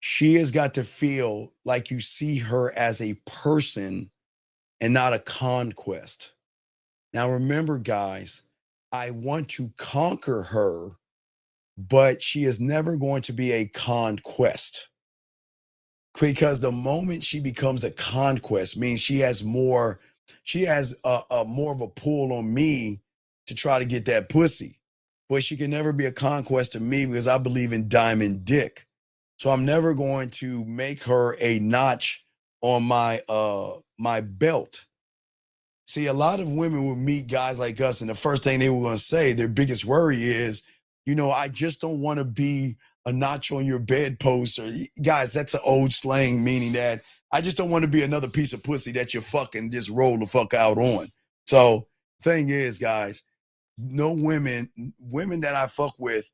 she has got to feel like you see her as a person and not a conquest. Now, remember, guys, I want to conquer her, but she is never going to be a conquest because the moment she becomes a conquest means she has more, she has a more of a pull on me to try to get that pussy. But she can never be a conquest to me because I believe in diamond dick. So I'm never going to make her a notch on my belt. See, a lot of women will meet guys like us, and the first thing they were going to say, their biggest worry is, you know, I just don't want to be a notch on your bedpost. Or guys, that's an old slang meaning that I just don't want to be another piece of pussy that you fucking just roll the fuck out on. So thing is, guys, no women that I fuck with,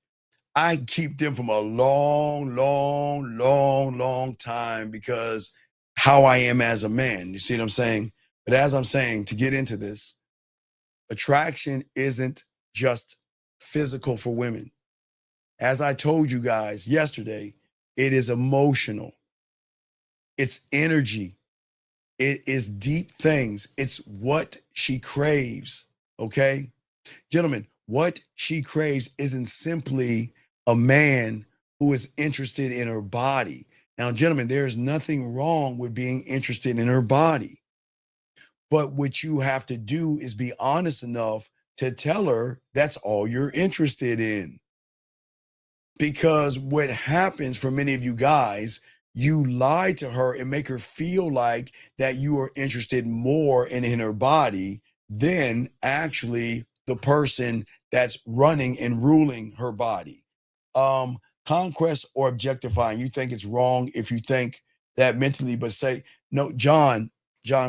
I keep them from a long, long, long, long time because how I am as a man. You see what I'm saying? But as I'm saying, to get into this, attraction isn't just physical for women. As I told you guys yesterday, it is emotional. It's energy. It is deep things. It's what she craves. Okay? Gentlemen, what she craves isn't simply a man who is interested in her body. Now, gentlemen, there's nothing wrong with being interested in her body. But what you have to do is be honest enough to tell her that's all you're interested in. Because what happens for many of you guys, you lie to her and make her feel like that you are interested more in her body than actually the person that's running and ruling her body. Conquest or objectifying, you think it's wrong if you think that mentally, but say, no, John,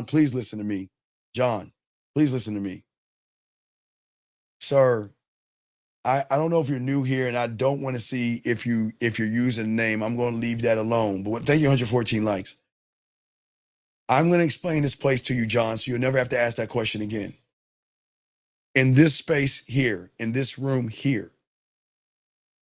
please listen to me. John, please listen to me. Sir, I don't know if you're new here, and I don't want to see if you're using a name. I'm going to leave that alone. But thank you, 114 likes. I'm going to explain this place to you, John, so you'll never have to ask that question again. In this space here, in this room here,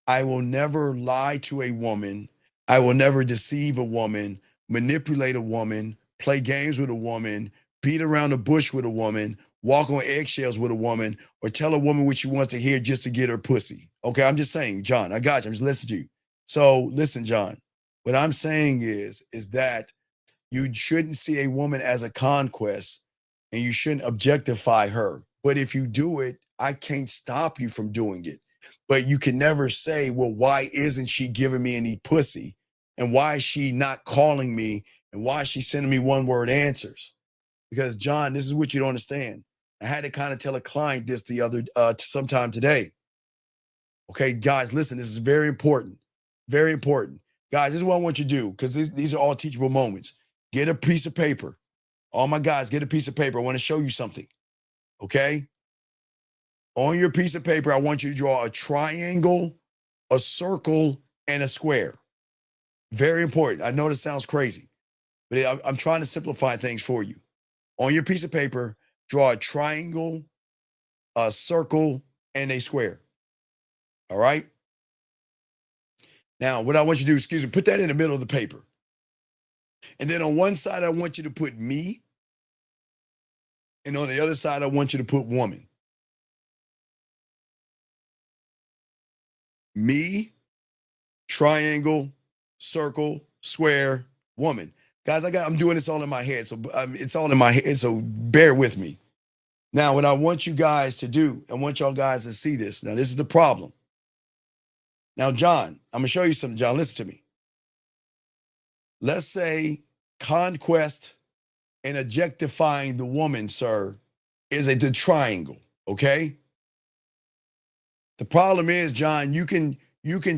I will never lie to a woman. I will never deceive a woman, manipulate a woman, play games with a woman, beat around the bush with a woman, walk on eggshells with a woman, or tell a woman what she wants to hear just to get her pussy. Okay, I'm just saying, John, I got you. I'm just listening to you. So listen, John, what I'm saying is that you shouldn't see a woman as a conquest and you shouldn't objectify her. But if you do it, I can't stop you from doing it. But you can never say, well, why isn't she giving me any pussy? And why is she not calling me? And why is she sending me one word answers? Because, John, this is what you don't understand. I had to kind of tell a client this the other sometime today. Okay, guys, listen, this is very important. Very important. Guys, this is what I want you to do because these are all teachable moments. Get a piece of paper. All my guys, get a piece of paper. I want to show you something. Okay? On your piece of paper, I want you to draw a triangle, a circle, and a square. Very important. I know this sounds crazy, but I'm trying to simplify things for you. On your piece of paper, draw a triangle, a circle, and a square. All right. Now, what I want you to do, excuse me, put that in the middle of the paper. And then on one side, I want you to put me. And on the other side, I want you to put woman. Me, triangle, circle, square, woman. Guys, I'm doing this all in my head. So it's all in my head. So bear with me. Now, what I want you guys to do, I want y'all guys to see this. Now, this is the problem. Now, John, I'm going to show you something. John, listen to me. Let's say conquest and objectifying the woman, sir, is the triangle, okay? The problem is, John, you can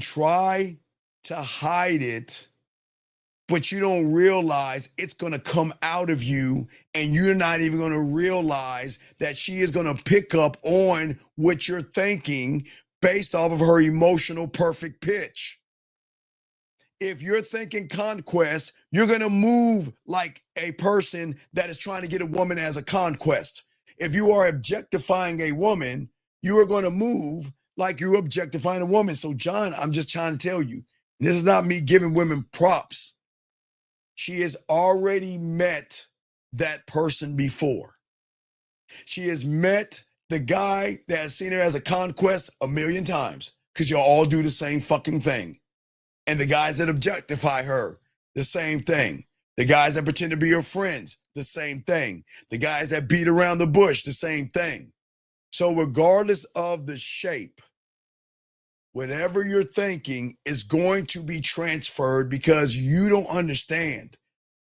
try to hide it, but you don't realize it's going to come out of you, and you're not even going to realize that she is going to pick up on what you're thinking based off of her emotional perfect pitch. If you're thinking conquest, you're going to move like a person that is trying to get a woman as a conquest. If you are objectifying a woman, you are going to move like you're objectifying a woman. So, John, I'm just trying to tell you, this is not me giving women props. She has already met that person before. She has met the guy that has seen her as a conquest a million times, because you all do the same fucking thing. And the guys that objectify her, the same thing. The guys that pretend to be her friends, the same thing. The guys that beat around the bush, the same thing. So regardless of the shape, whatever you're thinking is going to be transferred, because you don't understand.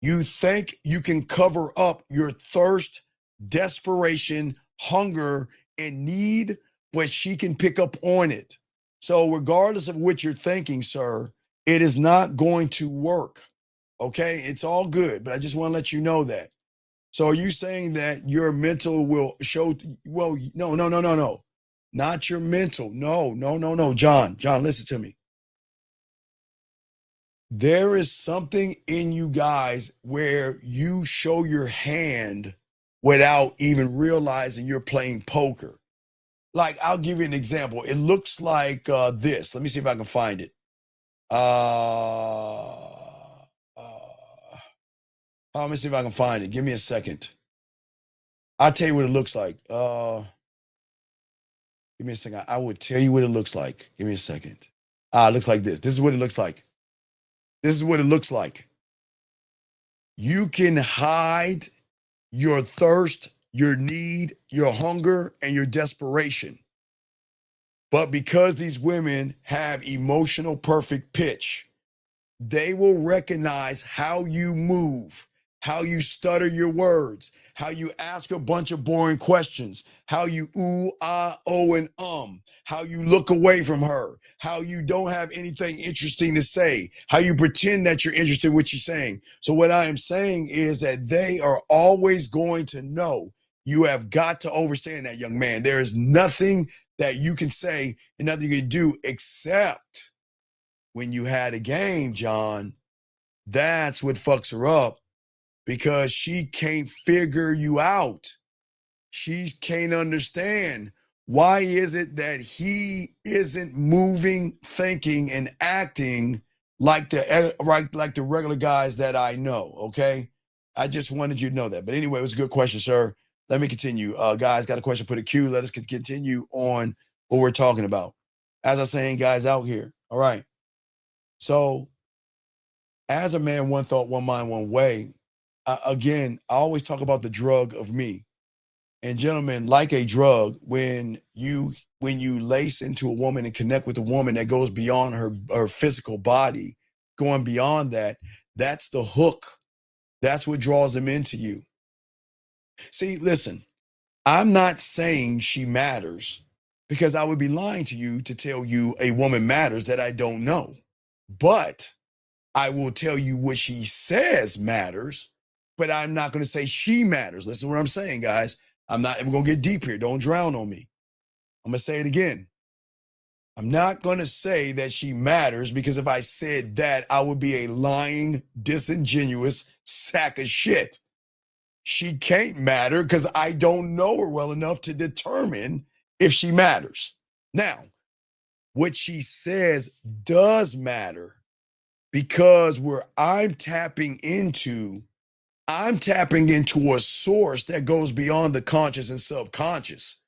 You think you can cover up your thirst, desperation, hunger, and need, but she can pick up on it. So regardless of what you're thinking, sir, it is not going to work. Okay? It's all good, but I just want to let you know that. So are you saying that your mental will show? Well, no. Not your mental. No. John, listen to me. There is something in you guys where you show your hand without even realizing you're playing poker. Like, I'll give you an example. It looks like this. Let me see if I can find it. Let me see if I can find it. Give me a second. I'll tell you what it looks like. Give me a second. I would tell you what it looks like. Give me a second. It looks like this. This is what it looks like. This is what it looks like. You can hide your thirst, your need, your hunger, and your desperation. But because these women have emotional perfect pitch, they will recognize how you move, how you stutter your words, how you ask a bunch of boring questions, how you ooh, ah, oh, and how you look away from her, how you don't have anything interesting to say, how you pretend that you're interested in what she's saying. So what I am saying is that they are always going to know. You have got to understand that, young man. There is nothing that you can say and nothing you can do except when you had a game, John. That's what fucks her up, because she can't figure you out. She can't understand. Why is it that he isn't moving, thinking, and acting like the regular guys that I know? Okay, I just wanted you to know that. But anyway, it was a good question, sir. Let me continue. Guys, got a question? Put a Q. Let us continue on what we're talking about. As I'm saying, guys out here. All right. So, as a man, one thought, one mind, one way. Again, I always talk about the drug of me. And gentlemen, like a drug, when you lace into a woman and connect with a woman that goes beyond her physical body, going beyond that, that's the hook. That's what draws them into you. See, listen, I'm not saying she matters, because I would be lying to you to tell you a woman matters that I don't know. But I will tell you what she says matters, but I'm not going to say she matters. Listen to what I'm saying, guys. We're going to get deep here. Don't drown on me. I'm going to say it again. I'm not going to say that she matters, because if I said that, I would be a lying, disingenuous sack of shit. She can't matter because I don't know her well enough to determine if she matters. Now, what she says does matter because I'm tapping into a source that goes beyond the conscious and subconscious.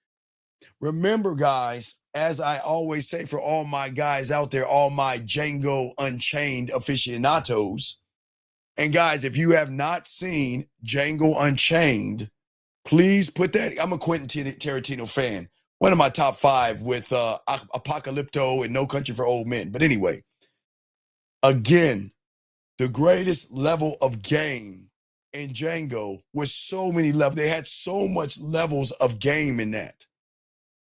Remember, guys, as I always say for all my guys out there, all my Django Unchained aficionados, and guys, if you have not seen Django Unchained, please put that. I'm a Quentin Tarantino fan. One of my top 5 with Apocalypto and No Country for Old Men. But anyway, again, the greatest level of game in Django was so many levels. They had so much levels of game in that.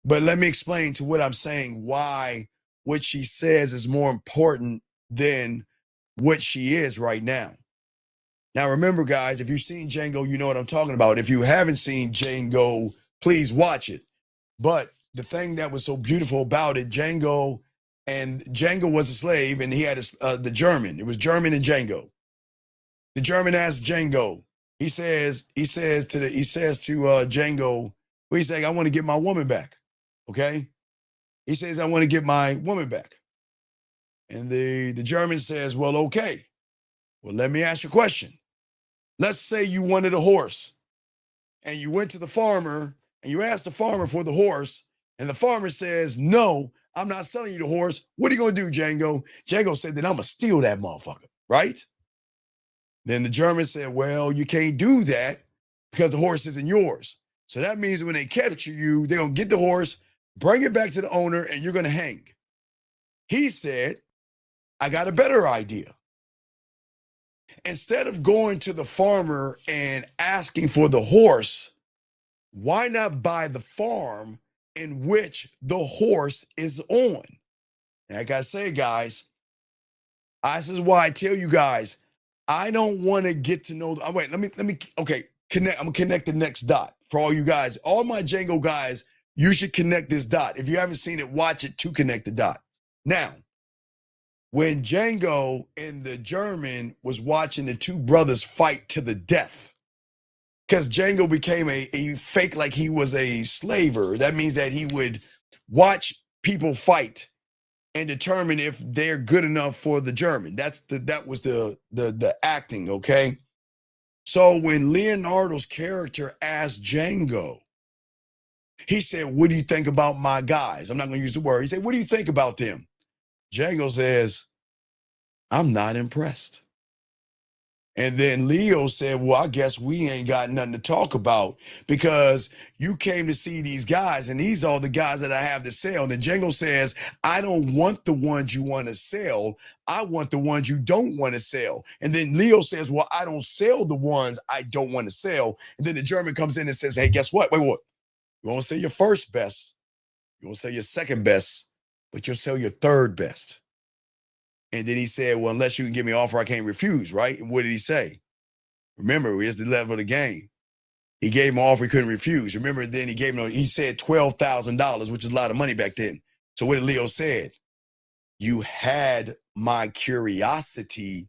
But let me explain to what I'm saying, why what she says is more important than what she is right now. Now, remember, guys, if you've seen Django, you know what I'm talking about. If you haven't seen Django, please watch it. But the thing that was so beautiful about it, Django was a slave, and he had the German. It was German and Django. The German asked Django. He says to Django, what he's saying, I want to get my woman back. Okay? He says, I want to get my woman back. And the German says, well, okay. Well, let me ask you a question. Let's say you wanted a horse and you went to the farmer and you asked the farmer for the horse, and the farmer says, no, I'm not selling you the horse. What are you going to do, Django? Django said, then I'm going to steal that motherfucker, right? Then the German said, well, you can't do that because the horse isn't yours. So that means when they capture you, they're going to get the horse, bring it back to the owner, and you're going to hang. He said, I got a better idea. Instead of going to the farmer and asking for the horse, why not buy the farm in which the horse is on? Like I say, guys, this is why I tell you guys, I don't want to get to know. Wait, let me. Okay, connect. I'm gonna connect the next dot for all you guys. All my Django guys, you should connect this dot. If you haven't seen it, watch it to connect the dot. Now, when Django and the German was watching the two brothers fight to the death, because Django became a fake, like he was a slaver. That means that he would watch people fight and determine if they're good enough for the German. That was the acting, okay? So when Leonardo's character asked Django, he said, what do you think about my guys? I'm not gonna use the word. He said, what do you think about them? Django says, I'm not impressed. And then Leo said, well, I guess we ain't got nothing to talk about because you came to see these guys and these are the guys that I have to sell. And then Django says, I don't want the ones you want to sell. I want the ones you don't want to sell. And then Leo says, well, I don't sell the ones I don't want to sell. And then the German comes in and says, hey, guess what? Wait, what? You won't sell your first best. You won't sell your second best, but you'll sell your third best. And then he said, well, unless you can give me an offer, I can't refuse, right? And what did he say? Remember, here's the level of the game. He gave him an offer he couldn't refuse. Remember, then he said $12,000, which is a lot of money back then. So what did Leo said? You had my curiosity.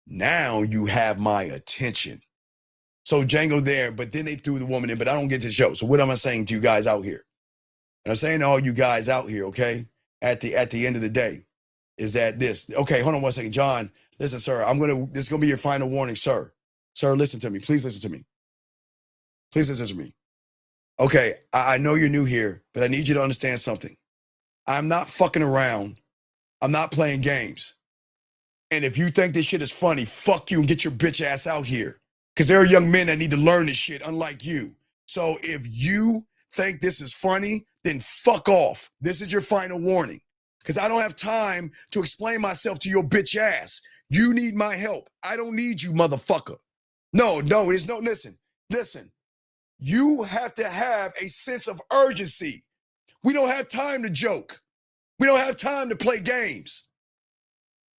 Now you have my attention. So Django there, but then they threw the woman in, but I don't get to the show. So what am I saying to you guys out here? And I'm saying to all you guys out here, okay, at the end of the day, is that this. Okay, hold on 1 second. John, listen, sir, this is going to be your final warning, sir. Sir, listen to me. Please listen to me. Please listen to me. Okay, I know you're new here, but I need you to understand something. I'm not fucking around. I'm not playing games. And if you think this shit is funny, fuck you and get your bitch ass out here. Because there are young men that need to learn this shit, unlike you. So if you think this is funny, then fuck off. This is your final warning. Because I don't have time to explain myself to your bitch ass. You need my help. I don't need you, motherfucker. No, there's no, listen. You have to have a sense of urgency. We don't have time to joke. We don't have time to play games.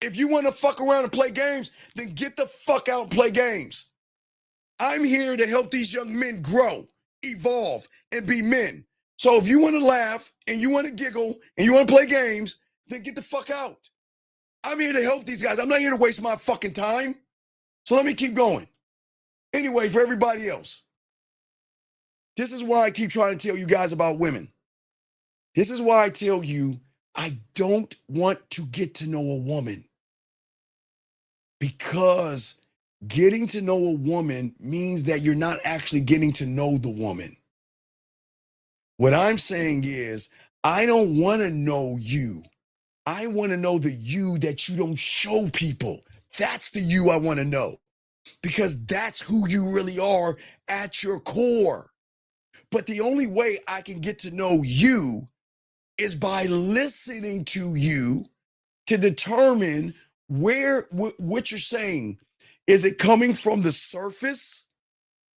If you want to fuck around and play games, then get the fuck out and play games. I'm here to help these young men grow, evolve, and be men. So if you want to laugh and you want to giggle and you want to play games, then get the fuck out. I'm here to help these guys. I'm not here to waste my fucking time. So let me keep going. Anyway, for everybody else, this is why I keep trying to tell you guys about women. This is why I tell you I don't want to get to know a woman because getting to know a woman means that you're not actually getting to know the woman. What I'm saying is, I don't want to know you. I want to know the you that you don't show people. That's the you I want to know because that's who you really are at your core. But the only way I can get to know you is by listening to you to determine what you're saying. Is it coming from the surface?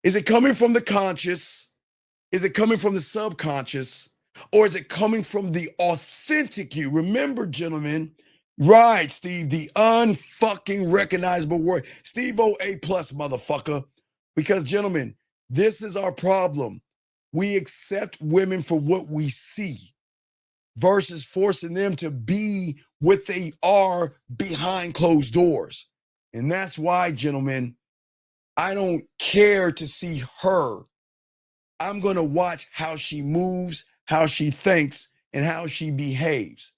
Is it coming from the conscious? Is it coming from the subconscious? Or is it coming from the authentic you? Remember, gentlemen, right, Steve, the unfucking recognizable word. Steve-O A+, motherfucker. Because, gentlemen, this is our problem. We accept women for what we see versus forcing them to be what they are behind closed doors. And that's why, gentlemen, I don't care to see her. I'm going to watch how she moves, how she thinks, and how she behaves.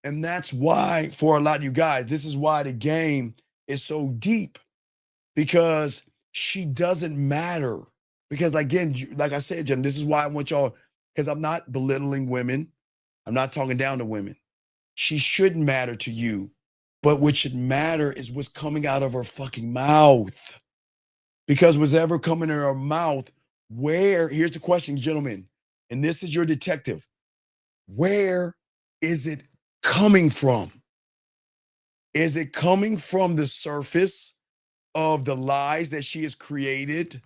And that's why, for a lot of you guys, this is why the game is so deep, because she doesn't matter. Because again, like I said, Jim, this is why I want y'all, because I'm not belittling women. I'm not talking down to women. She shouldn't matter to you. But what should matter is what's coming out of her fucking mouth. Because what's ever coming in her mouth, here's the question, gentlemen, and this is your detective. Where is it coming from? Is it coming from the surface of the lies that she has created,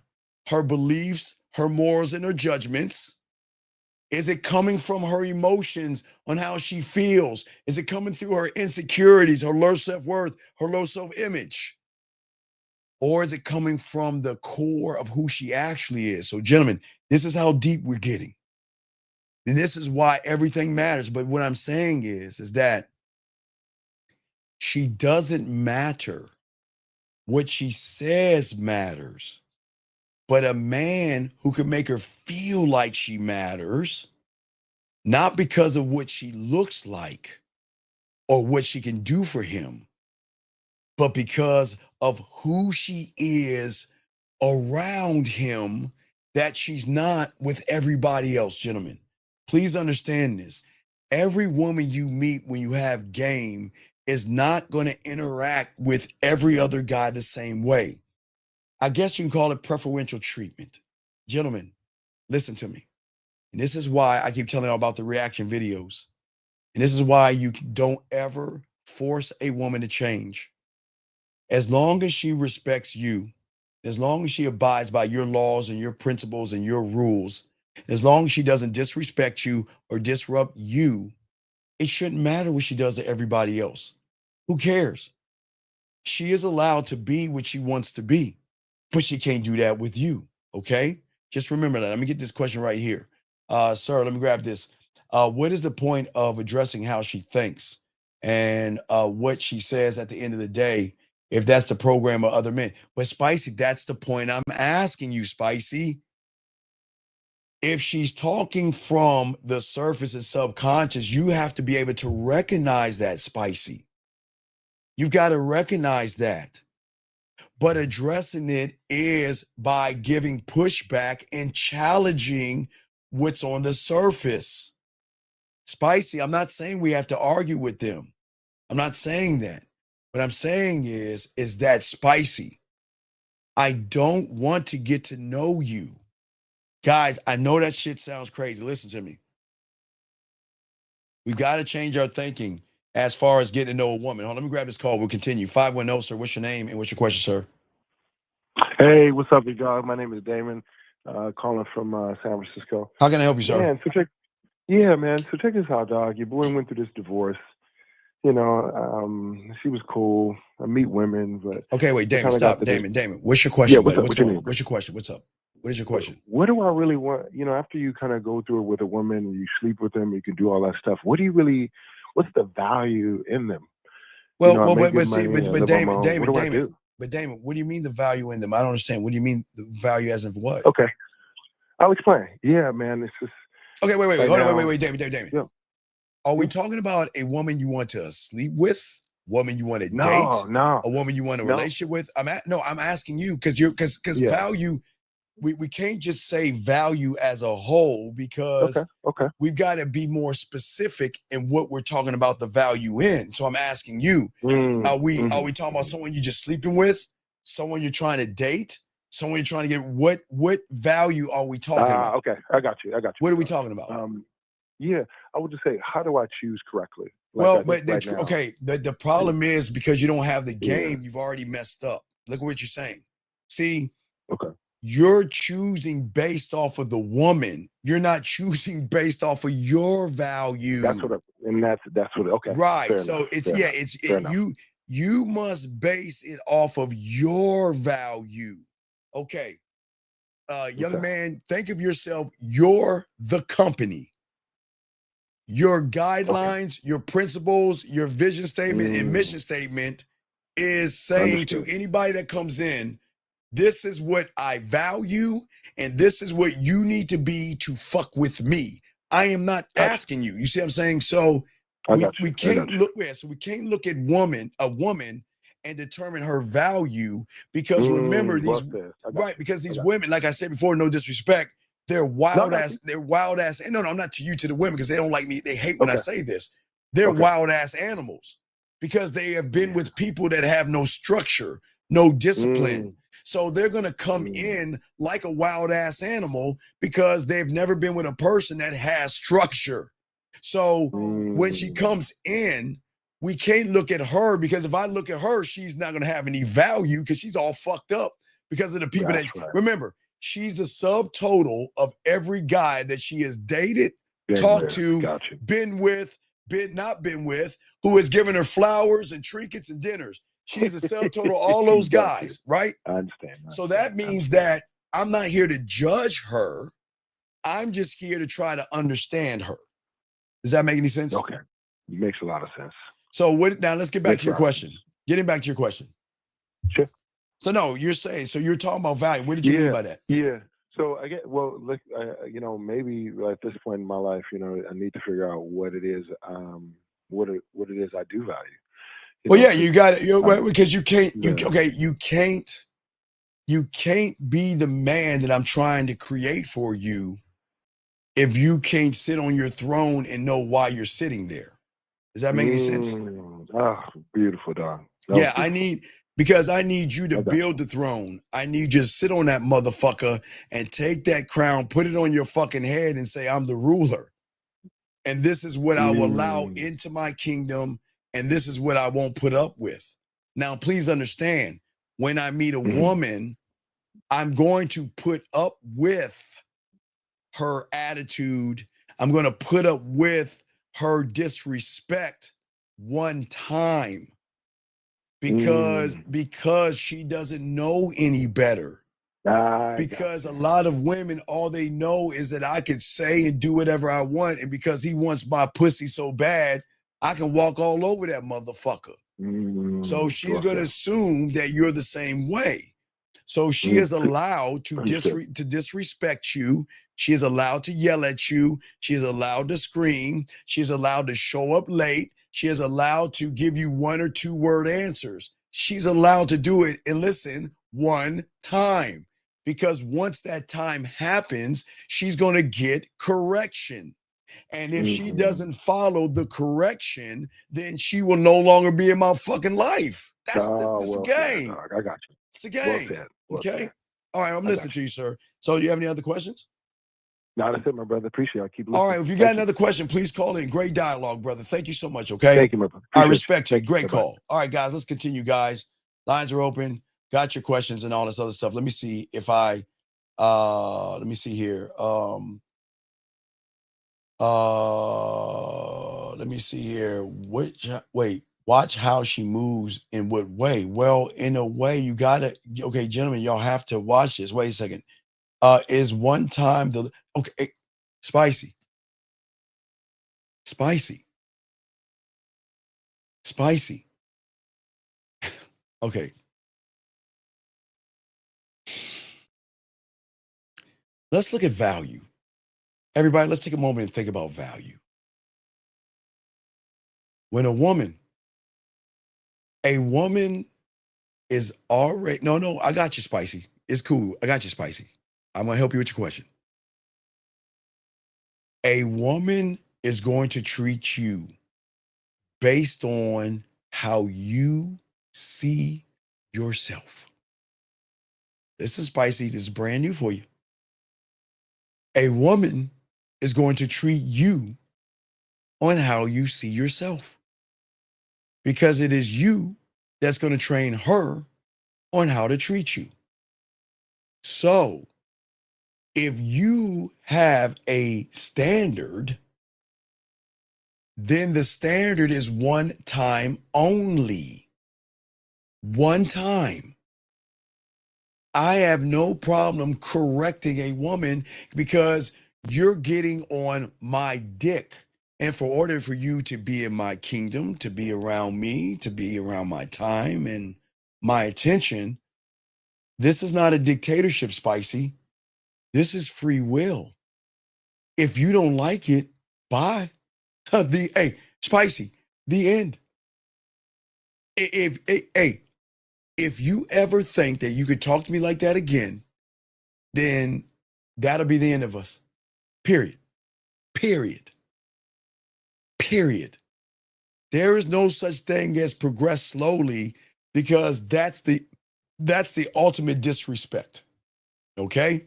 her beliefs, her morals, and her judgments? Is it coming from her emotions on how she feels? Is it coming through her insecurities, her low self-worth, her low self-image? Or is it coming from the core of who she actually is? So, gentlemen, this is how deep we're getting. And this is why everything matters. But what I'm saying is that she doesn't matter. What she says matters. But a man who can make her feel like she matters, not because of what she looks like or what she can do for him, but because of who she is around him, that she's not with everybody else, gentlemen. Please understand this. Every woman you meet when you have game is not going to interact with every other guy the same way. I guess you can call it preferential treatment. Gentlemen, listen to me. And this is why I keep telling you about the reaction videos. And this is why you don't ever force a woman to change. As long as she respects you, as long as she abides by your laws and your principles and your rules, as long as she doesn't disrespect you or disrupt you, it shouldn't matter what she does to everybody else. Who cares? She is allowed to be what she wants to be, but she can't do that with you. Okay? Just remember that. Let me get this question right here. Sir, let me grab this. What is the point of addressing how she thinks and what she says at the end of the day, if that's the program of other men? But Spicy, that's the point I'm asking you, Spicy. If she's talking from the surface and subconscious, you have to be able to recognize that, Spicy. You've got to recognize that. But addressing it is by giving pushback and challenging what's on the surface. Spicy, I'm not saying we have to argue with them. I'm not saying that. What I'm saying is that, Spicy, I don't want to get to know you. Guys, I know that shit sounds crazy. Listen to me. We've got to change our thinking as far as getting to know a woman. Hold on, let me grab this call. We'll continue. 510, sir. What's your name and what's your question, sir? Hey, what's up, big dog? My name is Damon, calling from San Francisco. How can I help you, sir? Man, so check this out, dog. Your boy went through this divorce. You know, she was cool. I meet women, but okay, wait, Damon, stop. Damon, what's your question? Yeah, what's up? What's your question? What's up? What is your question? What do I really want? You know, after you kind of go through it with a woman and you sleep with them, you can do all that stuff. What's the value in them? Well, you know, but Damon, but Damon, what do you mean the value in them? I don't understand. What do you mean the value as in what? Okay, I'll explain. Yeah, man, it's just okay. Wait, right hold now, on, wait, Damon. Yeah. Are we talking about a woman you want to sleep with, woman you want to date, No. a woman you want a No. relationship with? I'm asking you because Yeah. value. We can't just say value as a whole because Okay. we've got to be more specific in what we're talking about the value in. So I'm asking you, are we talking about someone you're just sleeping with, someone you're trying to date, someone you're trying to get? What value are we talking about? Okay, I got you. What are we talking about? Yeah, I would just say, how do I choose correctly? Now. Okay, the problem is because you don't have the game, you've already messed up. Look at what you're saying. See, you're choosing based off of the woman. You're not choosing based off of your value. That's what okay. Right. Fair So enough. You must base it off of your value. Okay. Young man, think of yourself, you're the company. Your guidelines, your principles, your vision statement and mission statement is saying to anybody that comes in, this is what I value, and this is what you need to be to fuck with me. I am not asking you. You see what I'm saying? So we can't look so we can't look at a woman and determine her value because remember because these women, like I said before, no disrespect, they're wild ass. And no, I'm not to you, to the women, because they don't like me. They hate when I say this. They're wild ass animals because they have been with people that have no structure, no discipline. So they're going to come in like a wild ass animal because they've never been with a person that has structure. So when she comes in, we can't look at her because if I look at her, she's not going to have any value because she's all fucked up because of the people remember, she's a subtotal of every guy that she has dated, talked to, been with, not been with, who has given her flowers and trinkets and dinners. She's a subtotal of all those guys, right? I understand. So that means that I'm not here to judge her. I'm just here to try to understand her. Does that make any sense? Okay. It makes a lot of sense. So now let's get back to your question. Getting back to your question. Sure. So no, you're saying, so you're talking about value. What did you mean by that? Yeah. So look, maybe at this point in my life, I need to figure out what it is, what it is I do value. You got it. Because you can't, you can't be the man that I'm trying to create for you if you can't sit on your throne and know why you're sitting there. Does that make any sense? Oh, beautiful, dog. I need you to build the throne. I need you to sit on that motherfucker and take that crown, put it on your fucking head and say, I'm the ruler. And this is what I will allow into my kingdom. And this is what I won't put up with. Now, please understand, when I meet a woman, I'm going to put up with her attitude. I'm going to put up with her disrespect one time because she doesn't know any better. Because a lot of women, all they know is that I can say and do whatever I want. And because he wants my pussy so bad, I can walk all over that motherfucker. So she's going to assume that you're the same way. So she is allowed to disrespect you. She is allowed to yell at you. She is allowed to scream. She is allowed to show up late. She is allowed to give you 1 or 2 word answers. She's allowed to do it, and listen, one time. Because once that time happens, she's going to get correction. And if she doesn't follow the correction, then she will no longer be in my fucking life. That's the game. I got you. It's a game. Okay. All right. I'm listening to you, sir. So you have any other questions? No, that's it, my brother. Appreciate it. I keep listening. All right. If you got another question, please call in. Great dialogue, brother. Thank you so much. Okay. Thank you, my brother. I respect you. Great call. All right, guys. Let's continue, guys. Lines are open. Got your questions and all this other stuff. Let me see if let me see here. Let me see here. Watch how she moves in what way? Well, in a way, you gotta, okay, gentlemen, y'all have to watch this. Wait a second. Is one time spicy. Okay. Let's look at value. Everybody, let's take a moment and think about value. When a woman is already, no, I got you, Spicy. It's cool. I got you, Spicy. I'm going to help you with your question. A woman is going to treat you based on how you see yourself. This is Spicy. This is brand new for you. A woman is going to treat you on how you see yourself, because it is you that's going to train her on how to treat you. So if you have a standard, then the standard is one time only. One time. I have no problem correcting a woman because you're getting on my dick. And for order for you to be in my kingdom, to be around me, to be around my time and my attention, this is not a dictatorship, Spicy. This is free will. If you don't like it, bye. Hey, Spicy, the end. If you ever think that you could talk to me like that again, then that'll be the end of us. Period. Period. Period. There is no such thing as progress slowly, because that's the ultimate disrespect. Okay?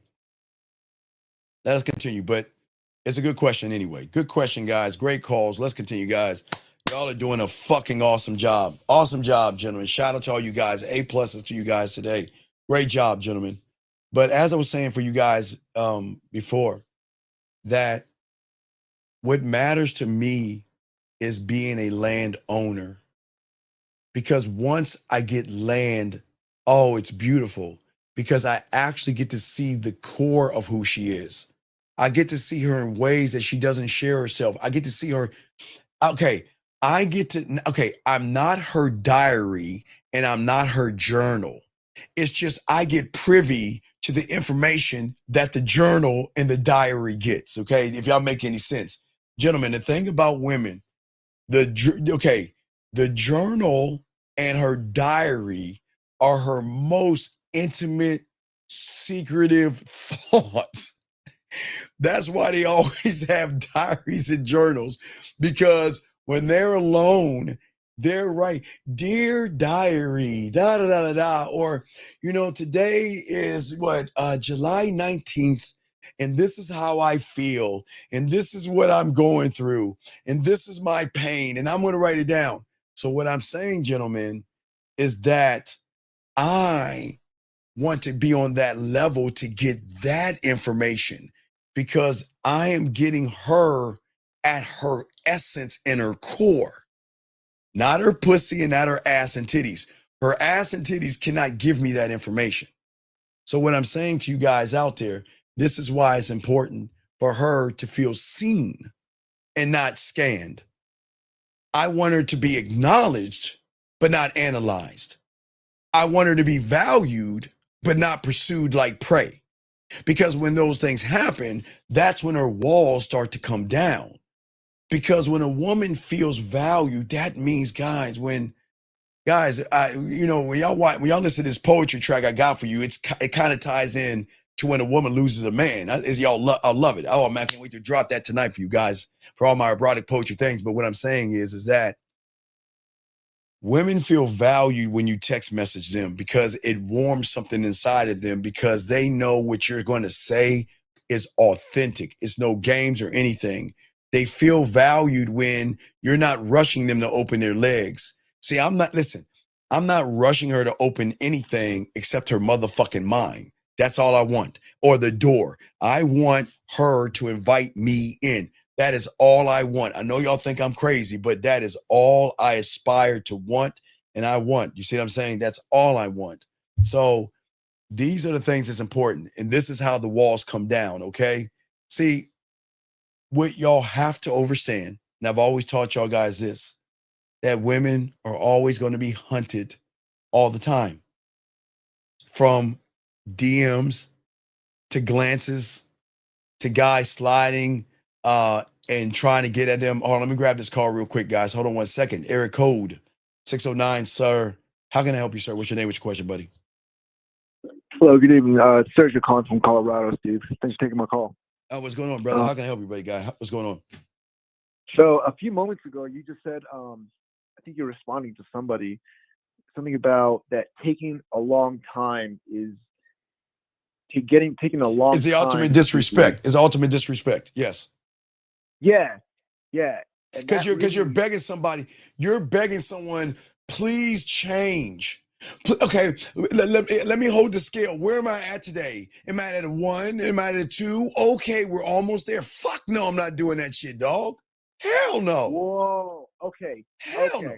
Let us continue, but it's a good question anyway. Good question, guys. Great calls. Let's continue, guys. Y'all are doing a fucking awesome job. Awesome job, gentlemen. Shout out to all you guys. A pluses to you guys today. Great job, gentlemen. But as I was saying for you guys before, that what matters to me is being a landowner. Because once I get land, oh, it's beautiful, because I actually get to see the core of who she is. I get to see her in ways that she doesn't share herself. I get to see her. Okay, I'm not her diary and I'm not her journal. It's just I get privy to the information that the journal and the diary gets, okay? If y'all make any sense. Gentlemen, the thing about women, the journal and her diary are her most intimate, secretive thoughts. That's why they always have diaries and journals, because when they're alone, they're right. Dear diary, da da da da da. Or, today is July 19th, and this is how I feel, and this is what I'm going through, and this is my pain, and I'm going to write it down. So what I'm saying, gentlemen, is that I want to be on that level to get that information, because I am getting her at her essence and her core, not her pussy and not her ass and titties. Her ass and titties cannot give me that information. So what I'm saying to you guys out there, this is why it's important for her to feel seen and not scanned. I want her to be acknowledged, but not analyzed. I want her to be valued, but not pursued like prey. Because when those things happen, that's when her walls start to come down. Because when a woman feels valued, that means, guys, when y'all listen to this poetry track I got for you, it kind of ties in to when a woman loses a man. I love it. Oh man, I can't wait to drop that tonight for you guys, for all my erotic poetry things. But what I'm saying is that women feel valued when you text message them, because it warms something inside of them, because they know what you're going to say is authentic. It's no games or anything. They feel valued when you're not rushing them to open their legs. See, I'm not rushing her to open anything except her motherfucking mind. That's all I want. Or the door. I want her to invite me in. That is all I want. I know y'all think I'm crazy, but that is all I aspire to want, and I want. You see what I'm saying? That's all I want. So these are the things that's important, and this is how the walls come down, okay? See, what y'all have to understand, and I've always taught y'all guys this, that women are always going to be hunted all the time. From DMs to glances to guys sliding and trying to get at them. Hold on, let me grab this call real quick, guys. Hold on 1 second. Eric Code 609, sir. How can I help you, sir? What's your name? What's your question, buddy? Hello, good evening. Sergio calling from Colorado, Steve. Thanks for taking my call. What's going on, brother? How can I help you, buddy, guy? What's going on? So a few moments ago, you just said, I think you're responding to somebody, something about that taking a long time is taking a long time. It's the ultimate disrespect. It's ultimate disrespect. Yes. Yeah. Because you're begging somebody, you're begging someone, please change. Okay, let me hold the scale. Where am I at today? Am I at a 1? Am I at a 2? Okay, we're almost there. Fuck no, I'm not doing that shit, dog. Hell no. Whoa. Okay. Hell no.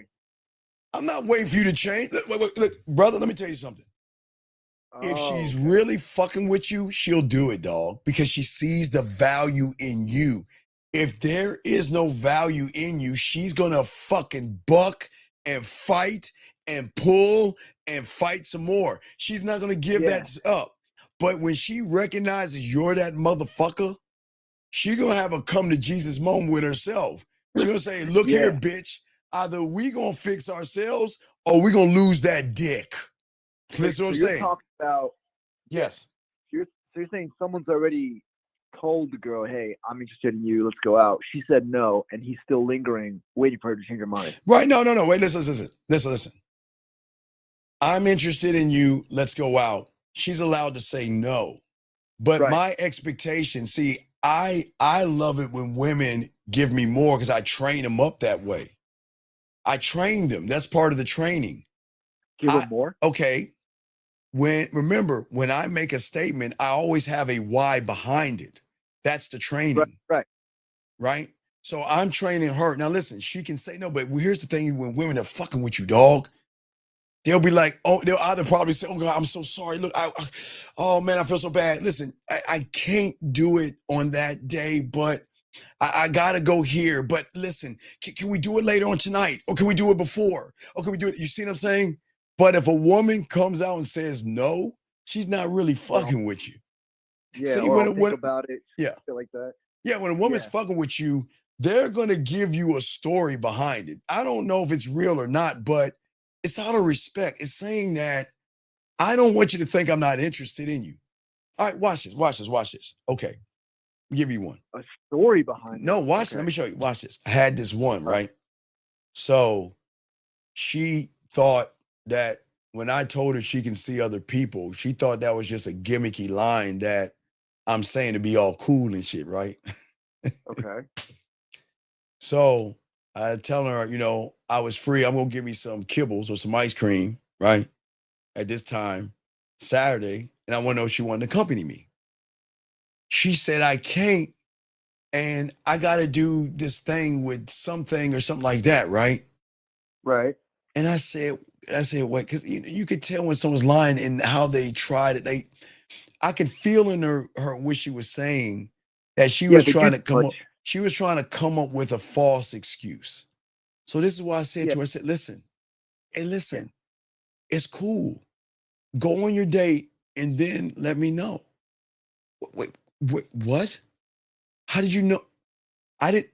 I'm not waiting for you to change. Look, brother, let me tell you something. If she's really fucking with you, she'll do it, dog, because she sees the value in you. If there is no value in you, she's gonna fucking buck and fight and pull and fight some more. She's not gonna give that up. But when she recognizes you're that motherfucker, she's gonna have a come to Jesus moment with herself. She's gonna say, look here, bitch, either we gonna fix ourselves or we gonna lose that dick. That's what I'm saying. You're talking about, yes. So you're saying someone's already told the girl, hey, I'm interested in you, let's go out. She said no, and he's still lingering, waiting for her to change her mind. Right, no, wait, listen. I'm interested in you, let's go out. She's allowed to say no. But my expectation, see, I love it when women give me more because I train them up that way. I train them. That's part of the training. Give them more? Okay. Remember, when I make a statement, I always have a why behind it. That's the training. Right? So I'm training her. Now listen, she can say no, but here's the thing: when women are fucking with you, dog, they'll be like, oh, they'll either probably say, oh God, I'm so sorry. Look, oh man, I feel so bad. Listen, I can't do it on that day, but I gotta go here. But listen, can we do it later on tonight? Or can we do it before? Or can we do it? You see what I'm saying? But if a woman comes out and says no, she's not really fucking with you. Yeah, See, or think about it. Yeah. Shit like that. Yeah, when a woman's fucking with you, they're gonna give you a story behind it. I don't know if it's real or not, but it's out of respect. It's saying that I don't want you to think I'm not interested in you. All right, watch this. Okay, I'll give you one. A story behind it. No, watch. Let me show you. Watch this. I had this one, right? So she thought that when I told her she can see other people, she thought that was just a gimmicky line that I'm saying to be all cool and shit, right? Okay. So I tell her, I was free. I'm gonna give me some kibbles or some ice cream, right? At this time, Saturday, and I want to know if she wanted to accompany me. She said, I can't, and I gotta do this thing with something or something like that, right? Right. And I said, wait, because you could tell when someone's lying in how they tried it. I could feel in her what she was saying that she was trying to come up. She was trying to come up with a false excuse. So this is why I said to her, I said, listen, it's cool. Go on your date and then let me know. Wait, what? How did you know? I didn't,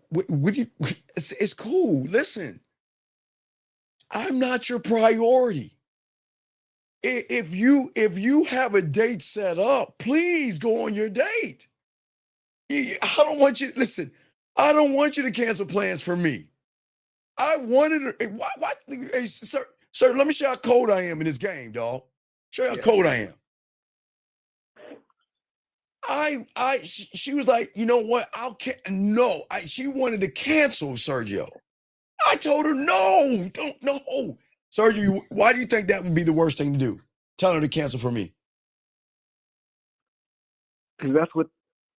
what do you, it's cool. Listen, I'm not your priority. If you have a date set up, please go on your date. I don't want you, listen, I don't want you to cancel plans for me. I wanted her. What? Hey, sir, let me show you how cold I am in this game, dog. Show you how cold I am. She was like, you know what? No, she wanted to cancel, Sergio. I told her, no, don't, no. Sergio, why do you think that would be the worst thing to do? Tell her to cancel for me. Because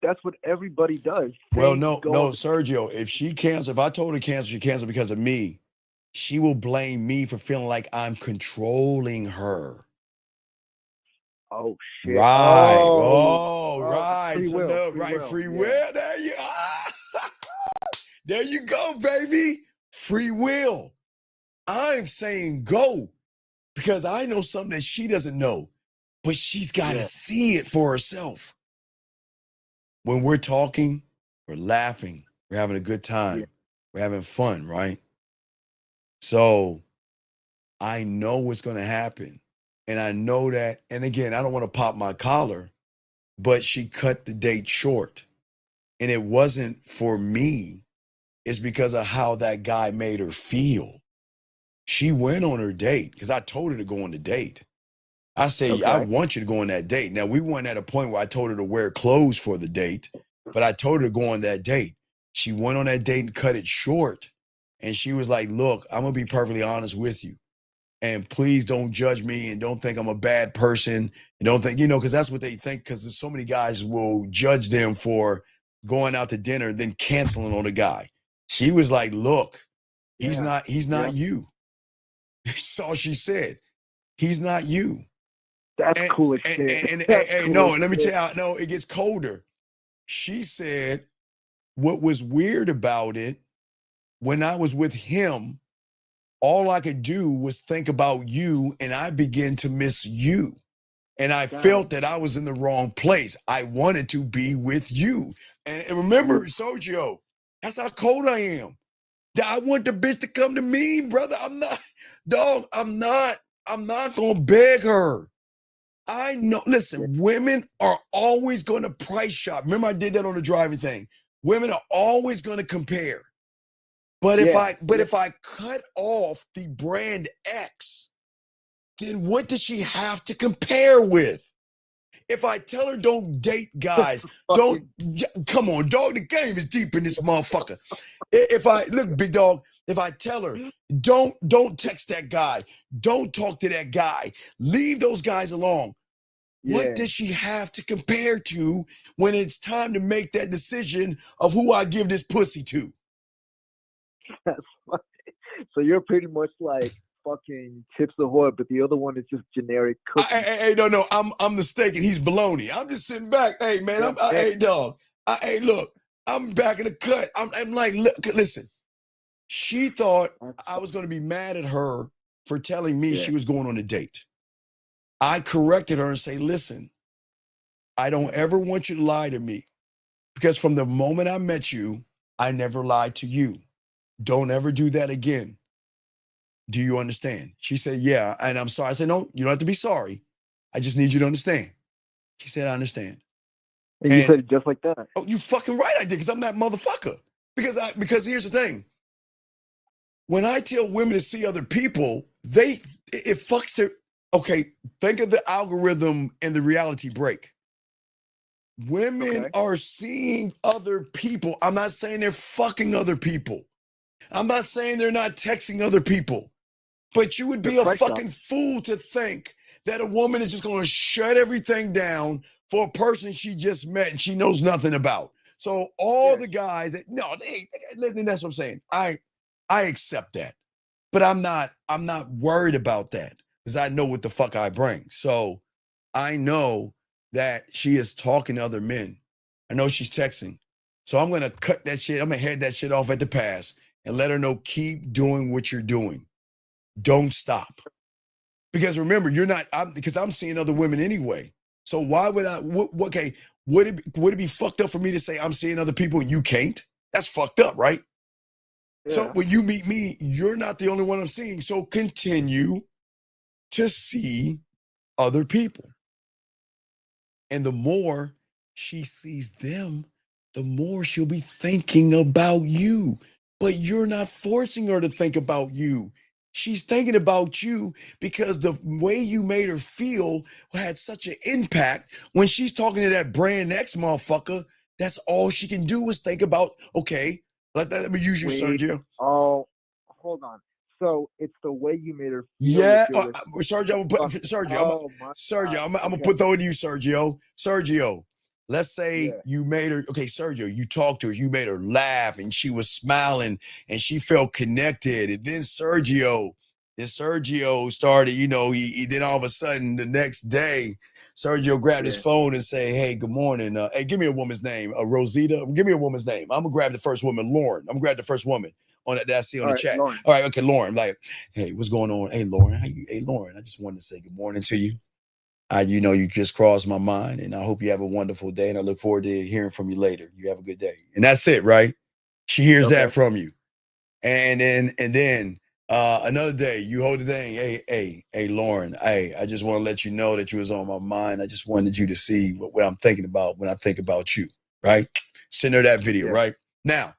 that's what everybody does. Well, no, Sergio, if I told her to cancel, she canceled because of me. She will blame me for feeling like I'm controlling her. Oh shit! Right. Right. Free So will. Free will. There you are. There you go, baby. Free will. I'm saying go because I know something that she doesn't know, but she's got to see it for herself. When we're talking, We're laughing. We're having a good time. Yeah. We're having fun, right? So I know what's going to happen. And I know that, and again, I don't want to pop my collar, but she cut the date short. And it wasn't for me. It's because of how that guy made her feel. She went on her date because I told her to go on the date. I said, I want you to go on that date. Now, we weren't at a point where I told her to wear clothes for the date, but I told her to go on that date. She went on that date and cut it short. And she was like, look, I'm going to be perfectly honest with you. And please don't judge me and don't think I'm a bad person. And don't think, because that's what they think, because so many guys will judge them for going out to dinner, then canceling on a guy. She was like, look, he's not you. That's all she said. He's not you. That's cool as shit. And let me tell you, no, it gets colder. She said, what was weird about it, when I was with him, all I could do was think about you, and I began to miss you. And I felt that I was in the wrong place. I wanted to be with you. And remember, Sergio, that's how cold I am. I want the bitch to come to me, brother. I'm not gonna beg her. I know, listen, women are always gonna price shop. Remember, I did that on the driving thing. Women are always gonna compare. But if I cut off the brand X, then what does she have to compare with? If I tell her don't date guys, come on, dog, the game is deep in this motherfucker. If I look, big dog, if I tell her don't text that guy, don't talk to that guy, leave those guys alone. What does she have to compare to when it's time to make that decision of who I give this pussy to? That's funny. So you're pretty much like fucking Chips Ahoy, but the other one is just generic cookie. Hey, no, I'm mistaken. He's baloney. I'm just sitting back. Hey, man, hey, dog. Hey, look, I'm back in the cut. I'm like, listen. She thought I was going to be mad at her for telling me she was going on a date. I corrected her and say, listen, I don't ever want you to lie to me, because from the moment I met you, I never lied to you. Don't ever do that again. Do you understand? She said, yeah. And I'm sorry. I said, no, you don't have to be sorry. I just need you to understand. She said, I understand. And you said it just like that. Oh, you fucking right I did, because I'm that motherfucker. Because here's the thing. When I tell women to see other people, it fucks their, okay, think of the algorithm and the reality break. Women are seeing other people. I'm not saying they're fucking other people. I'm not saying they're not texting other people. But you would be a fucking fool to think that a woman is just going to shut everything down for a person she just met and she knows nothing about. So all the guys that's what I'm saying. I accept that, but I'm not worried about that, because I know what the fuck I bring. So I know that she is talking to other men. I know she's texting. So I'm going to cut that shit. I'm going to head that shit off at the pass and let her know, keep doing what you're doing. Don't stop. Because remember, because I'm seeing other women anyway. So why would I, would it be fucked up for me to say I'm seeing other people and you can't? That's fucked up, right? Yeah. So when you meet me, you're not the only one I'm seeing. So continue to see other people. And the more she sees them, the more she'll be thinking about you. But you're not forcing her to think about you. She's thinking about you because the way you made her feel had such an impact. When she's talking to that brand X motherfucker, that's all she can do is think about, okay, let me use you, Sergio. Oh, hold on. So it's the way you made her feel. Yeah, Sergio, I'm gonna put that on you, Sergio. Sergio, let's say you made her, okay, Sergio, you talked to her, you made her laugh and she was smiling and she felt connected. And then Sergio started, he then all of a sudden the next day, Sergio grabbed his phone and say, hey, good morning. Hey, give me a woman's name. Rosita, give me a woman's name. I'm gonna grab the first woman, Lauren. I'm gonna grab the first woman on that I see on the chat. Lauren. All right, okay, Lauren. Like, hey, what's going on? Hey, Lauren, Hey, Lauren, I just wanted to say good morning to you. You just crossed my mind, and I hope you have a wonderful day, and I look forward to hearing from you later. You have a good day. And that's it, right? She hears that from you. And then another day, you hold the thing. Hey, Lauren. Hey, I just want to let you know that you was on my mind. I just wanted you to see what I'm thinking about when I think about you, right? Send her that video, right? Now,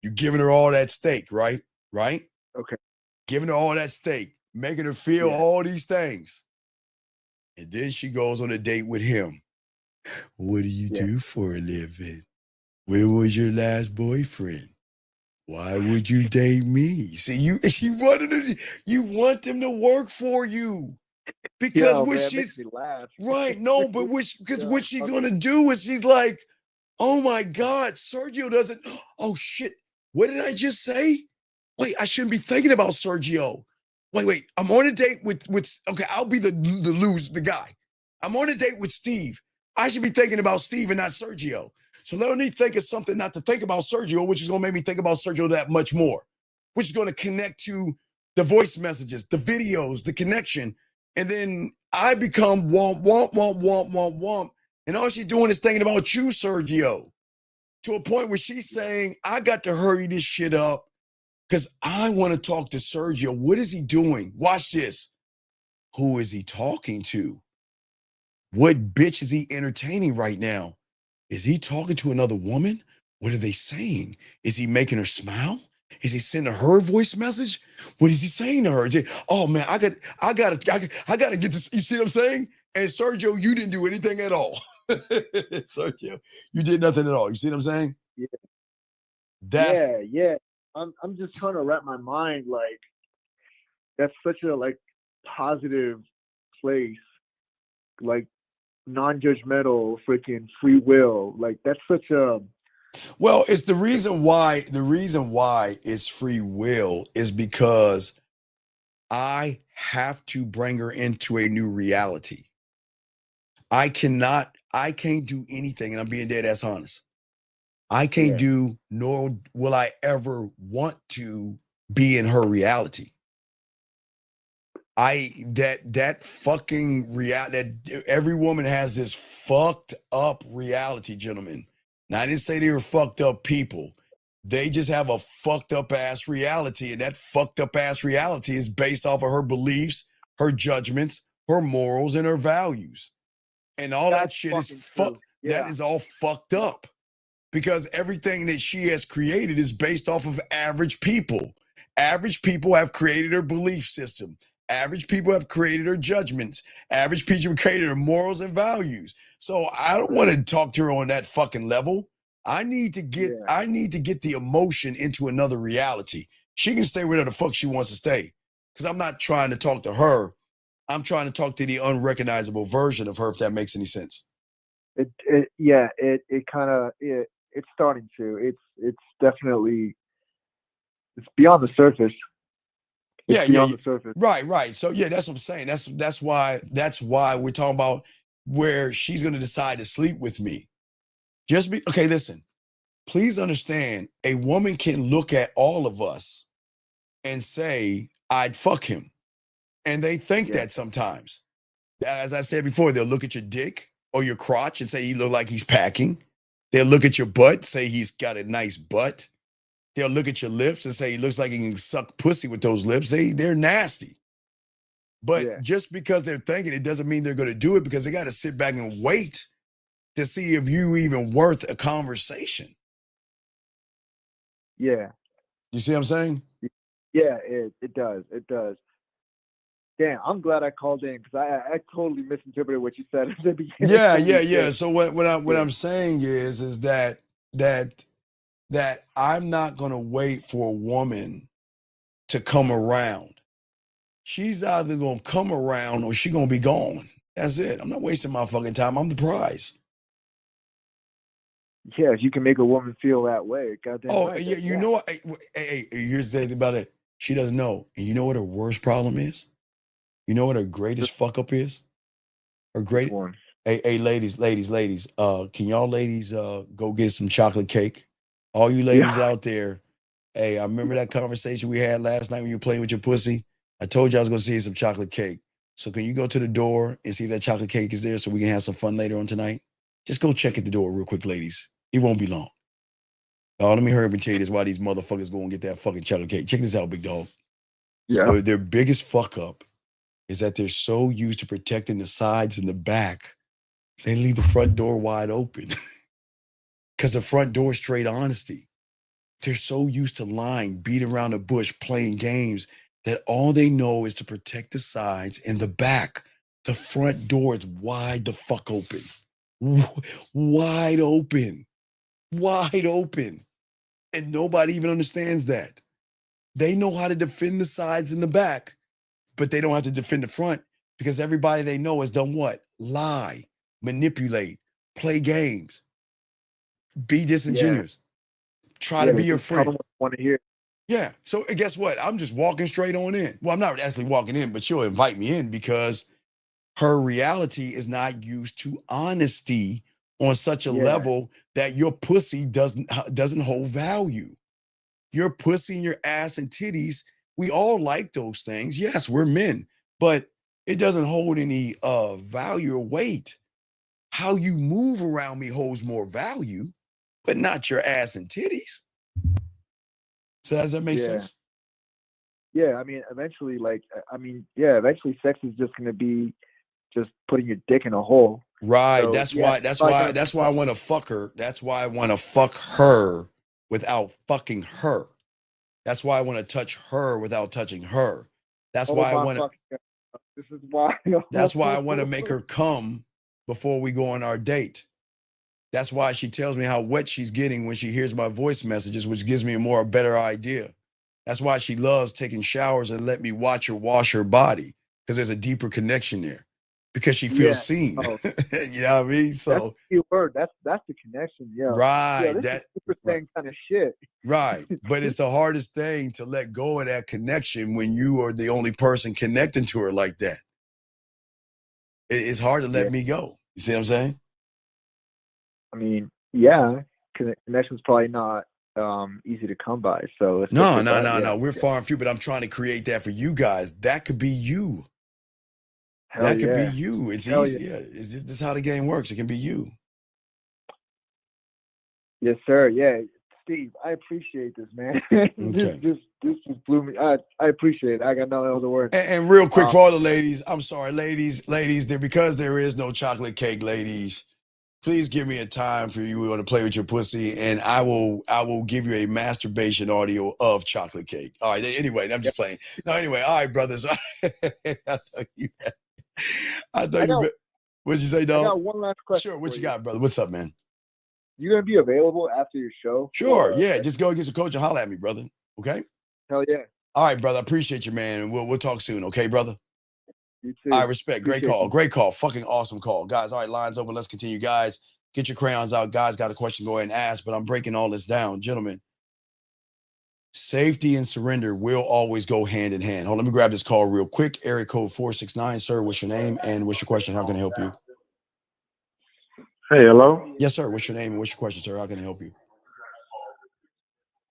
you're giving her all that steak, right? Right? Okay. Giving her all that steak, making her feel all these things. And then she goes on a date with him. What do you do for a living? Where was your last boyfriend? Why would you date me? See, you want them to work for you. Because Yo, what man, she's makes me laugh. right, no, but because what she's gonna do is she's like, oh my God, Sergio doesn't. Oh shit, what did I just say? Wait, I shouldn't be thinking about Sergio. Wait, I'm on a date with okay, I'll be the guy. I'm on a date with Steve. I should be thinking about Steve and not Sergio. So let me think of something not to think about Sergio, which is gonna make me think about Sergio that much more, which is gonna connect to the voice messages, the videos, the connection. And then I become womp. And all she's doing is thinking about you, Sergio, to a point where she's saying, I got to hurry this shit up because I want to talk to Sergio. What is he doing? Watch this. Who is he talking to? What bitch is he entertaining right now? Is he talking to another woman? What are they saying? Is he making her smile? Is he sending her a voice message? What is he saying to her? Oh man, I gotta get this. You see what I'm saying? And Sergio, you didn't do anything at all. Sergio, you did nothing at all. You see what I'm saying? Yeah. I'm just trying to wrap my mind like that's such a like positive place, like non-judgmental, freaking free will. Like that's such a well, it's the reason why it's free will is because I have to bring her into a new reality. I can't do anything, and I'm being dead ass honest. I can't do, nor will I ever want to be in her reality. That fucking reality, that every woman has this fucked up reality, gentlemen. Now, I didn't say they were fucked up people. They just have a fucked up ass reality, and that fucked up ass reality is based off of her beliefs, her judgments, her morals, and her values. And all that shit is fucked. That is all fucked up because everything that she has created is based off of average people. Average people have created her belief system. Average people have created her judgments. Average people have created her morals and values. So I don't want to talk to her on that fucking level. I need to get the emotion into another reality. She can stay wherever the fuck she wants to stay. Because I'm not trying to talk to her. I'm trying to talk to the unrecognizable version of her, if that makes any sense. It's starting to. It's definitely it's beyond the surface. It's beyond the surface. Right. So yeah, that's what I'm saying. That's why we're talking about where she's gonna decide to sleep with me. Okay, listen. Please understand, a woman can look at all of us and say, I'd fuck him. And they think that sometimes. As I said before, they'll look at your dick or your crotch and say he look like he's packing. They'll look at your butt, say he's got a nice butt. They'll look at your lips and say he looks like he can suck pussy with those lips. They're nasty. But just because they're thinking it doesn't mean they're going to do it, because they got to sit back and wait to see if you even worth a conversation. Yeah. You see what I'm saying? Yeah, it does. It does. Damn, I'm glad I called in because I totally misinterpreted what you said at the beginning. Yeah. So what I'm saying is that I'm not going to wait for a woman to come around. She's either going to come around or she's going to be gone. That's it. I'm not wasting my fucking time. I'm the prize. Yeah, if you can make a woman feel that way, goddamn. Oh, right, yeah, you know what? Hey, here's the thing about it. She doesn't know. And you know what her worst problem is? You know what her greatest fuck up is? Her greatest one. Hey, ladies. Can y'all ladies go get some chocolate cake? All you ladies out there. Hey, I remember that conversation we had last night when you were playing with your pussy. I told you I was gonna see you some chocolate cake. So can you go to the door and see if that chocolate cake is there so we can have some fun later on tonight? Just go check at the door real quick, ladies. It won't be long. Oh, let me hurry up and tell you this why these motherfuckers go and get that fucking chocolate cake. Check this out, big dog. Yeah. Their biggest fuck up is that they're so used to protecting the sides and the back, they leave the front door wide open. Because the front door is straight honesty. They're so used to lying, beating around the bush, playing games, that all they know is to protect the sides and the back. The front door is wide the fuck open. Wide open. Wide open. And nobody even understands that. They know how to defend the sides and the back, but they don't have to defend the front because everybody they know has done what? Lie, manipulate, play games, be disingenuous, try to be your Just tell them friend. what you want to hear. Yeah. So guess what? I'm just walking straight on in. Well, I'm not actually walking in, but she'll invite me in because her reality is not used to honesty on such a level that your pussy doesn't hold value. Your pussy and your ass and titties, we all like those things. Yes, we're men, but it doesn't hold any value or weight. How you move around me holds more value, but not your ass and titties. So does that make sense? Yeah, I mean, eventually, eventually sex is just going to be just putting your dick in a hole. Right. So, That's yeah, why I want to fuck her. That's why I want to fuck her without fucking her. That's why I want to touch her without touching her. That's why I want to. This is why. That's why I want to make her come before we go on our date. That's why she tells me how wet she's getting when she hears my voice messages, which gives me a better idea. That's why she loves taking showers and let me watch her wash her body, because there's a deeper connection there, because she feels seen. Oh. You know what I mean? So that's the key word. That's the connection. Yeah. Right. Yeah, this is super thing kind of shit. Right. But it's the hardest thing to let go of that connection when you are the only person connecting to her like that. It's hard to let me go. You see what I'm saying? I mean, yeah, connection's probably not easy to come by. So No. We're far and few, but I'm trying to create that for you guys. That could be you. Hell that could be you. It's easy. Yeah. This is how the game works. It can be you. Yes, sir. Yeah. Steve, I appreciate this, man. This just blew me. I appreciate it. I got no other words. And real quick for all the ladies, I'm sorry, ladies, because there is no chocolate cake, ladies, please give me a time for you to play with your pussy, and I will give you a masturbation audio of chocolate cake. All right. Anyway, I'm just playing. No, anyway, all right, brothers. What'd you say, dog? I got one last question. Sure. What you got, brother? What's up, man? You gonna be available after your show? Sure. Yeah. Just go and get some coach and holler at me, brother. Okay. Hell yeah. All right, brother. I appreciate you, man. And we'll talk soon. Okay, brother. You too. I respect. Great call. Great call. Fucking awesome call. Guys, all right, lines open. Let's continue. Guys, get your crayons out. Guys got a question, go ahead and ask, but I'm breaking all this down. Gentlemen, safety and surrender will always go hand in hand. Hold on, let me grab this call real quick. Area code 469. Sir, what's your name and what's your question? How can I help you? Hey, hello? Yes, sir. What's your name and what's your question, sir? How can I help you?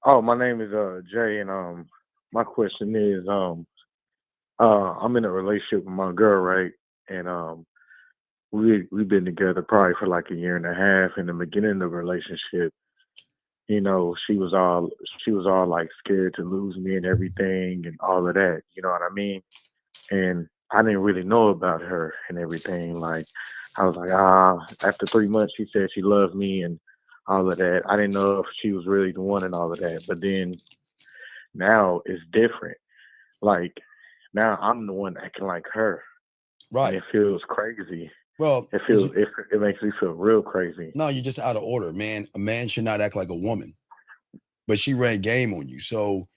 Oh, my name is Jay, and my question is I'm in a relationship with my girl, right? And we've been together probably for like a year and a half. In the beginning of the relationship, you know, she was all like scared to lose me and everything and all of that, you know what I mean? And I didn't really know about her and everything. Like, I was like, after 3 months, she said she loved me and all of that. I didn't know if she was really the one and all of that. But then now it's different. Like, now I'm the one acting like her. Right. And it feels crazy. Well, it makes me feel real crazy. No, you're just out of order, man. A man should not act like a woman. But she ran game on you. So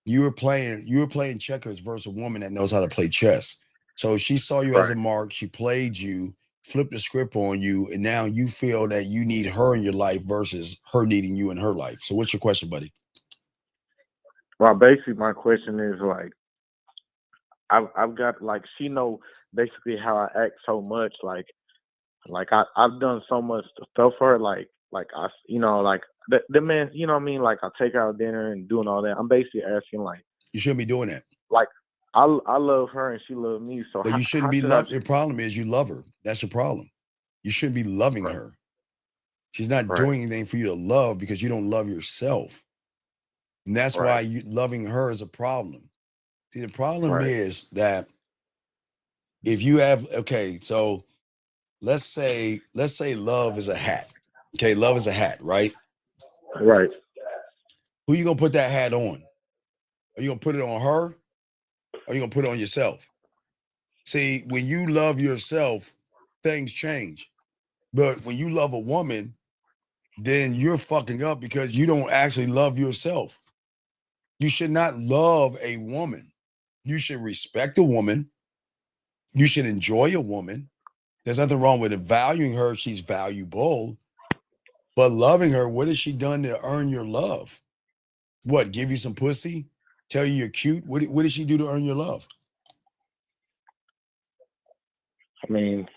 you were playing checkers versus a woman that knows how to play chess. So she saw you as a mark, she played you, flipped the script on you, and now you feel that you need her in your life versus her needing you in her life. So what's your question, buddy? Well, basically my question is like, I've got, like, she know basically how I act so much, like I've done so much stuff for her, like I, you know, like the man, you know what I mean? Like, I take her out to dinner and doing all that. I'm basically asking, like, you shouldn't be doing that. Like, I love her and she loves me. So But you shouldn't how be should I? loved. The problem is you love her. That's the problem. You shouldn't be loving Right, her. She's not right, doing anything for you to love because you don't love yourself. And that's why right, you loving her is a problem. See, the problem right, is that if you have, okay, so let's say love is a hat. Okay, love is a hat, right? right, Who you gonna put that hat on? Are you gonna put it on her? Or are you gonna put it on yourself? See, when you love yourself, things change. But when you love a woman, then you're fucking up because you don't actually love yourself. You should not love a woman. You should respect a woman. You should enjoy a woman. There's nothing wrong with valuing her. She's valuable. But loving her, what has she done to earn your love? What, give you some pussy? Tell you you're cute? What did she do to earn your love? I mean,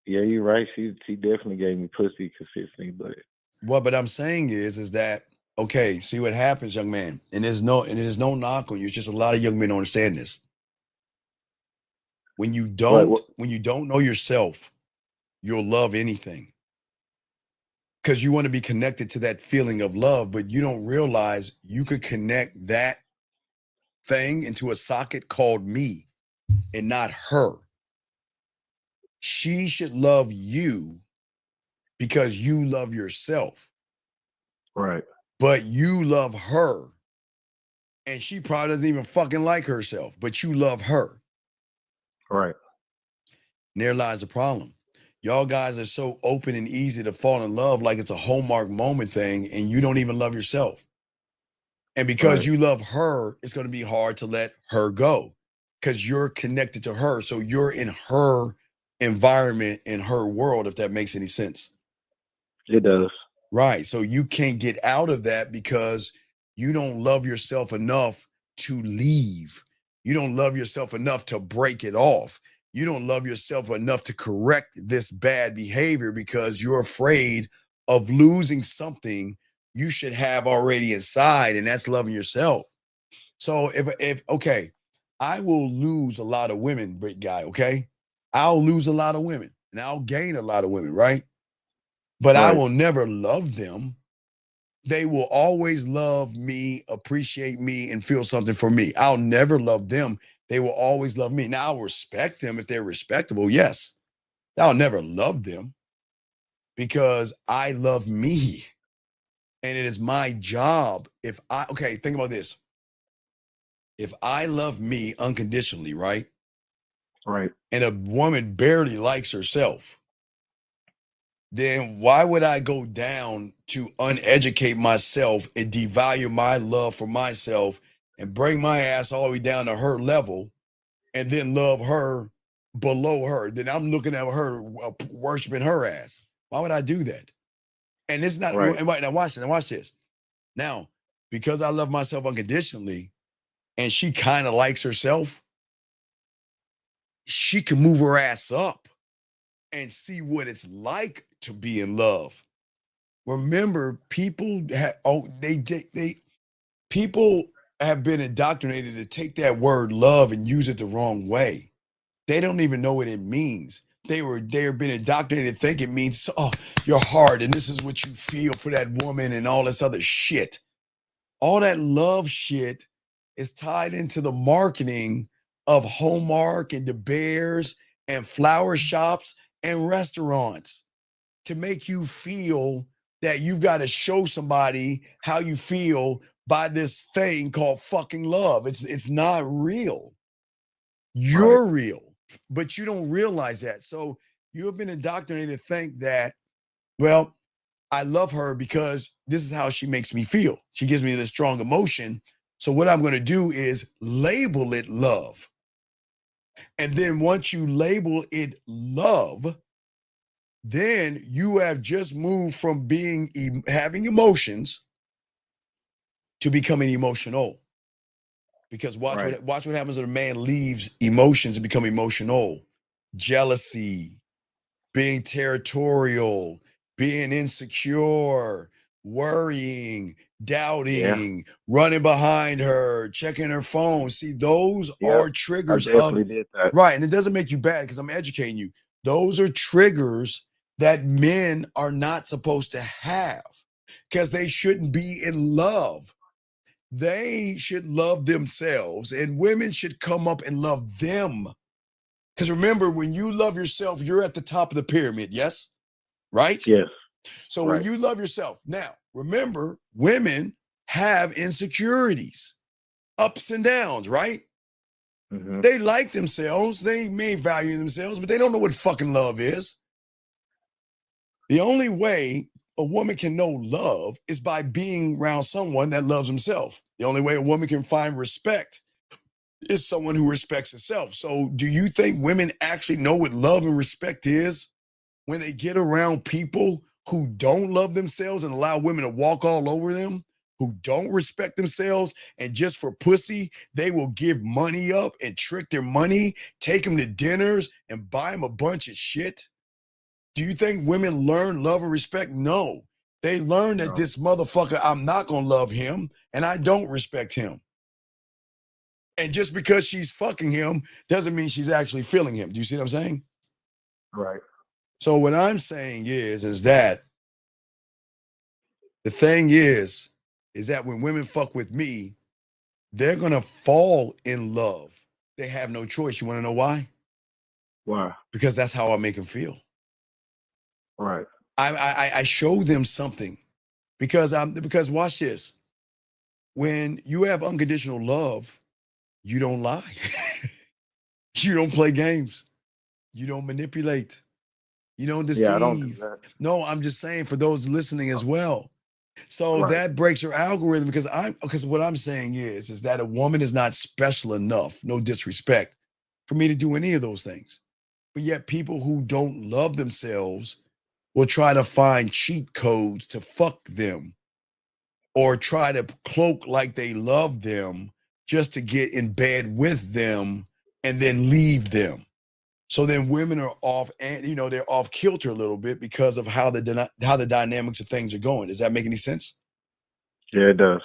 yeah, you're right. She definitely gave me pussy consistently, but What I'm saying is that, okay, see what happens, young man. And there's no knock on you. It's just a lot of young men don't understand this. When you don't, what? when you don't know yourself, you'll love anything. Because you want to be connected to that feeling of love, but you don't realize you could connect that thing into a socket called me and not her. She should love you because you love yourself, Right, but you love her. And she probably doesn't even fucking like herself, but you love her. right, And there lies the problem. Y'all guys are so open and easy to fall in love like it's a Hallmark moment thing, and you don't even love yourself. And because right. you love her, it's going to be hard to let her go because you're connected to her. So you're in her environment, in her world, if that makes any sense. It does. Right. So you can't get out of that because you don't love yourself enough to leave. You don't love yourself enough to break it off. You don't love yourself enough to correct this bad behavior because you're afraid of losing something you should have already inside, and that's loving yourself. So if okay, I will lose a lot of women, big guy, okay? I'll lose a lot of women and I'll gain a lot of women, right? But I Right, will never love them. They will always love me, appreciate me, and feel something for me. I'll never love them. They will always love me. Now, I'll respect them if they're respectable, yes. I'll never love them because I love me. And it is my job. Okay, think about this. If I love me unconditionally, right? right, And a woman barely likes herself, then why would I go down to uneducate myself and devalue my love for myself and bring my ass all the way down to her level and then love her below her? Then I'm looking at her, worshiping her ass. Why would I do that? And it's not, right, and now watch this, watch this. Now, because I love myself unconditionally and she kind of likes herself, she can move her ass up and see what it's like to be in love. Remember, people people have been indoctrinated to take that word love and use it the wrong way. They don't even know what it means. They're been indoctrinated to think it means, oh, your heart and this is what you feel for that woman and all this other shit. All that love shit is tied into the marketing of Hallmark and the Bears and flower shops and restaurants to make you feel that you've got to show somebody how you feel by this thing called fucking love. It's not real. right, You're real, but you don't realize that. So you have been indoctrinated to think that, well, I love her because this is how she makes me feel. She gives me this strong emotion. So what I'm going to do is label it love. And then once you label it love, then you have just moved from being having emotions to becoming emotional. Because right, watch what happens when a man leaves emotions and become emotional. Jealousy, being territorial, being insecure, worrying, doubting, running behind her, checking her phone. See, those are triggers I of definitely did that. right. And it doesn't make you bad because I'm educating you. Those are triggers that men are not supposed to have because they shouldn't be in love. They should love themselves, and women should come up and love them. Because remember, when you love yourself, you're at the top of the pyramid. Yes. Right. Yes. So when you love yourself, now remember, women have insecurities, ups and downs, right? They like themselves, they may value themselves, but they don't know what fucking love is. The only way a woman can know love is by being around someone that loves himself. The only way a woman can find respect is someone who respects herself. So do you think women actually know what love and respect is when they get around people who don't love themselves and allow women to walk all over them, who don't respect themselves, and just for pussy, they will give money up and trick their money, take them to dinners and buy them a bunch of shit? Do you think women learn love and respect? No. They learn that this motherfucker, I'm not going to love him and I don't respect him. And just because she's fucking him doesn't mean she's actually feeling him. Do you see what I'm saying? Right. So what I'm saying is that the thing is that when women fuck with me, they're going to fall in love. They have no choice. You want to know why? Why? Because that's how I make them feel. Right. I show them something because watch this. When you have unconditional love, you don't lie. You don't play games. You don't manipulate. You don't deceive. Yeah, I don't do that. No, I'm just saying for those listening as well. So that breaks her algorithm because what I'm saying is that a woman is not special enough, no disrespect, for me to do any of those things. But yet people who don't love themselves will try to find cheat codes to fuck them or try to cloak like they love them just to get in bed with them and then leave them. So then women are off, and they're off kilter a little bit because of how the dynamics of things are going. Does that make any sense? Yeah, it does.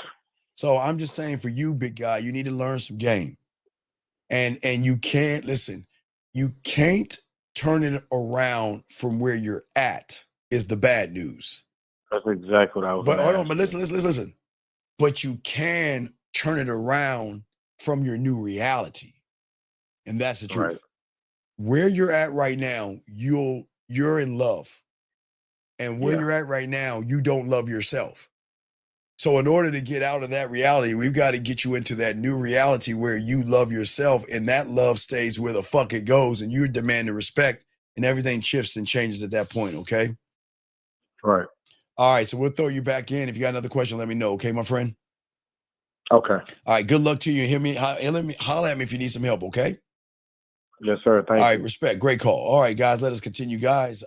So I'm just saying, for you, big guy, you need to learn some game, and you can't you can't turn it around from where you're at. Is the bad news? That's exactly what I was. But hold on, but listen. But you can turn it around from your new reality, and that's the truth. Right. Where you're at right now, you're in love. And where you're at right now, you don't love yourself. So in order to get out of that reality, we've got to get you into that new reality where you love yourself and that love stays where the fuck it goes and you're demanding respect and everything shifts and changes at that point, okay? Right. All right, so we'll throw you back in. If you got another question, let me know, okay, my friend? Okay. All right, good luck to you. Holler at me if you need some help, okay? Yes, sir. Thank you. All right, respect. Great call. All right, guys, let us continue. Guys,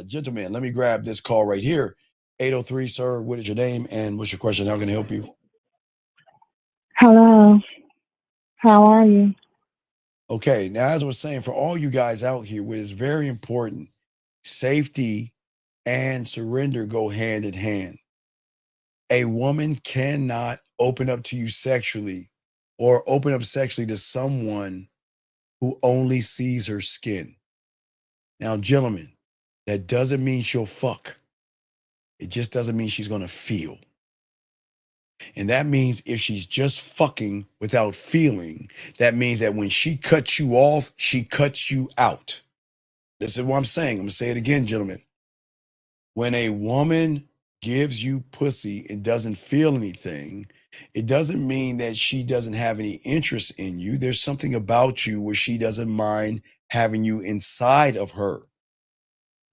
gentlemen, let me grab this call right here. 803, sir, what is your name and what's your question? How can I help you? Hello. How are you? Okay, now as I was saying, for all you guys out here, what is very important, safety and surrender go hand in hand. A woman cannot open up to you sexually or open up sexually to someone who only sees her skin. Now, gentlemen, that doesn't mean she'll fuck. It just doesn't mean she's going to feel. And that means if she's just fucking without feeling, that means that when she cuts you off, she cuts you out. This is what I'm saying. I'm going to say it again, gentlemen. When a woman gives you pussy and doesn't feel anything, it doesn't mean that she doesn't have any interest in you. There's something about you where she doesn't mind having you inside of her.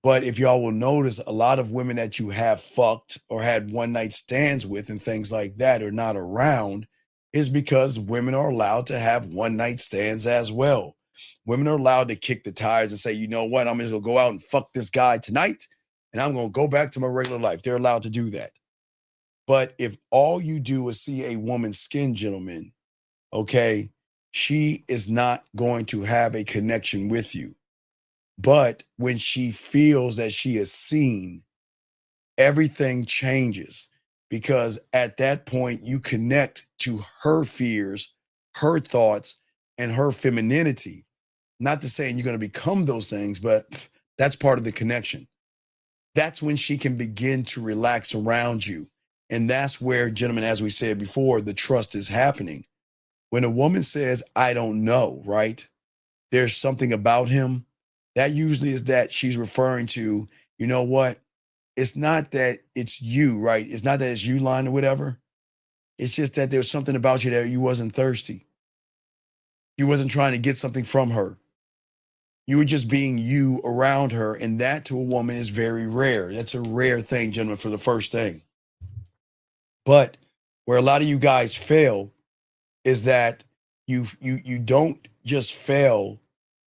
But if y'all will notice, a lot of women that you have fucked or had one night stands with and things like that are not around is because women are allowed to have one night stands as well. Women are allowed to kick the tires and say, you know what, I'm just gonna go out and fuck this guy tonight and I'm gonna go back to my regular life. They're allowed to do that. But if all you do is see a woman's skin, gentlemen, okay, she is not going to have a connection with you. But when she feels that she is seen, everything changes. because at that point you connect to her fears, her thoughts, and her femininity. Not to saying you're going to become those things, but that's part of the connection. That's when she can begin to relax around you. And that's where, gentlemen, as we said before, the trust is happening. When a woman says, I don't know, right? There's something about him, that usually is that she's referring to, you know what? It's not that it's you, right? It's not that it's you lying or whatever. It's just that there's something about you that you wasn't thirsty. You wasn't trying to get something from her. You were just being you around her. And that to a woman is very rare. That's a rare thing, gentlemen, for the first thing. But where a lot of you guys fail is that you don't just fail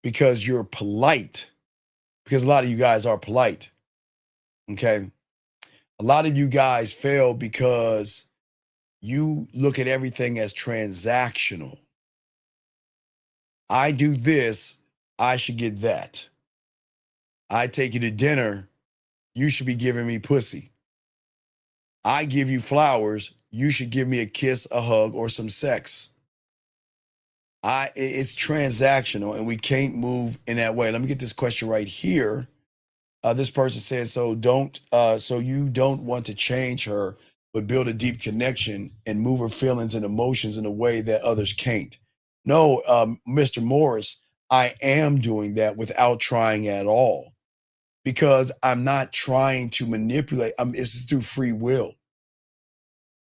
because you're polite, because a lot of you guys are polite. Okay. A lot of you guys fail because you look at everything as transactional. I do this, I should get that. I take you to dinner, you should be giving me pussy. I give you flowers, you should give me a kiss, a hug, or some sex. It's transactional, and we can't move in that way. Let me get this question right here. This person says, so you don't want to change her, but build a deep connection and move her feelings and emotions in a way that others can't. No, Mr. Morris, I am doing that without trying at all, because I'm not trying to manipulate. It's through free will.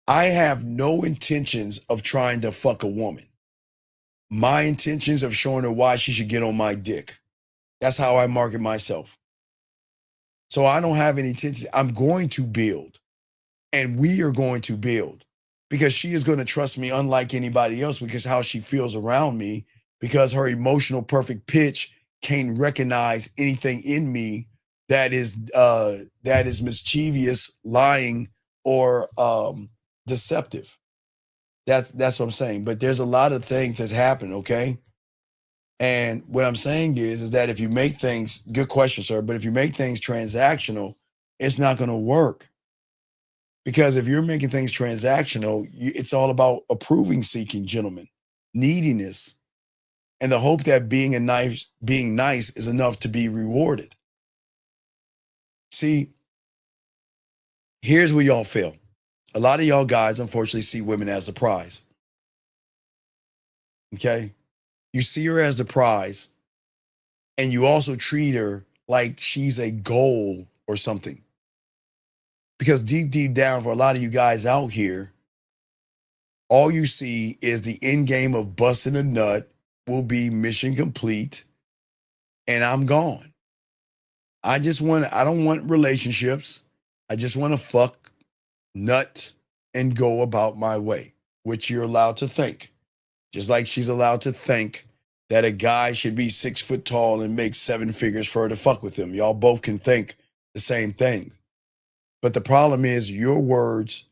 I have no intentions of trying to fuck a woman. My intentions of showing her why she should get on my dick. That's how I market myself. So I don't have any intentions. I'm going to build, and we are going to build, because she is going to trust me unlike anybody else, because how she feels around me, because her emotional perfect pitch can't recognize anything in me that is mischievous, lying, or deceptive. That's what I'm saying. But there's a lot of things that's happened, okay? And what I'm saying is that if you make things, good question, sir, but if you make things transactional, it's not going to work. Because if you're making things transactional, it's all about approving seeking, gentlemen, neediness, and the hope that being nice is enough to be rewarded. See, here's where y'all fail. A lot of y'all guys, unfortunately, see women as the prize. Okay? You see her as the prize, and you also treat her like she's a goal or something. Because deep down, for a lot of you guys out here, all you see is the end game of busting a nut will be mission complete, and I'm gone. I don't want relationships. I just want to fuck, nut, and go about my way, which you're allowed to think. Just like she's allowed to think that a guy should be 6 foot tall and make 7 figures for her to fuck with him. Y'all both can think the same thing. But the problem is your words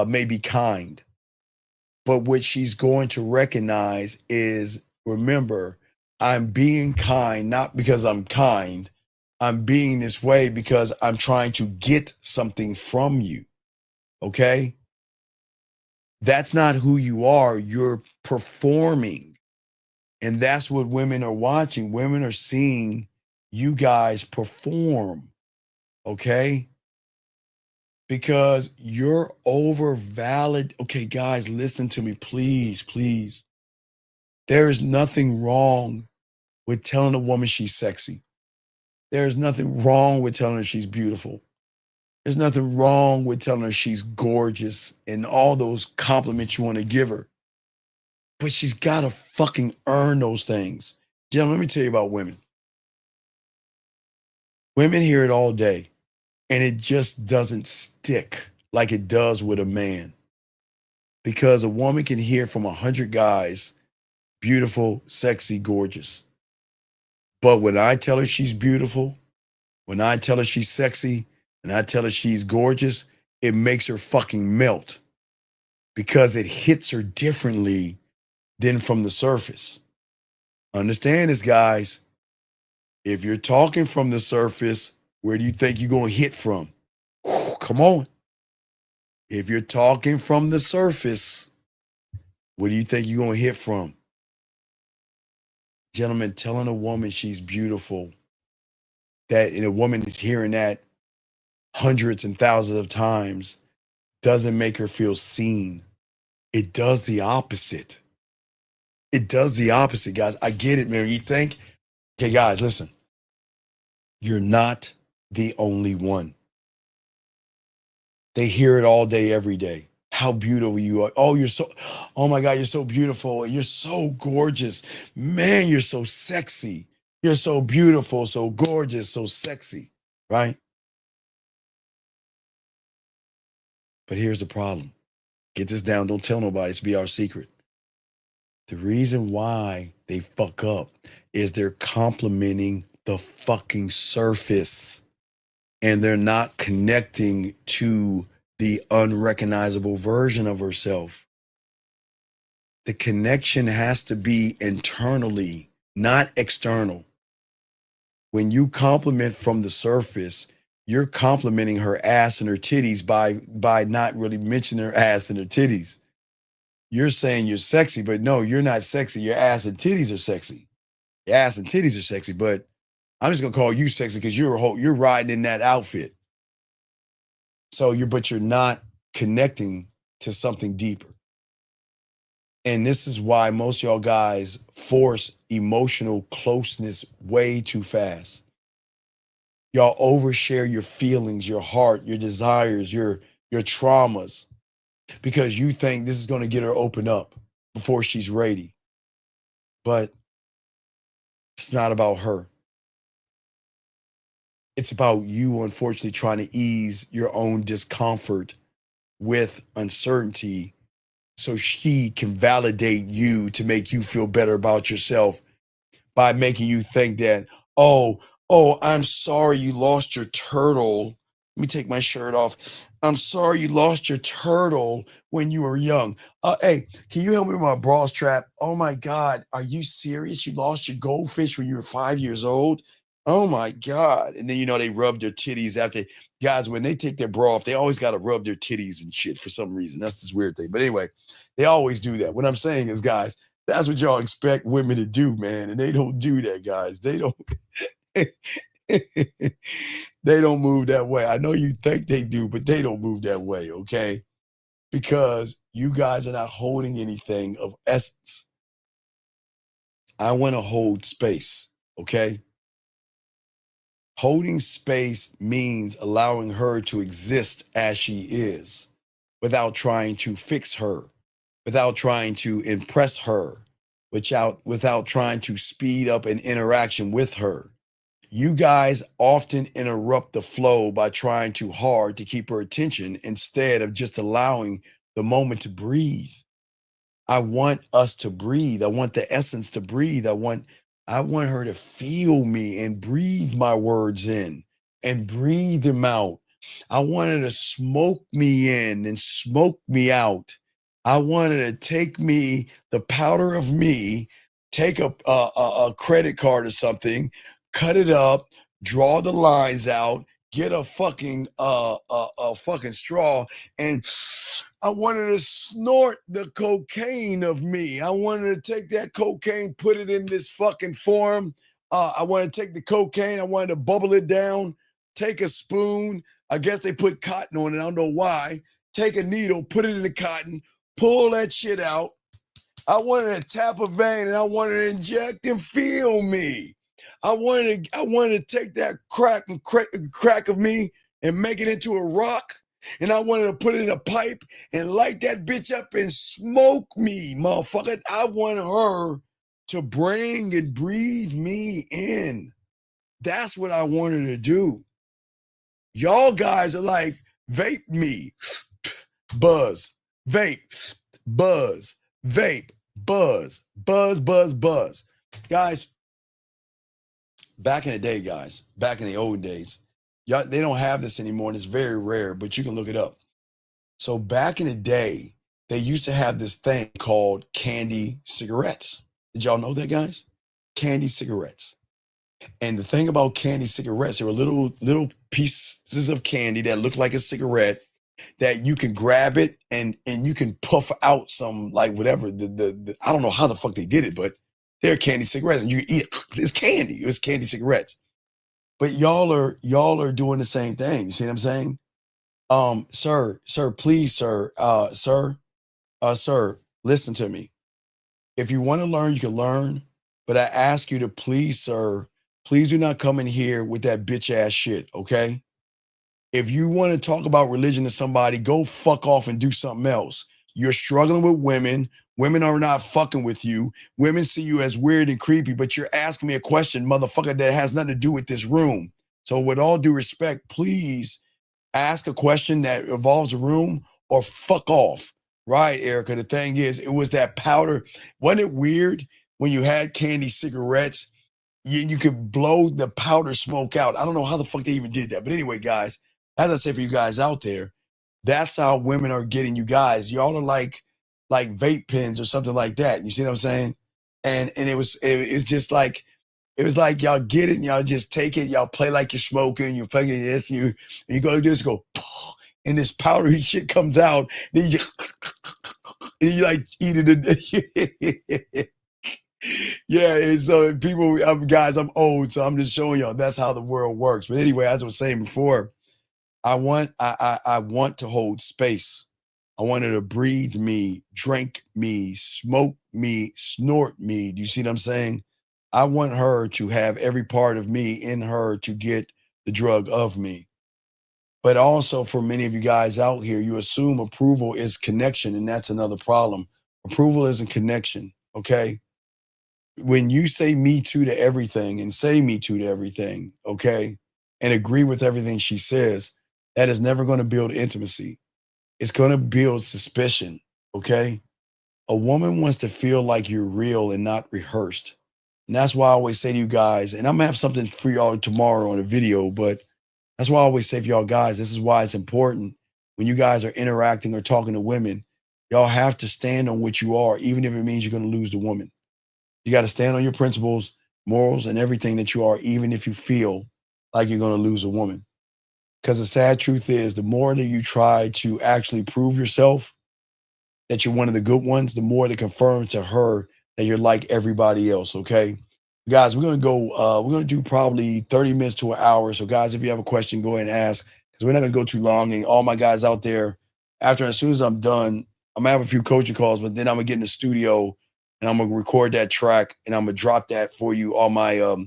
may be kind, but what she's going to recognize is, remember, I'm being kind, not because I'm kind. I'm being this way because I'm trying to get something from you. Okay? That's not who you are. You're performing. And that's what women are watching. Women are seeing you guys perform. Okay? Because you're over valid. Okay, guys, listen to me, please, please. There is nothing wrong with telling a woman she's sexy. There is nothing wrong with telling her she's beautiful. There's nothing wrong with telling her she's gorgeous and all those compliments you want to give her. But she's got to fucking earn those things. Gentlemen, let me tell you about women. Women hear it all day, and it just doesn't stick like it does with a man. Because a woman can hear from 100 guys, beautiful, sexy, gorgeous. But when I tell her she's beautiful, when I tell her she's sexy, and I tell her she's gorgeous, it makes her fucking melt, because it hits her differently than from the surface. Understand this, guys. If you're talking from the surface, where do you think you're going to hit from? Whew, come on. If you're talking from the surface, what do you think you're going to hit from? Gentlemen, telling a woman she's beautiful, that and a woman is hearing that hundreds and thousands of times, doesn't make her feel seen. It does the opposite. It does the opposite, guys. I get it, man. You think, okay, guys, listen. You're not the only one. They hear it all day, every day. How beautiful you are. Oh my God, you're so beautiful. You're so gorgeous. Man, you're so sexy. You're so beautiful, so gorgeous, so sexy, right? But here's the problem. Get this down. Don't tell nobody. It's be our secret. The reason why they fuck up is they're complimenting the fucking surface and they're not connecting to the unrecognizable version of herself. The connection has to be internally, not external. When you compliment from the surface, you're complimenting her ass and her titties by not really mentioning her ass and her titties. You're saying you're sexy, but no, you're not sexy. Your ass and titties are sexy. Your ass and titties are sexy, but I'm just gonna call you sexy because you're riding in that outfit. So you're not connecting to something deeper. And this is why most of y'all guys force emotional closeness way too fast. Y'all overshare your feelings, your heart, your desires, your traumas, because you think this is going to get her open up before she's ready. But it's not about her. It's about you, unfortunately, trying to ease your own discomfort with uncertainty so she can validate you to make you feel better about yourself by making you think that, oh, I'm sorry you lost your turtle. Let me take my shirt off. I'm sorry you lost your turtle when you were young. Hey, can you help me with my bra strap? Oh my God, are you serious? You lost your goldfish when you were 5 years old? Oh my God. And then, they rub their titties after. Guys, when they take their bra off, they always got to rub their titties and shit for some reason. That's this weird thing. But anyway, they always do that. What I'm saying is, guys, that's what y'all expect women to do, man. And they don't do that, guys. They don't. They don't move that way. I know you think they do, but they don't move that way, okay? Because you guys are not holding anything of essence. I want to hold space, okay? Holding space means allowing her to exist as she is without trying to fix her, without trying to impress her, without trying to speed up an interaction with her. You guys often interrupt the flow by trying too hard to keep her attention instead of just allowing the moment to breathe. I want us to breathe. I want the essence to breathe. I want her to feel me and breathe my words in and breathe them out. I want her to smoke me in and smoke me out. I want her to take me, the powder of me, take a credit card or something, cut it up, draw the lines out, get a fucking straw, and I wanted to snort the cocaine of me. I wanted to take that cocaine, put it in this fucking form. I wanted to take the cocaine. I wanted to bubble it down, take a spoon. I guess they put cotton on it. I don't know why. Take a needle, put it in the cotton, pull that shit out. I wanted to tap a vein and I wanted to inject and feel me. I wanted to take that crack of me and make it into a rock. And I wanted to put it in a pipe and light that bitch up and smoke me, motherfucker. I want her to bring and breathe me in. That's what I wanted to do. Y'all guys are like, vape me, buzz, vape, buzz, vape, buzz, buzz, buzz, buzz. Guys, back in the day, back in the old days, y'all, they don't have this anymore, and it's very rare, but you can look it up. So back in the day, they used to have this thing called candy cigarettes. Did y'all know that, guys? Candy cigarettes. And the thing about candy cigarettes, they were little pieces of candy that looked like a cigarette, that you can grab it and you can puff out some like whatever the I don't know how the fuck they did it, but they're candy cigarettes and you can eat it. It's candy. It's candy cigarettes. But y'all are doing the same thing. You see what I'm saying? Sir, please, sir, listen to me. If you want to learn, you can learn. But I ask you to please, sir, please do not come in here with that bitch ass shit, okay? If you want to talk about religion to somebody, go fuck off and do something else. You're struggling with women. Women are not fucking with you. Women see you as weird and creepy, but you're asking me a question, motherfucker, that has nothing to do with this room. So with all due respect, please ask a question that involves the room or fuck off. Right, Erica? The thing is, it was that powder. Wasn't it weird when you had candy cigarettes? You could blow the powder smoke out. I don't know how the fuck they even did that. But anyway, guys, as I said for you guys out there, that's how women are getting you guys. Y'all are like vape pens or something like that. You see what I'm saying? And it's just like it was like y'all get it and y'all just take it. Y'all play like you're smoking. You're playing this. And you go to this, go, and this powdery shit comes out. Then you and you like eat it. Yeah, and so people, guys, I'm old, so I'm just showing y'all that's how the world works. But anyway, as I was saying before, I want to hold space. I want her to breathe me, drink me, smoke me, snort me. Do you see what I'm saying? I want her to have every part of me in her to get the drug of me. But also for many of you guys out here, you assume approval is connection, and that's another problem. Approval isn't connection, okay? When you say me too to everything and say me too to everything, okay, and agree with everything she says, that is never going to build intimacy. It's going to build suspicion, okay? A woman wants to feel like you're real and not rehearsed. And that's why I always say to you guys, and I'm going to have something for y'all tomorrow on a video, but that's why I always say for y'all guys, this is why it's important when you guys are interacting or talking to women, y'all have to stand on what you are, even if it means you're going to lose the woman. You got to stand on your principles, morals, and everything that you are, even if you feel like you're going to lose a woman. Because the sad truth is, the more that you try to actually prove yourself that you're one of the good ones, the more it confirms to her that you're like everybody else, okay? Guys, we're going to do probably 30 minutes to an hour. So guys, if you have a question, go ahead and ask, because we're not going to go too long. And all my guys out there, as soon as I'm done, I'm going to have a few coaching calls, but then I'm going to get in the studio and I'm going to record that track and I'm going to drop that for you, all my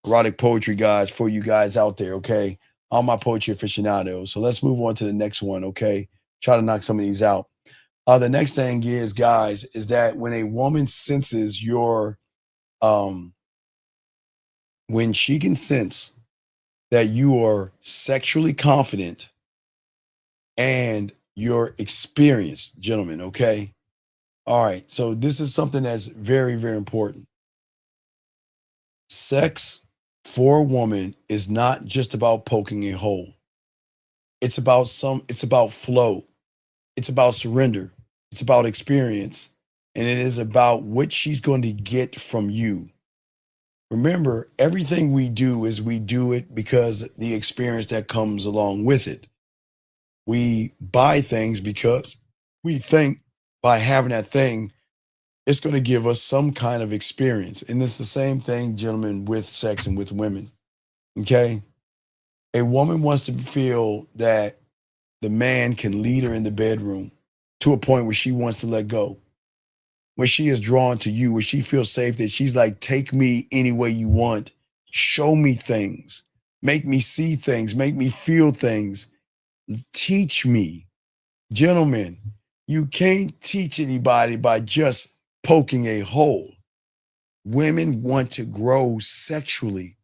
erotic poetry guys, for you guys out there, okay? All my poetry aficionados. So let's move on to the next one, okay? Try to knock some of these out. The next thing is, guys, is that when a woman senses your, when she can sense that you are sexually confident and you're experienced, gentlemen, okay? All right, so this is something that's very, very important. Sex for a woman is not just about poking a hole. It's about flow. It's about surrender. It's about experience. And it is about what she's going to get from you. Remember, everything we do it because the experience that comes along with it. We buy things because we think by having that thing, it's going to give us some kind of experience. And it's the same thing, gentlemen, with sex and with women. Okay? A woman wants to feel that the man can lead her in the bedroom to a point where she wants to let go. Where she is drawn to you, where she feels safe, that she's like, take me any way you want. Show me things. Make me see things. Make me feel things. Teach me. Gentlemen, you can't teach anybody by just poking a hole. Women want to grow sexually.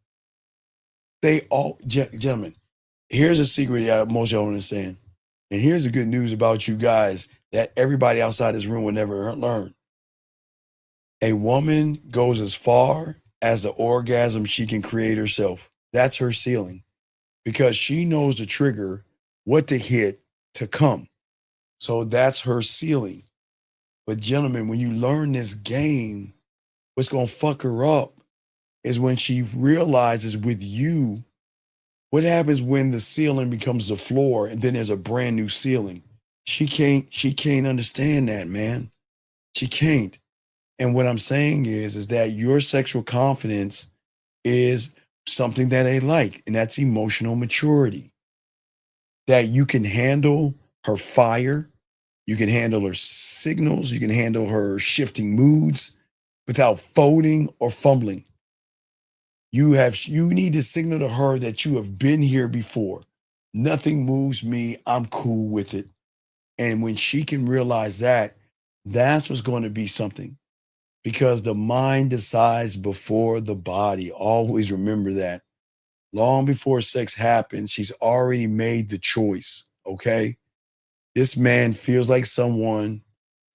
Gentlemen, here's a secret that most y'all don't understand. And here's the good news about you guys that everybody outside this room will never learn. A woman goes as far as the orgasm she can create herself. That's her ceiling, because she knows the trigger, what to hit to come. So that's her ceiling. But gentlemen, when you learn this game, what's going to fuck her up is when she realizes with you What happens when the ceiling becomes the floor and then there's a brand new ceiling? She can't understand that, man. She can't. And what I'm saying is that your sexual confidence is something that they like, and that's emotional maturity. That you can handle her fire, you can handle her signals, you can handle her shifting moods without folding or fumbling. You need to signal to her that you have been here before. Nothing moves me. I'm cool with it. And when she can realize that, that's what's going to be something. Because the mind decides before the body. Always remember that. Long before sex happens, she's already made the choice. Okay. This man feels like someone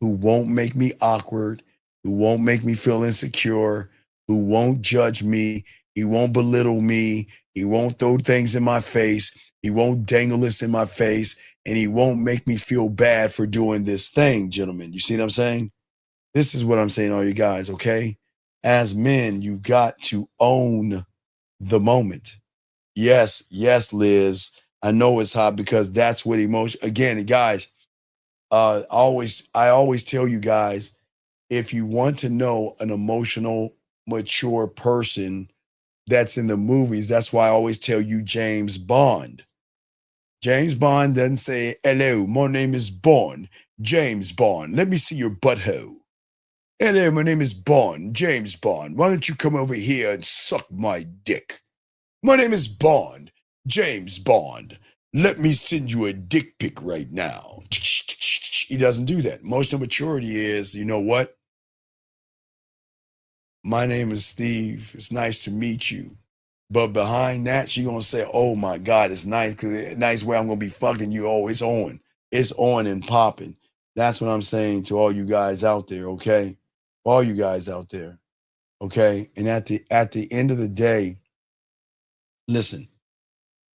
who won't make me awkward, who won't make me feel insecure, who won't judge me. He won't belittle me. He won't throw things in my face. He won't dangle this in my face. And he won't make me feel bad for doing this thing, gentlemen. You see what I'm saying? This is what I'm saying, all you guys, okay? As men, you got to own the moment. Yes, yes, Liz. I know it's hot because that's what emotion. Again, guys, I always tell you guys, if you want to know an emotional, mature person that's in the movies, that's why I always tell you James Bond. James Bond doesn't say, "Hello, my name is Bond. James Bond. Let me see your butthole. Hello, my name is Bond. James Bond. Why don't you come over here and suck my dick? My name is Bond. James Bond. Let me send you a dick pic right now." He doesn't do that. Emotional maturity is, you know what? My name is Steve. It's nice to meet you. But behind that, she's going to say, "Oh my God, it's nice because nice way I'm going to be fucking you. Oh, it's on. It's on and popping." That's what I'm saying to all you guys out there, okay? All you guys out there, okay? And at the end of the day, listen,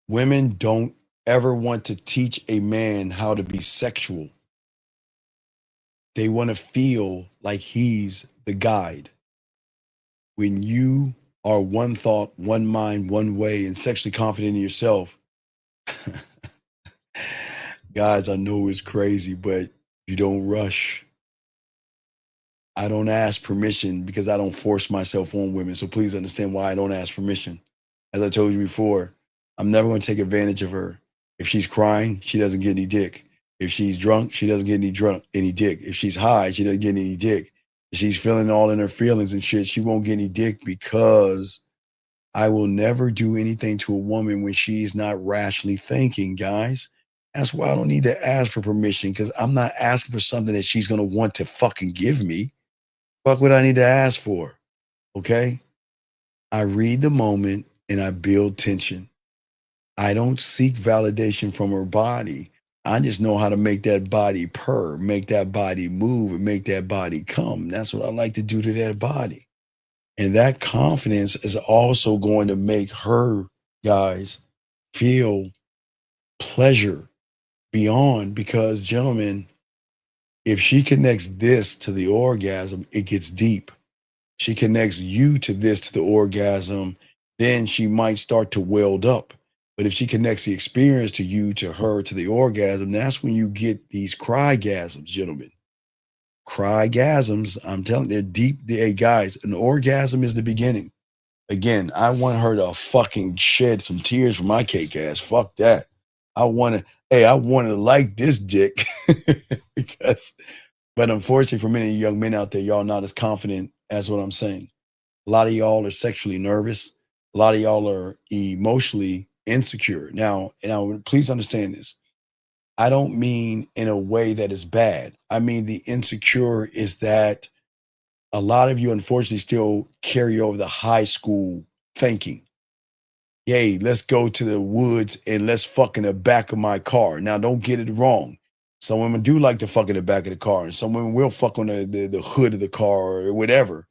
women don't ever want to teach a man how to be sexual. They want to feel like he's the guide. When you are one thought, one mind, one way, and sexually confident in yourself, guys, I know it's crazy, but you don't rush. I don't ask permission because I don't force myself on women. So please understand why I don't ask permission. As I told you before, I'm never going to take advantage of her. If she's crying, she doesn't get any dick. If she's drunk, she doesn't get any dick. If she's high, she doesn't get any dick. If she's feeling all in her feelings and shit, she won't get any dick because I will never do anything to a woman when she's not rationally thinking, guys. That's why I don't need to ask for permission because I'm not asking for something that she's going to want to fucking give me. Fuck what I need to ask for. Okay? I read the moment and I build tension. I don't seek validation from her body. I just know how to make that body purr, make that body move, and make that body come. That's what I like to do to that body. And that confidence is also going to make her, guys, feel pleasure beyond because, gentlemen, if she connects this to the orgasm, it gets deep. She connects you to this to the orgasm, then she might start to weld up. But if she connects the experience to you, to her, to the orgasm, that's when you get these crygasms, gentlemen. Crygasms, I'm telling you, they're deep. Hey, guys, an orgasm is the beginning. Again, I want her to fucking shed some tears for my cake ass. Fuck that. I want to like this dick because, but unfortunately for many young men out there, y'all not as confident as what I'm saying. A lot of y'all are sexually nervous. A lot of y'all are emotionally insecure. Now, please understand this. I don't mean in a way that is bad. I mean, the insecure is that a lot of you unfortunately still carry over the high school thinking. Yay, let's go to the woods and let's fuck in the back of my car. Now, don't get it wrong. Some women do like to fuck in the back of the car, and some women will fuck on the hood of the car or whatever.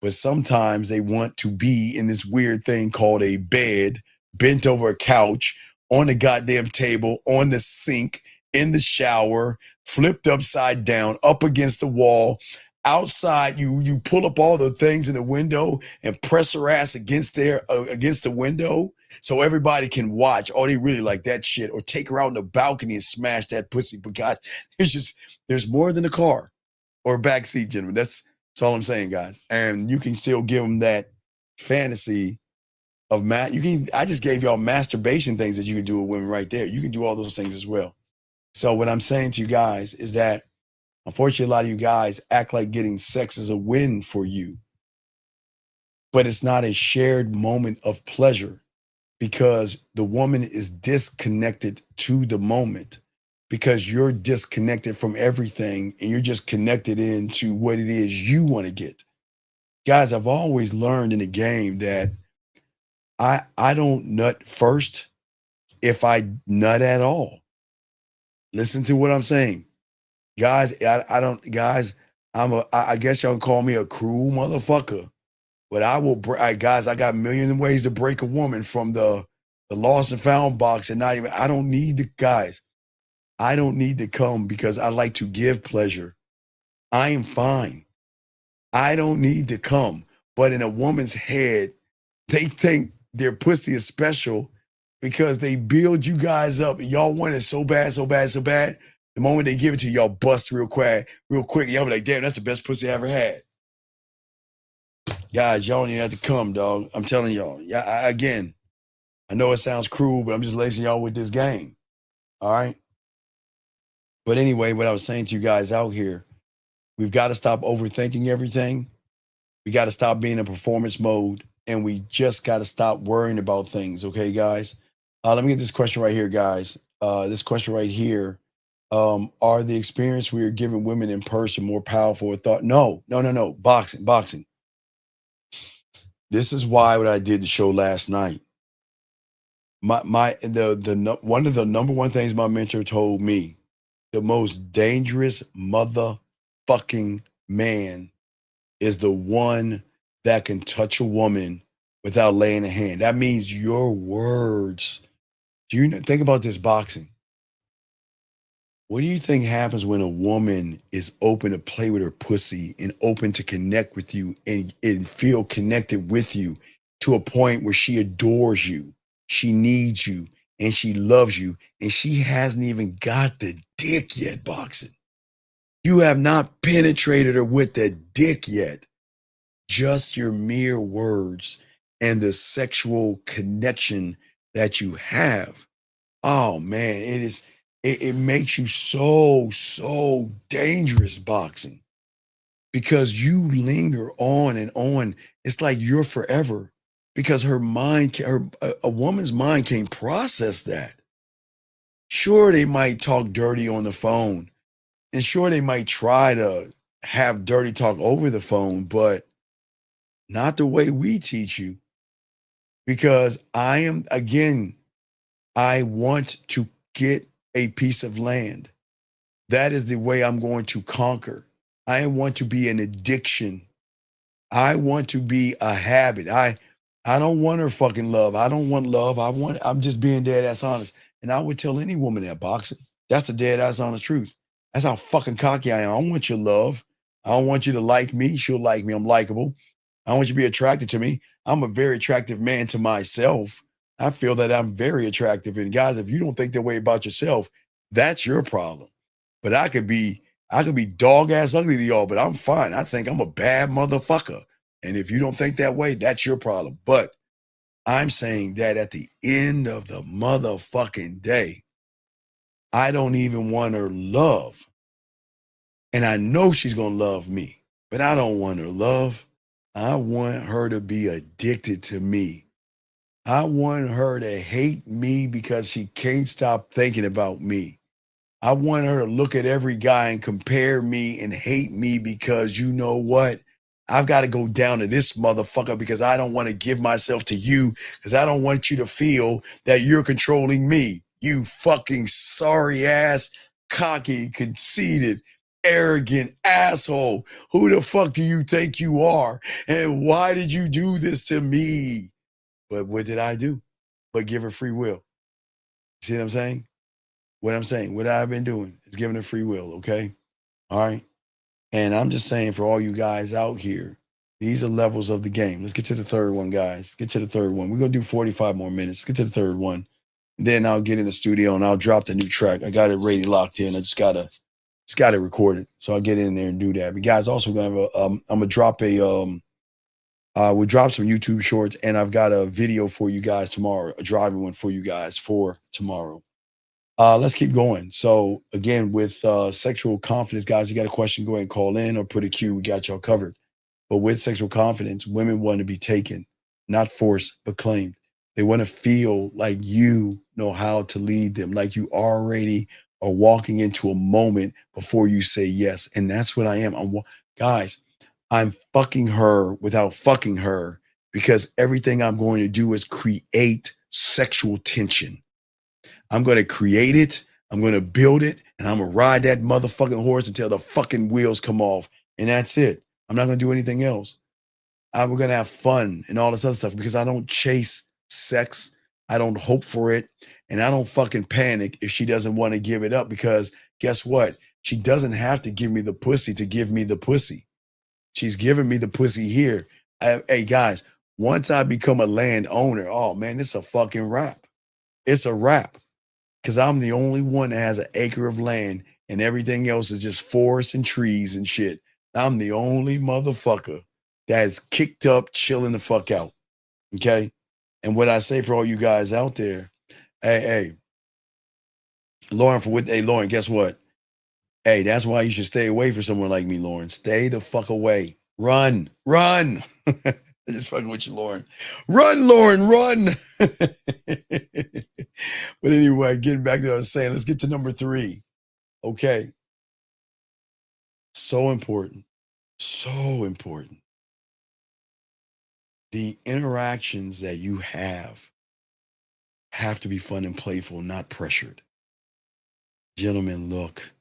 But sometimes they want to be in this weird thing called a bed, bent over a couch, on the goddamn table, on the sink, in the shower, flipped upside down, up against the wall, outside, you pull up all the things in the window and press her ass against the window so everybody can watch. Oh, they really like that shit. Or take her out in the balcony and smash that pussy. But God, there's more than a car or a backseat, gentlemen. That's all I'm saying, guys. And you can still give them that fantasy of I just gave y'all masturbation things that you can do with women right there. You can do all those things as well. So what I'm saying to you guys is that unfortunately, a lot of you guys act like getting sex is a win for you, but it's not a shared moment of pleasure because the woman is disconnected to the moment because you're disconnected from everything and you're just connected into what it is you want to get. Guys, I've always learned in the game that I don't nut first if I nut at all. Listen to what I'm saying. Guys, I guess y'all can call me a cruel motherfucker, but guys, I got a million ways to break a woman from the lost and found box and I don't need to come because I like to give pleasure. I am fine. I don't need to come. But in a woman's head, they think their pussy is special because they build you guys up and y'all want it so bad, so bad, so bad. The moment they give it to you, y'all bust real quick. And y'all be like, damn, that's the best pussy I ever had. Guys, y'all don't even have to come, dog. I'm telling y'all. Yeah, again, I know it sounds cruel, but I'm just lacing y'all with this game. All right. But anyway, what I was saying to you guys out here, we've got to stop overthinking everything. We got to stop being in performance mode. And we just got to stop worrying about things. Okay, guys? Let me get this question right here, guys. This question right here. Are the experience we are giving women in person more powerful with thought? No. Boxing. This is why what I did the show last night. One of the number one things my mentor told me, the most dangerous motherfucking man is the one that can touch a woman without laying a hand. That means your words. Do you think about this boxing? What do you think happens when a woman is open to play with her pussy and open to connect with you and feel connected with you to a point where she adores you, she needs you, and she loves you, and she hasn't even got the dick yet, boxing? You have not penetrated her with the dick yet. Just your mere words and the sexual connection that you have. Oh man, it makes you so dangerous, boxing, because you linger on and on. It's like you're forever because a woman's mind can't process that. Sure, they might talk dirty on the phone, and sure, they might try to have dirty talk over the phone, but not the way we teach you. Because I want to get a piece of land. That is the way I'm going to conquer. I want to be an addiction. I want to be a habit. I don't want her fucking love. I don't want love. I'm just being dead ass honest. And I would tell any woman that, boxing. That's the dead ass honest truth. That's how fucking cocky I am. I don't want your love. I don't want you to like me. She'll like me. I'm likable. I want you to be attracted to me. I'm a very attractive man to myself. I feel that I'm very attractive. And guys, if you don't think that way about yourself, that's your problem. But I could be dog ass ugly to y'all, but I'm fine. I think I'm a bad motherfucker. And if you don't think that way, that's your problem. But I'm saying that at the end of the motherfucking day, I don't even want her love. And I know she's going to love me, but I don't want her love. I want her to be addicted to me. I want her to hate me because she can't stop thinking about me. I want her to look at every guy and compare me and hate me because you know what? I've got to go down to this motherfucker because I don't want to give myself to you because I don't want you to feel that you're controlling me. You fucking sorry ass, cocky, conceited, arrogant asshole. Who the fuck do you think you are? And why did you do this to me? But what did I do? But give her free will. See what I'm saying? What I'm saying, what I've been doing is giving her free will, okay? All right? And I'm just saying for all you guys out here, these are levels of the game. Let's get to the third one, guys. Get to the third one. We're going to do 45 more minutes. Get to the third one. Then I'll get in the studio and I'll drop the new track. I got it ready, locked in. I just got it recorded. So I'll get in there and do that. But guys, also gonna have I'm gonna drop we'll drop some YouTube shorts, and I've got a video for you guys tomorrow, a driving one for you guys for tomorrow. Let's keep going. So again, with sexual confidence, guys, you got a question, go ahead and call in or put a Q. We got y'all covered. But with sexual confidence, women want to be taken, not forced, but claimed. They want to feel like you know how to lead them, like you already are walking into a moment before you say yes. And that's what I am. Guys, I'm fucking her without fucking her, because everything I'm going to do is create sexual tension. I'm going to create it. I'm going to build it, and I'm going to ride that motherfucking horse until the fucking wheels come off. And that's it. I'm not going to do anything else. We're going to have fun and all this other stuff, because I don't chase sex. I don't hope for it. And I don't fucking panic if she doesn't want to give it up, because guess what? She doesn't have to give me the pussy to give me the pussy. She's giving me the pussy here. Hey, guys, once I become a landowner, oh, man, it's a fucking wrap. It's a wrap, because I'm the only one that has an acre of land, and everything else is just forest and trees and shit. I'm the only motherfucker that's kicked up, chilling the fuck out. Okay? And what I say for all you guys out there, hey, Lauren, Lauren, guess what? Hey, that's why you should stay away from someone like me, Lauren. Stay the fuck away. Run. Just fucking with you, Lauren. Run, Lauren, run. But anyway, getting back to what I was saying, let's get to number 3. Okay. So important. So important. The interactions that you have to be fun and playful, not pressured. Gentlemen, look,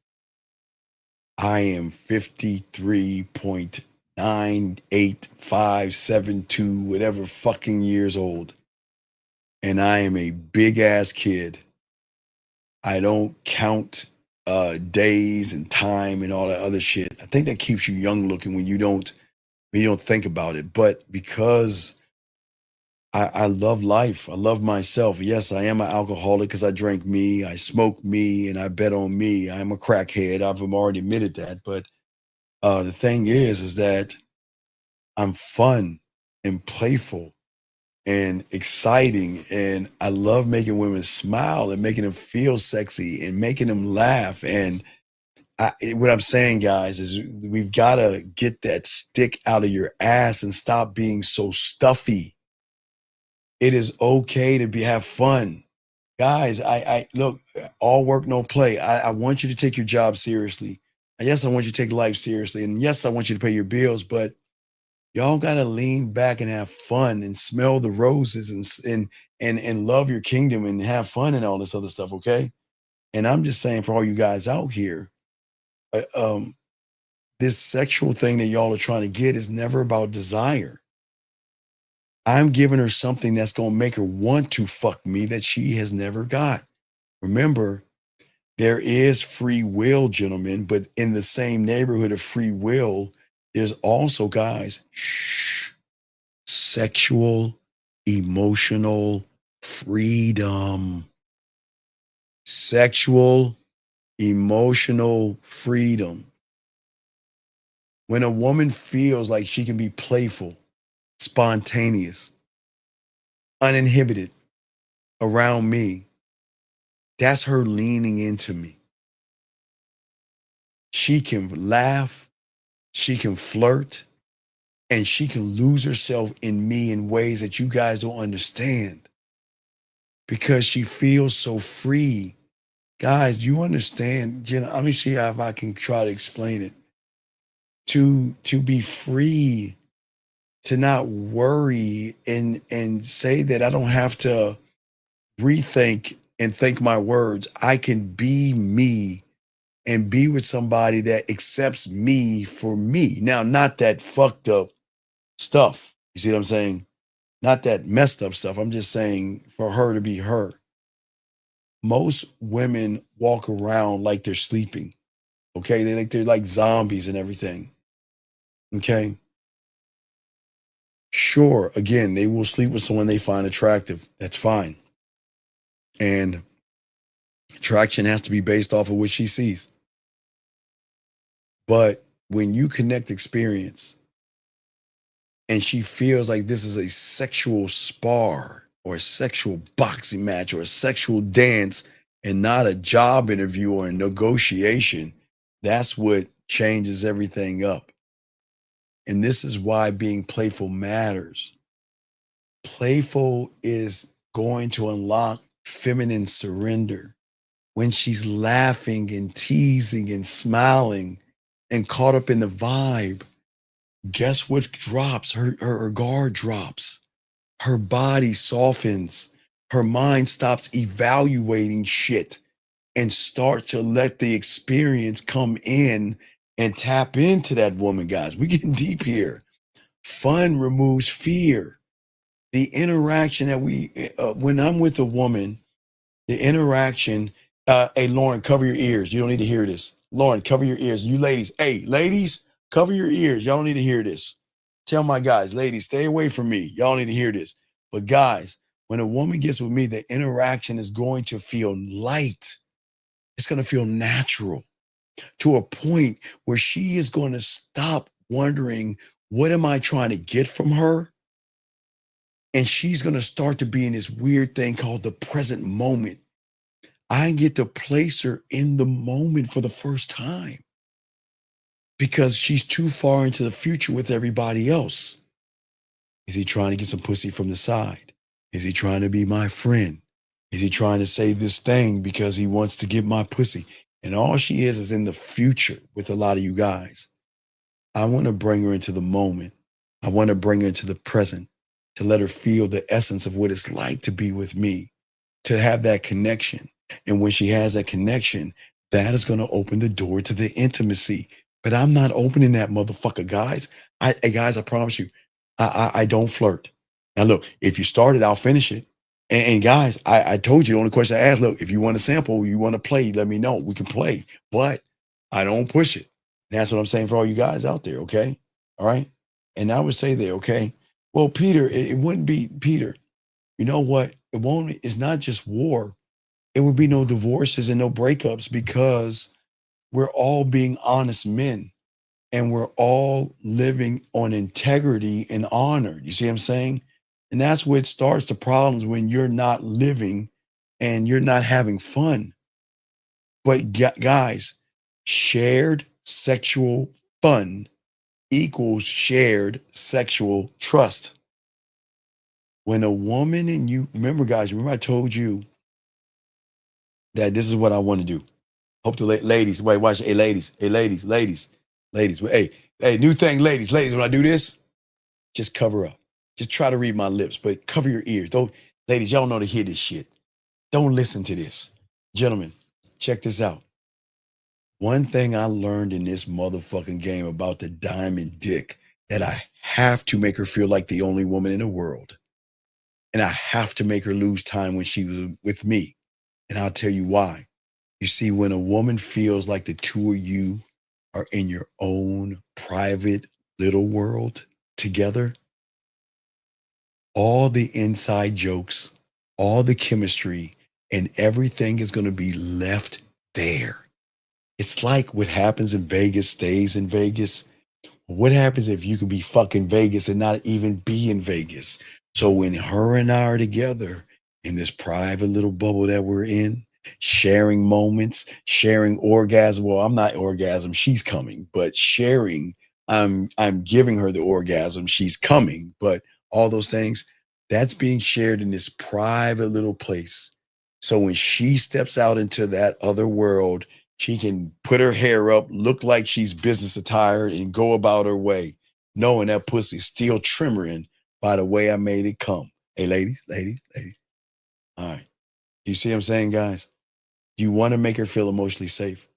I am 53.98572, whatever fucking years old. And I am a big ass kid. I don't count days and time and all that other shit. I think that keeps you young looking when you don't think about it. But because I love life, I love myself. Yes, I am an alcoholic because I drank me, I smoke me, and I bet on me. I'm a crackhead. I've already admitted that. But the thing is that I'm fun and playful and exciting, and I love making women smile and making them feel sexy and making them laugh. And what I'm saying, guys, is we've got to get that stick out of your ass and stop being so stuffy. It is okay to have fun. Guys, I look, all work, no play. I want you to take your job seriously. And yes, I want you to take life seriously. And yes, I want you to pay your bills, but y'all got to lean back and have fun and smell the roses and love your kingdom and have fun and all this other stuff, okay? And I'm just saying for all you guys out here, this sexual thing that y'all are trying to get is never about desire. I'm giving her something that's going to make her want to fuck me that she has never got. Remember, there is free will, gentlemen, but in the same neighborhood of free will, there's also, guys, sexual, emotional freedom. Sexual, emotional freedom. When a woman feels like she can be playful, spontaneous, uninhibited around me, that's her leaning into me. She can laugh, she can flirt, and she can lose herself in me in ways that you guys don't understand, because she feels so free. Guys, do you understand? Let me see if I can try to explain it. To be free, to not worry and say that I don't have to rethink and think my words. I can be me and be with somebody that accepts me for me. Now, not that fucked up stuff. You see what I'm saying? Not that messed up stuff. I'm just saying for her to be her. Most women walk around like they're sleeping. Okay, they're like zombies and everything. Okay. Sure, again, they will sleep with someone they find attractive. That's fine. And attraction has to be based off of what she sees. But when you connect experience and she feels like this is a sexual spar or a sexual boxing match or a sexual dance and not a job interview or a negotiation, that's what changes everything up. And this is why being playful matters. Playful is going to unlock feminine surrender. When she's laughing and teasing and smiling and caught up in the vibe, guess what drops? Her guard drops. Her body softens. Her mind stops evaluating shit and starts to let the experience come in and tap into that woman, guys. We're getting deep here. Fun removes fear. The interaction that when I'm with a woman, the interaction, hey, Lauren, cover your ears. You don't need to hear this. Lauren, cover your ears. You ladies, hey, ladies, cover your ears. Y'all don't need to hear this. Tell my guys, ladies, stay away from me. Y'all need to hear this. But guys, when a woman gets with me, the interaction is going to feel light. It's going to feel natural to a point where she is going to stop wondering, what am I trying to get from her? And she's going to start to be in this weird thing called the present moment. I get to place her in the moment for the first time because she's too far into the future with everybody else. Is he trying to get some pussy from the side? Is he trying to be my friend? Is he trying to say this thing because he wants to get my pussy? And all she is in the future with a lot of you guys. I want to bring her into the moment. I want to bring her into the present to let her feel the essence of what it's like to be with me, to have that connection. And when she has that connection, that is going to open the door to the intimacy. But I'm not opening that motherfucker, guys. Hey, guys, I promise you, I don't flirt. Now, look, if you start it, I'll finish it. And guys, I told you the only question I asked, look, if you want to sample, you want to play, let me know. We can play. But I don't push it. And that's what I'm saying for all you guys out there, okay? All right? And I would say there, okay? Well, Peter, it wouldn't be Peter. You know what? It's not just war. It would be no divorces and no breakups because we're all being honest men and we're all living on integrity and honor. You see what I'm saying? And that's what starts the problems when you're not living and you're not having fun. But guys, shared sexual fun equals shared sexual trust. When a woman and you, remember guys, remember I told you that this is what I want to do. Hope the ladies, wait, watch, hey ladies, ladies, hey, new thing, ladies, when I do this, just cover up. Just try to read my lips, but cover your ears. Don't, ladies, y'all know to hear this shit. Don't listen to this. Gentlemen, check this out. One thing I learned in this motherfucking game about the diamond dick that I have to make her feel like the only woman in the world. And I have to make her lose time when she was with me. And I'll tell you why. You see, when a woman feels like the two of you are in your own private little world together, all the inside jokes, all the chemistry, and everything is going to be left there. It's like what happens in Vegas stays in Vegas. What happens if you could be fucking Vegas and not even be in Vegas? So when her and I are together in this private little bubble that we're in, sharing moments, sharing orgasm. Well, I'm not orgasm, she's coming, but sharing, I'm giving her the orgasm, she's coming, but all those things, that's being shared in this private little place. So when she steps out into that other world, she can put her hair up, look like she's business attired, and go about her way, knowing that pussy's still trimmering by the way I made it come. Hey, ladies. All right. You see what I'm saying, guys? You want to make her feel emotionally safe.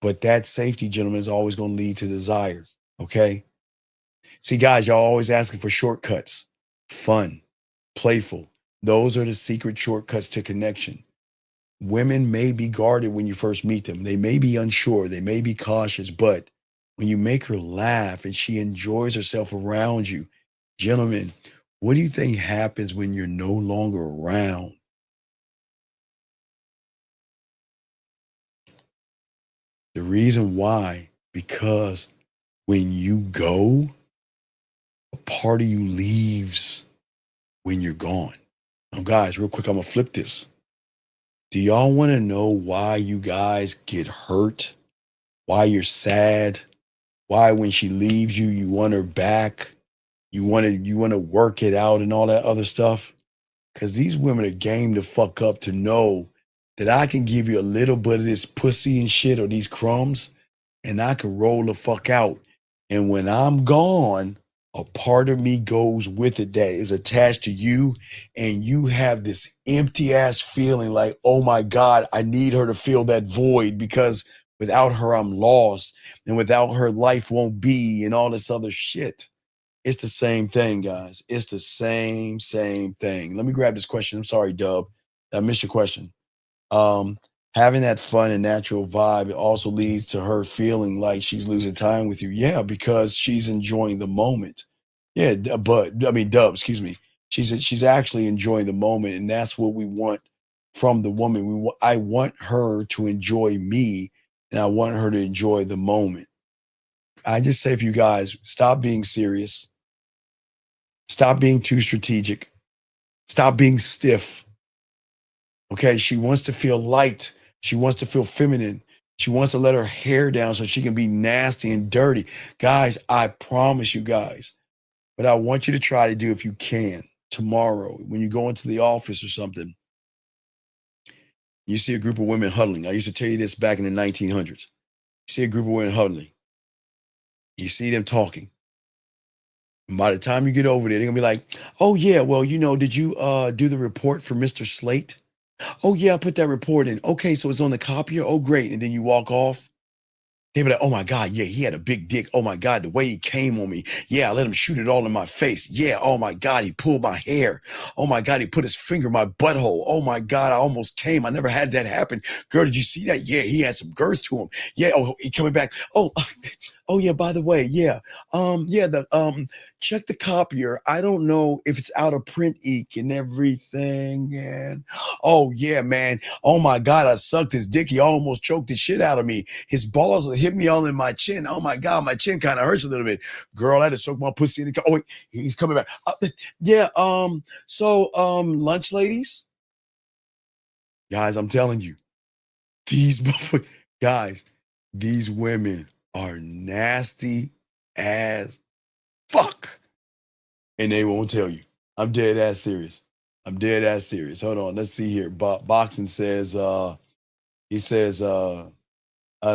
But that safety, gentlemen, is always going to lead to desire. Okay? See, guys, y'all always asking for shortcuts. Fun, playful. Those are the secret shortcuts to connection. women may be guarded when you first meet them. They may be unsure. They may be cautious, but when you make her laugh and she enjoys herself around you, gentlemen, what do you think happens when you're no longer around? The reason why, because when you go, a part of you leaves when you're gone. Now, guys, real quick, I'm gonna flip this. Do y'all want to know why you guys get hurt? Why you're sad? Why when she leaves you, you want her back? You want to work it out and all that other stuff? Because these women are game to fuck up to know that I can give you a little bit of this pussy and shit or these crumbs, and I can roll the fuck out. And when I'm gone, a part of me goes with it that is attached to you, and you have this empty ass feeling like, oh my God, I need her to fill that void because without her, I'm lost, and without her, life won't be, and all this other shit. It's the same thing, guys. It's the same thing. Let me grab this question. I'm sorry, Dub. I missed your question. Um, Having that fun and natural vibe, it also leads to her feeling like she's losing time with you. Yeah, because she's enjoying the moment. Yeah, Dub, excuse me. She's actually enjoying the moment, and that's what we want from the woman. I want her to enjoy me, and I want her to enjoy the moment. I just say, if you guys stop being serious, stop being too strategic, stop being stiff. Okay, she wants to feel light. She wants to feel feminine. She wants to let her hair down so she can be nasty and dirty. Guys, I promise you guys, but I want you to try to do, if you can, tomorrow when you go into the office or something, you see a group of women huddling. I used to tell you this back in the 1900s. You see a group of women huddling. You see them talking. And by the time you get over there, they're gonna be like, oh yeah, well, did you do the report for Mr. Slate? Oh yeah, I put that report in. Okay, so it's on the copier. Oh great. And then you walk off. They be like, oh my God, yeah, he had a big dick. Oh my God, the way he came on me. Yeah, I let him shoot it all in my face. Yeah, oh my God, he pulled my hair. Oh my God, he put his finger in my butthole. Oh my God, I almost came. I never had that happen. Girl, did you see that? Yeah, he had some girth to him. Yeah, oh, he coming back. Oh, oh yeah, by the way, yeah. Check the copier. I don't know if it's out of print ink and everything. And oh yeah, man. Oh my God, I sucked his dick. He almost choked the shit out of me. His balls hit me all in my chin. Oh my God, my chin kind of hurts a little bit. Girl, I had to soak my pussy in the Oh, wait, he's coming back. Yeah, lunch ladies. Guys, I'm telling you, these guys, these women are nasty as fuck. And they won't tell you. I'm dead ass serious. I'm dead ass serious. Hold on. Let's see here. Boxing says, he says,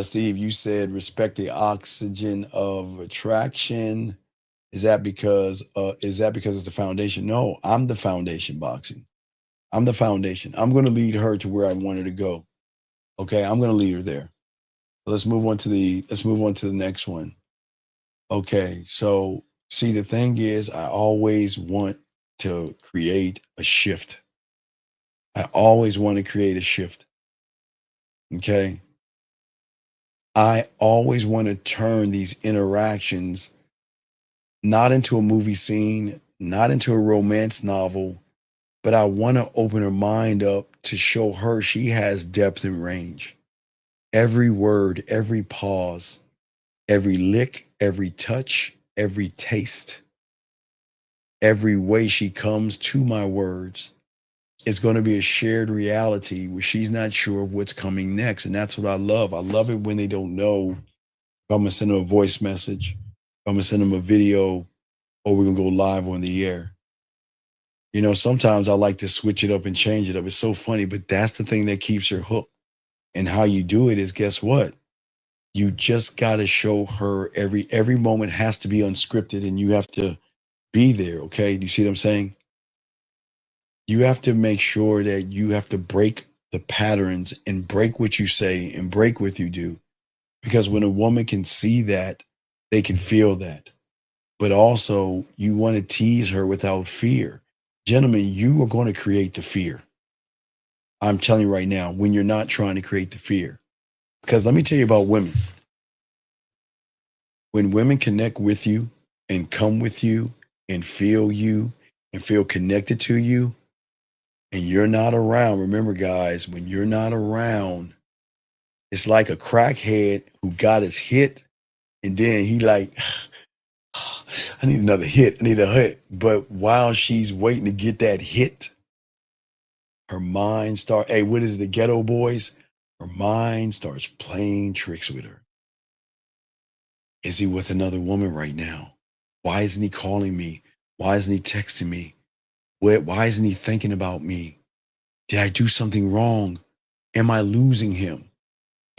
Steve, you said respect the oxygen of attraction. Is that because it's the foundation? No, I'm the foundation, Boxing. I'm the foundation. I'm gonna lead her to where I want her to go. Okay, I'm gonna lead her there. Let's move on to the next one. Okay, so see, the thing is, I always want to create a shift. I always want to create a shift. Okay. I always want to turn these interactions not into a movie scene, not into a romance novel, but I want to open her mind up to show her she has depth and range. Every word, every pause, every lick, every touch, every taste, every way she comes to my words is going to be a shared reality where she's not sure of what's coming next. And that's what I love. I love it when they don't know if I'm going to send them a voice message, if I'm going to send them a video, or we're going to go live on the air. Sometimes I like to switch it up and change it up. It's so funny, but that's the thing that keeps her hooked. And how you do it is, guess what? You just got to show her every moment has to be unscripted, and you have to be there. Okay. Do you see what I'm saying? You have to make sure that you have to break the patterns and break what you say and break what you do. Because when a woman can see that, they can feel that. But also, you want to tease her without fear. Gentlemen, you are going to create the fear. I'm telling you right now, when you're not trying to create the fear. Because let me tell you about women. When women connect with you and come with you and feel connected to you, and you're not around, remember guys, when you're not around, it's like a crackhead who got his hit and then he like, I need another hit. I need a hit. But while she's waiting to get that hit, her mind starts, hey, what is it, the Ghetto Boys? Her mind starts playing tricks with her. Is he with another woman right now? Why isn't he calling me? Why isn't he texting me? Why isn't he thinking about me? Did I do something wrong? Am I losing him?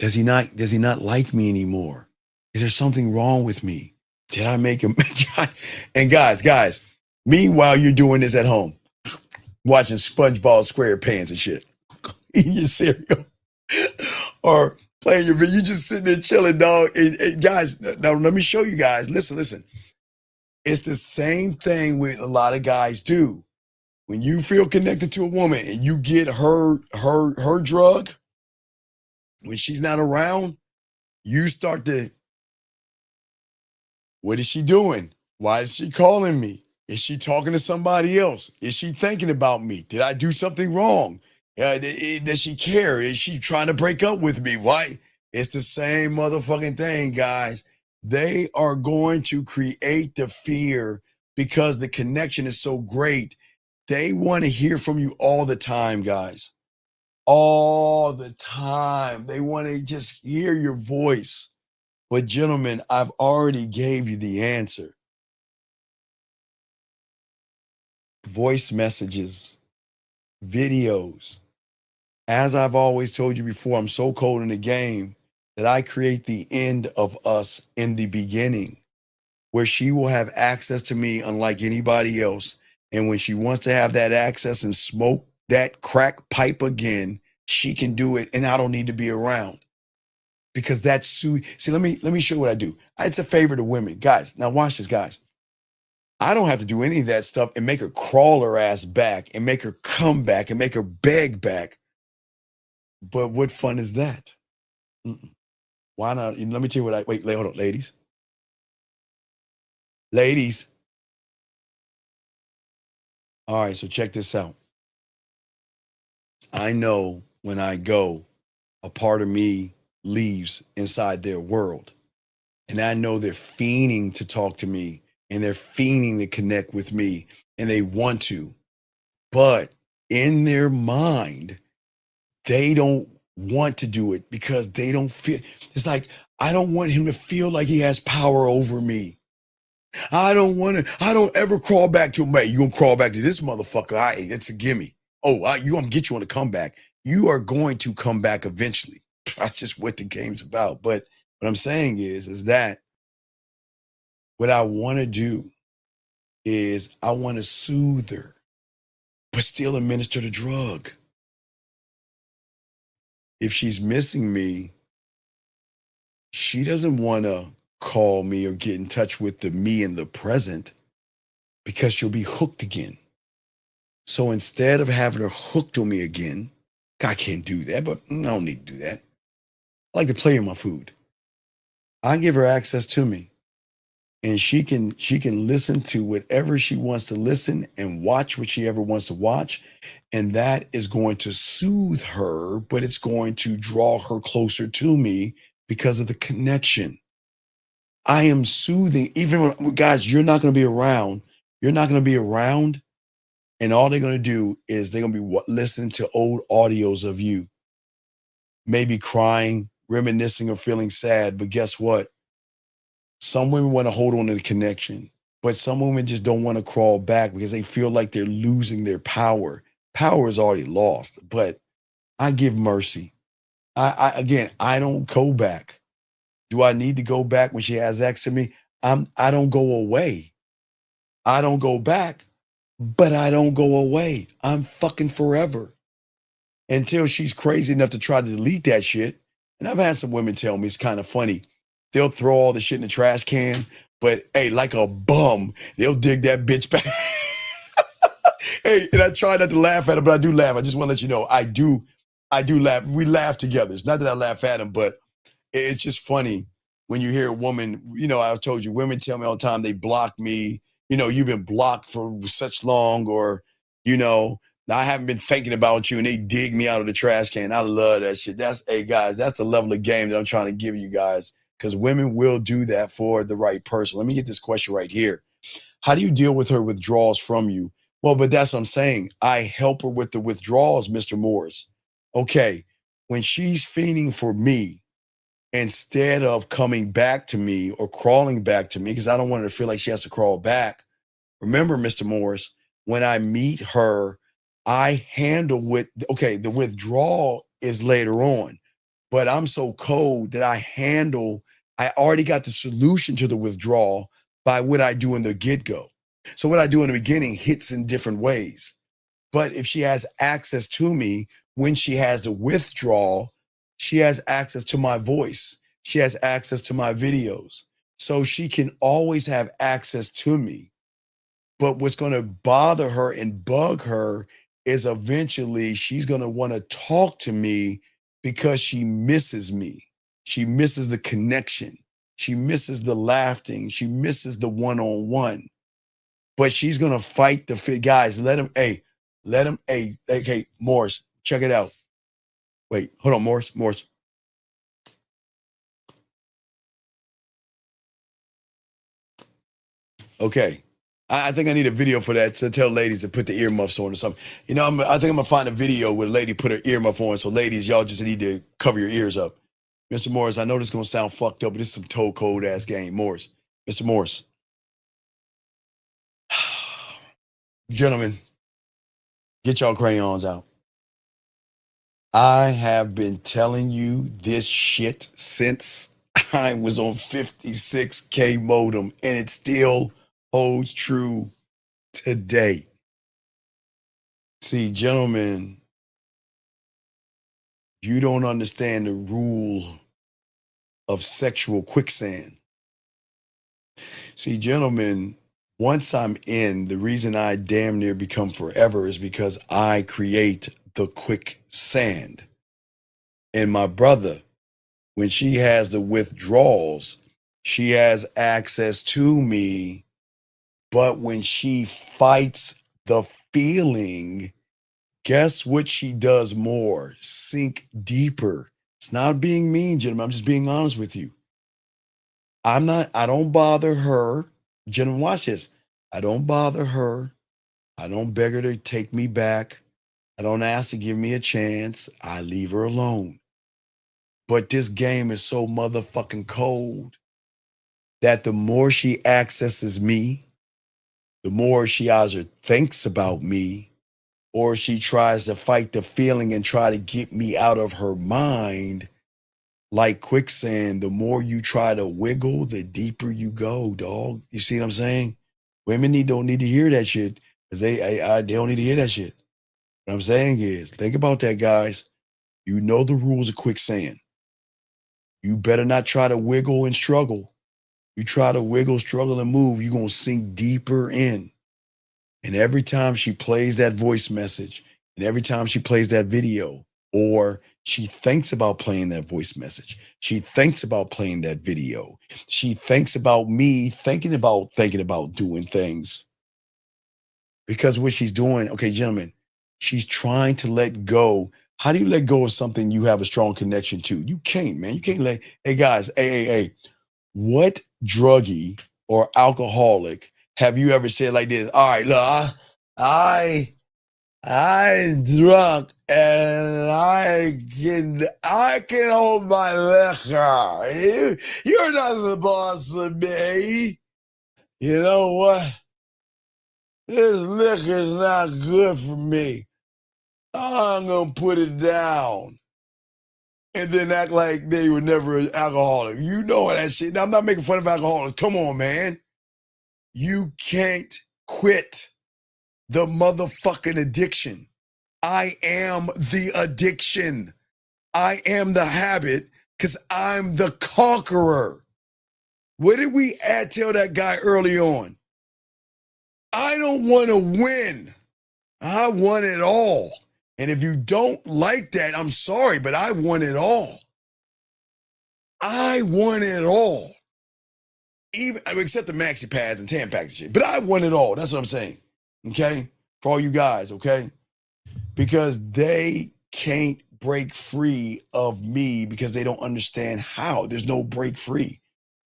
Does he not like me anymore? Is there something wrong with me? Did I make him? And guys, meanwhile, you're doing this at home, watching SpongeBob SquarePants and shit, eating your cereal, or playing your video. You just sitting there chilling, dog. And guys, now let me show you guys. Listen. It's the same thing with a lot of guys do. When you feel connected to a woman and you get her drug, when she's not around, you start to, what is she doing? Why is she calling me? Is she talking to somebody else? Is she thinking about me? Did I do something wrong? Does she care? Is she trying to break up with me? Why? It's the same motherfucking thing, guys. They are going to create the fear because the connection is so great. They want to hear from you all the time, guys. All the time. They want to just hear your voice. But gentlemen, I've already gave you the answer. Voice messages, videos. As I've always told you before, I'm so cold in the game that I create the end of us in the beginning, where she will have access to me unlike anybody else. And when she wants to have that access and smoke that crack pipe again, she can do it, and I don't need to be around. Because that's see, let me show you what I do. It's a favor to women. Guys, now watch this, guys. I don't have to do any of that stuff and make her crawl her ass back and make her come back and make her beg back. But what fun is that? Why not? Let me tell you what hold on, ladies. Ladies. All right, so check this out. I know when I go, a part of me leaves inside their world. And I know they're fiending to talk to me and they're fiending to connect with me and they want to. But in their mind, they don't want to do it because they don't feel, it's like, I don't want him to feel like he has power over me. I don't ever crawl back to him. Hey, you gonna crawl back to this motherfucker? It's a gimme. Oh, you gonna get you on a comeback. You are going to come back eventually. That's just what the game's about. But what I'm saying is that what I want to do is I want to soothe her, but still administer the drug. If she's missing me, she doesn't want to call me or get in touch with the me in the present because she'll be hooked again. So instead of having her hooked on me again, I can't do that, but I don't need to do that. I like to play with my food. I give her access to me. And she can listen to whatever she wants to listen and watch what she ever wants to watch. And that is going to soothe her, but it's going to draw her closer to me because of the connection. I am soothing, even when, guys, you're not going to be around. You're not going to be around. And all they're going to do is they're going to be listening to old audios of you, maybe crying, reminiscing, or feeling sad. But guess what? Some women want to hold on to the connection, but some women just don't want to crawl back because they feel like they're losing their power. Power is already lost, but I give mercy. I don't go back. Do I need to go back when she has access to me? I don't go away. I don't go back, but I don't go away. I'm fucking forever until she's crazy enough to try to delete that shit. And I've had some women tell me it's kind of funny. They'll throw all the shit in the trash can, but hey, like a bum, they'll dig that bitch back. Hey, and I try not to laugh at it, but I do laugh. I just want to let you know, I do I do laugh. We laugh together. It's not that I laugh at him, but it's just funny when you hear a woman, you know, I've told you, women tell me all the time they block me. You know, you've been blocked for such long, or, you know, I haven't been thinking about you, and they dig me out of the trash can. I love that shit. Hey guys, that's the level of game that I'm trying to give you guys, because women will do that for the right person. Let me get this question right here. How do you deal with her withdrawals from you? Well, but that's what I'm saying. I help her with the withdrawals, Mr. Morris. Okay, when she's fiending for me, instead of coming back to me or crawling back to me, because I don't want her to feel like she has to crawl back. Remember, Mr. Morris, when I meet her, I handle the withdrawal is later on, but I'm so cold that I already got the solution to the withdrawal by what I do in the get-go. So what I do in the beginning hits in different ways. But if she has access to me, when she has the withdrawal, she has access to my voice. She has access to my videos. So she can always have access to me. But what's going to bother her and bug her is eventually she's going to want to talk to me because she misses me. She misses the connection. She misses the laughing. She misses the one-on-one. But she's going to fight the fit. Guys, hey, Morris, check it out. Wait, hold on, Morris. Okay. I think I need a video for that to tell ladies to put the earmuffs on or something. You know, I think I'm going to find a video where a lady put her earmuff on. So ladies, y'all just need to cover your ears up. Mr. Morris, I know this is going to sound fucked up, but this is some toe cold ass game. Morris. Mr. Morris. Gentlemen, get y'all crayons out. I have been telling you this shit since I was on 56K modem, and it still holds true today. See, gentlemen, you don't understand the rule of sexual quicksand. See, gentlemen, once I'm in, the reason I damn near become forever is because I create the quicksand. And my brother, when she has the withdrawals, she has access to me. But when she fights the feeling, guess what she does more? Sink deeper. It's not being mean, gentlemen. I'm just being honest with you. I don't bother her. Gentlemen, watch this. I don't bother her. I don't beg her to take me back. I don't ask to give me a chance. I leave her alone. But this game is so motherfucking cold that the more she accesses me, the more she either thinks about me or she tries to fight the feeling and try to get me out of her mind. Like quicksand, the more you try to wiggle, the deeper you go, dog. You see what I'm saying? Women don't need to hear that shit, because they don't need to hear that shit. What I'm saying is, think about that, guys. You know the rules of quicksand. You better not try to wiggle and struggle. You try to wiggle, struggle, and move, you're going to sink deeper in. And every time she plays that voice message, and every time she plays that video, or she thinks about playing that voice message, she thinks about playing that video, she thinks about me thinking about doing things. Because what she's doing, okay, gentlemen, she's trying to let go. How do you let go of something you have a strong connection to? You can't, man. You can't hey guys, hey. What druggie or alcoholic have you ever said like this? All right, look, I drunk and I can hold my liquor. You're not the boss of me. You know what? This liquor's not good for me. I'm gonna put it down. And then act like they were never an alcoholic. You know that shit. Now, I'm not making fun of alcoholics. Come on, man. You can't quit the motherfucking addiction. I am the addiction. I am the habit because I'm the conqueror. What did we tell that guy early on? I don't want to win. I want it all. And if you don't like that, I'm sorry, but I want it all. I want it all. Even except the maxi pads and Tampax and shit. But I want it all. That's what I'm saying. Okay? For all you guys, okay? Because they can't break free of me because they don't understand how. There's no break free.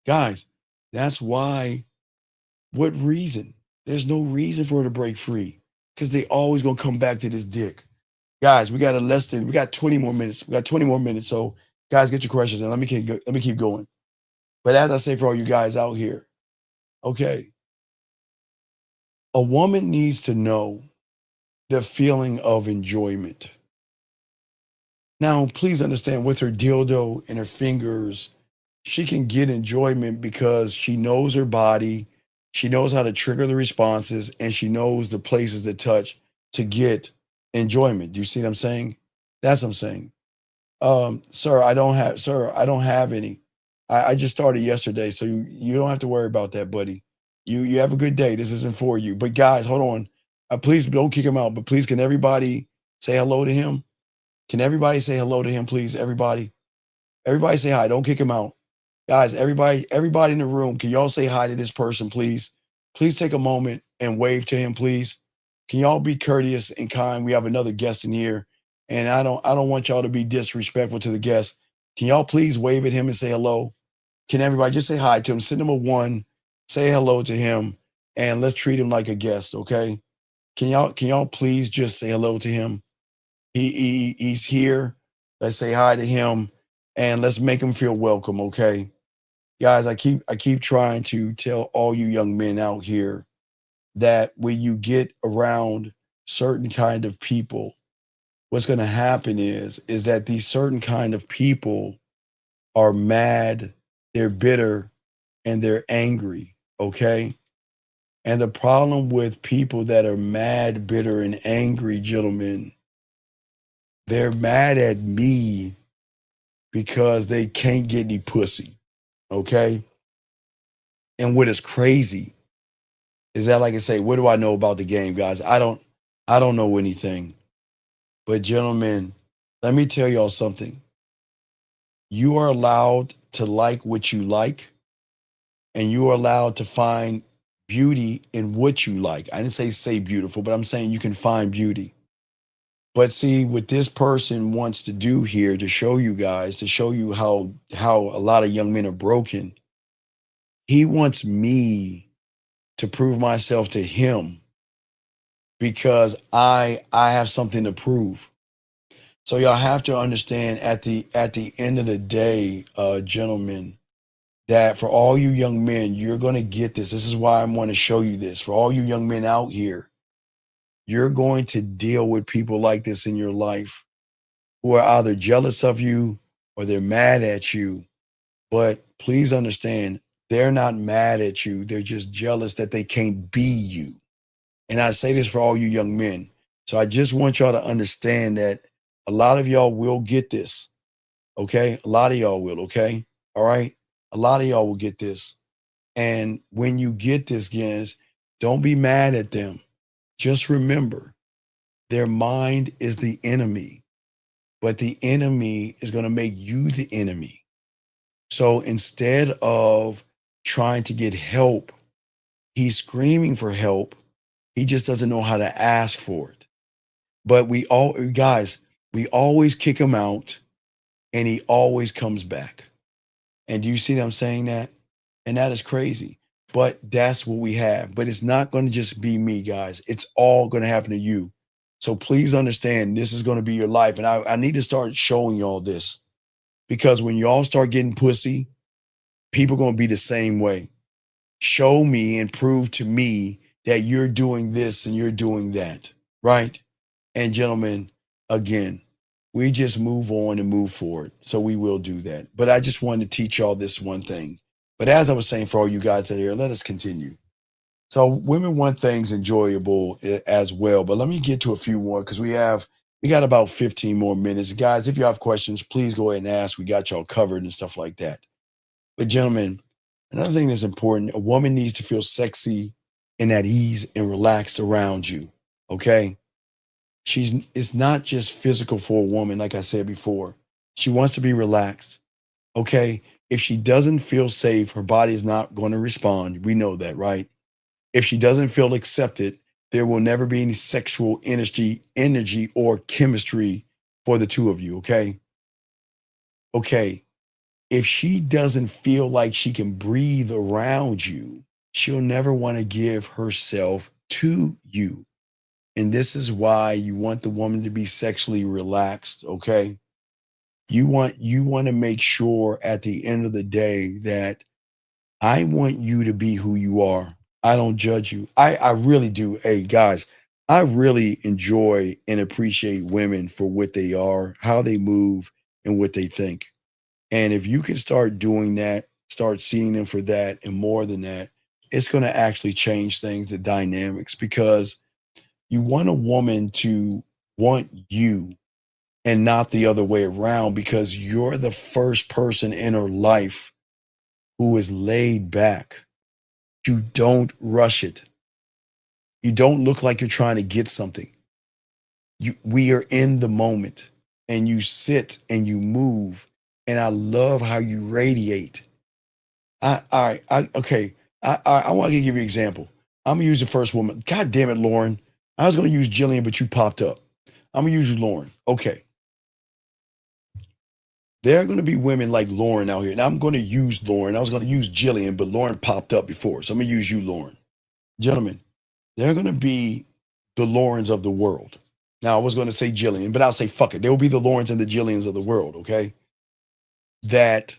Guys, that's why. What reason? There's no reason for her to break free. Because they always gonna come back to this dick. Guys, we got 20 more minutes. We got 20 more minutes. So guys, get your questions and let me keep going. But as I say for all you guys out here, okay, a woman needs to know the feeling of enjoyment. Now, please understand, with her dildo and her fingers, she can get enjoyment because she knows her body, she knows how to trigger the responses, and she knows the places to touch to get enjoyment. Do you see what I'm saying? That's what I'm saying. Sir, I don't have any. I just started yesterday, so you don't have to worry about that, buddy. You have a good day. This isn't for you. But guys, hold on. Please don't kick him out, but please can everybody say hello to him? Can everybody say hello to him, please? Everybody. Everybody say hi. Don't kick him out. Guys, everybody in the room, can y'all say hi to this person, please? Please take a moment and wave to him, please. Can y'all be courteous and kind? We have another guest in here, and I don't want y'all to be disrespectful to the guest. Can y'all please wave at him and say hello? Can everybody just say hi to him? Send him a one, say hello to him, and let's treat him like a guest, okay? Can y'all please just say hello to him? He's here. Let's say hi to him and let's make him feel welcome, okay? Guys, I keep trying to tell all you young men out here that when you get around certain kind of people, what's going to happen is that these certain kind of people are mad, they're bitter, and they're angry, okay? And the problem with people that are mad, bitter, and angry, gentlemen, they're mad at me because they can't get any pussy, okay? And what is crazy is that, like I say, what do I know about the game, guys? I don't know anything. But gentlemen, let me tell y'all something. You are allowed to like what you like, and you are allowed to find beauty in what you like. I didn't say beautiful, but I'm saying you can find beauty. But see, what this person wants to do here to show you guys, to show you how a lot of young men are broken, he wants me to prove myself to him because I have something to prove. So y'all have to understand at the end of the day, gentlemen, that for all you young men, you're going to get this. This is why I want to show you this. For all you young men out here, you're going to deal with people like this in your life who are either jealous of you or they're mad at you. But please understand, they're not mad at you. They're just jealous that they can't be you. And I say this for all you young men. So I just want y'all to understand that a lot of y'all will get this. Okay? A lot of y'all will, okay? All right? A lot of y'all will get this. And when you get this, guys, don't be mad at them. Just remember, their mind is the enemy, but the enemy is going to make you the enemy. So instead of trying to get help, he's screaming for help. He just doesn't know how to ask for it. But we always kick him out and he always comes back. And do you see that I'm saying that? And that is crazy. But that's what we have. But it's not going to just be me, guys. It's all going to happen to you. So please understand, this is going to be your life. And I need to start showing y'all this. Because when y'all start getting pussy, people are going to be the same way. Show me and prove to me that you're doing this and you're doing that. Right? And gentlemen, again, we just move on and move forward. So we will do that. But I just wanted to teach y'all this one thing. But as I was saying for all you guys out here, let us continue. So women want things enjoyable as well. But let me get to a few more because we got about 15 more minutes. Guys, if you have questions, please go ahead and ask. We got y'all covered and stuff like that. But gentlemen, another thing that's important, a woman needs to feel sexy and at ease and relaxed around you. Okay? it's not just physical for a woman, like I said before. She wants to be relaxed. Okay. If she doesn't feel safe, her body is not going to respond. We know that, right? If she doesn't feel accepted, there will never be any sexual energy or chemistry for the two of you. Okay. Okay. If she doesn't feel like she can breathe around you, she'll never want to give herself to you. And this is why you want the woman to be sexually relaxed, okay? You want to make sure at the end of the day that I want you to be who you are. I don't judge you. I really do. Hey guys, I really enjoy and appreciate women for what they are, how they move, and what they think. And if you can start doing that, start seeing them for that and more than that, it's going to actually change things, the dynamics, because you want a woman to want you and not the other way around, because you're the first person in her life who is laid back. You don't rush it. You don't look like you're trying to get something. We are in the moment, and you sit and you move. And I love how you radiate. Okay. I want to give you an example. I'm gonna use the first woman. God damn it, Lauren. I was gonna use Jillian, but you popped up. I'm gonna use Lauren. Okay. There are gonna be women like Lauren out here. And I'm gonna use Lauren. I was gonna use Jillian, but Lauren popped up before. So I'm gonna use you, Lauren. Gentlemen, there are gonna be the Laurens of the world. Now I was gonna say Jillian, but I'll say fuck it. There will be the Laurens and the Jillians of the world, okay? That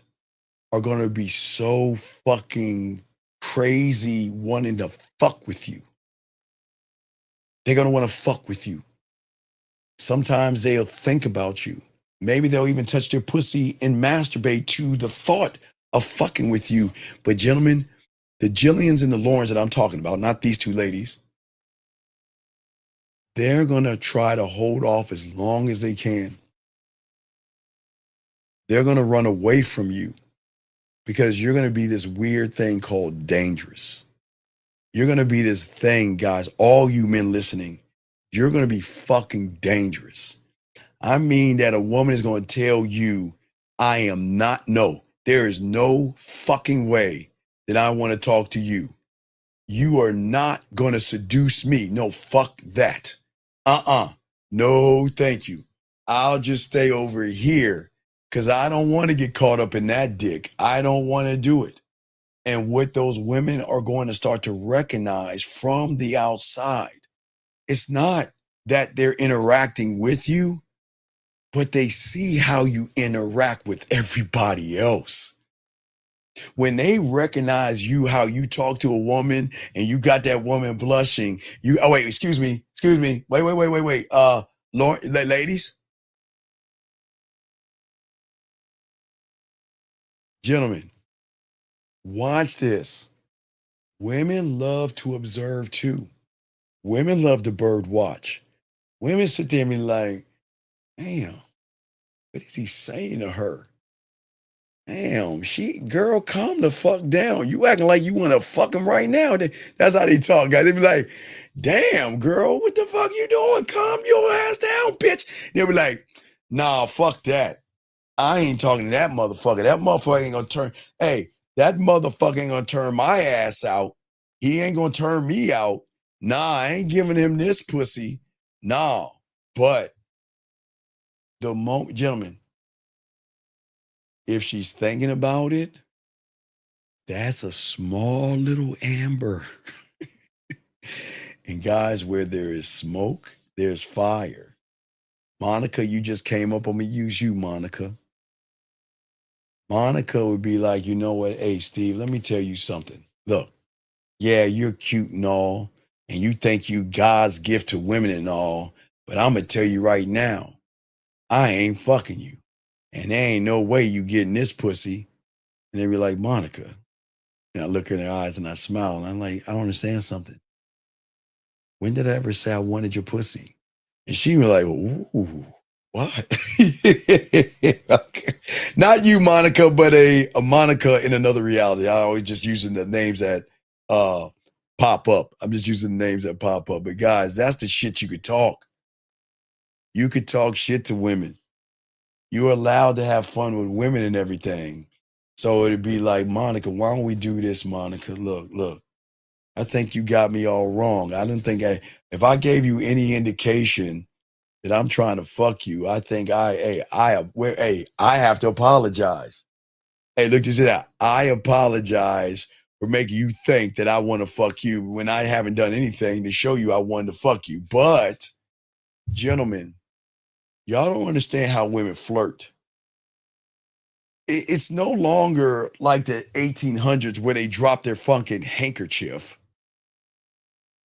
are going to be so fucking crazy wanting to fuck with you. They're going to want to fuck with you. Sometimes they'll think about you. Maybe they'll even touch their pussy and masturbate to the thought of fucking with you. But gentlemen, the Jillians and the Laurens that I'm talking about, not these two ladies, they're going to try to hold off as long as they can. They're going to run away from you because you're going to be this weird thing called dangerous. You're going to be this thing, guys, all you men listening, you're going to be fucking dangerous. I mean that a woman is going to tell you, I am not, no, there is no fucking way that I want to talk to you. You are not going to seduce me. No, fuck that. No, thank you. I'll just stay over here because I don't want to get caught up in that dick. I don't want to do it. And what those women are going to start to recognize from the outside, it's not that they're interacting with you, but they see how you interact with everybody else. When they recognize you, how you talk to a woman and you got that woman blushing, wait, excuse me. Wait. Lauren, ladies, gentlemen, watch this. Women love to observe too. Women love to bird watch. Women sit there and be like, damn, what is he saying to her? Damn, girl, calm the fuck down. You acting like you want to fuck him right now. That's how they talk, guys. They be like, damn, girl, what the fuck you doing? Calm your ass down, bitch. They'll be like, nah, fuck that. I ain't talking to that motherfucker. That motherfucker ain't gonna turn, hey, that motherfucker ain't gonna turn my ass out. He ain't gonna turn me out. Nah, I ain't giving him this pussy. Nah, but the moment, gentlemen, if she's thinking about it, that's a small little amber. And guys, where there is smoke, there's fire. Monica, you just came up. I'm gonna use you, Monica. Monica would be like, you know what? Hey, Steve, let me tell you something. Look, yeah, you're cute and all, and you think you God's gift to women and all, but I'm gonna tell you right now, I ain't fucking you. And there ain't no way you getting this pussy. And they be like, Monica. And I look her in her eyes and I smile. And I'm like, I don't understand something. When did I ever say I wanted your pussy? And she was like, ooh, what? Okay. Not you, Monica, but a Monica in another reality. I always just using the names that pop up. I'm just using the names that pop up. But guys, that's the shit you could talk. You could talk shit to women. You're allowed to have fun with women and everything. So it'd be like, Monica, why don't we do this, Monica? Look, I think you got me all wrong. I didn't think if I gave you any indication that I'm trying to fuck you, I think I have to apologize. Hey, look at that. I apologize for making you think that I want to fuck you when I haven't done anything to show you I wanted to fuck you. But, gentlemen, y'all don't understand how women flirt. It's no longer like the 1800s where they drop their fucking handkerchief.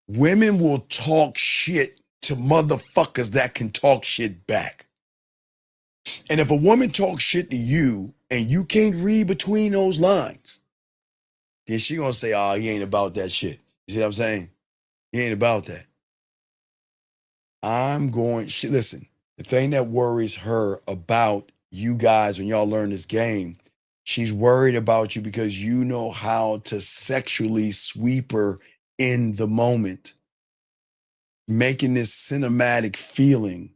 Women will talk shit to motherfuckers that can talk shit back. And if a woman talks shit to you and you can't read between those lines, then she gonna say, oh, he ain't about that shit. You see what I'm saying? He ain't about that. Listen, the thing that worries her about you guys when y'all learn this game, she's worried about you because you know how to sexually sweep her in the moment, making this cinematic feeling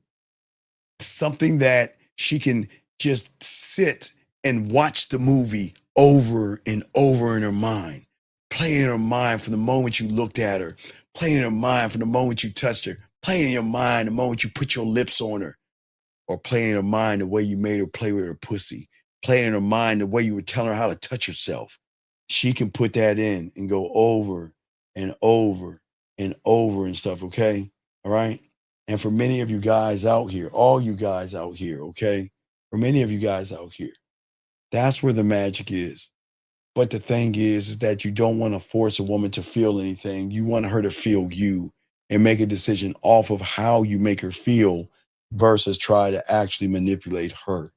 something that she can just sit and watch the movie over and over in her mind, playing in her mind from the moment you looked at her, playing in her mind from the moment you touched her, playing in your mind the moment you put your lips on her, or playing in her mind the way you made her play with her pussy, playing in her mind the way you were telling her how to touch herself. She can put that in and go over and over and over and stuff, okay? All right? And for many of you guys out here, all you guys out here, okay? For many of you guys out here, that's where the magic is. But the thing is that you don't want to force a woman to feel anything. You want her to feel you and make a decision off of how you make her feel versus try to actually manipulate her.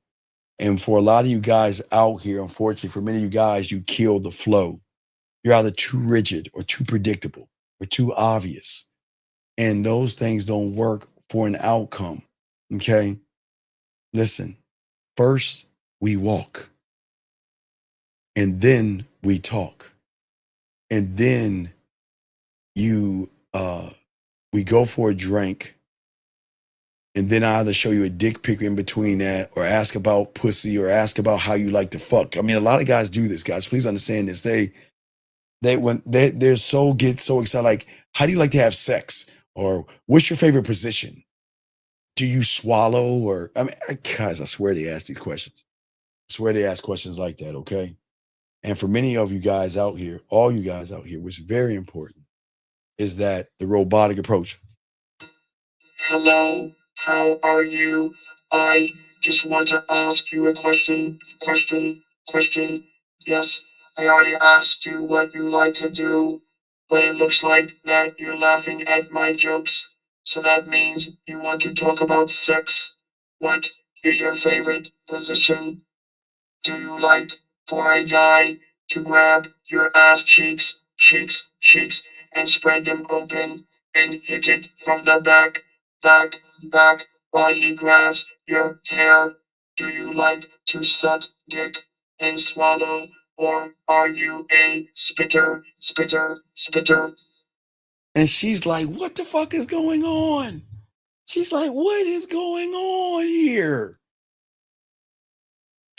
And for a lot of you guys out here, unfortunately, for many of you guys, you kill the flow. You're either too rigid or too predictable or too obvious. And those things don't work for an outcome. Okay? Listen, first we walk, and then we talk. And then we go for a drink, and then I either show you a dick pic in between that, or ask about pussy, or ask about how you like to fuck. I mean, a lot of guys do this, guys. Please understand this. They're so excited. Like, how do you like to have sex? Or what's your favorite position? Do you swallow? Or I mean, guys, I swear they ask these questions. I swear they ask questions like that, okay? And for many of you guys out here, all you guys out here, what's very important is that the robotic approach. Hello, how are you? I just want to ask you a question. Yes, I already asked you what you like to do, but it looks like that you're laughing at my jokes. So that means you want to talk about sex. What is your favorite position? Do you like for a guy to grab your ass cheeks, and spread them open and hit it from the back, while he grabs your hair? Do you like to suck dick and swallow, or are you a spitter? And she's like, what the fuck is going on? She's like, what is going on here?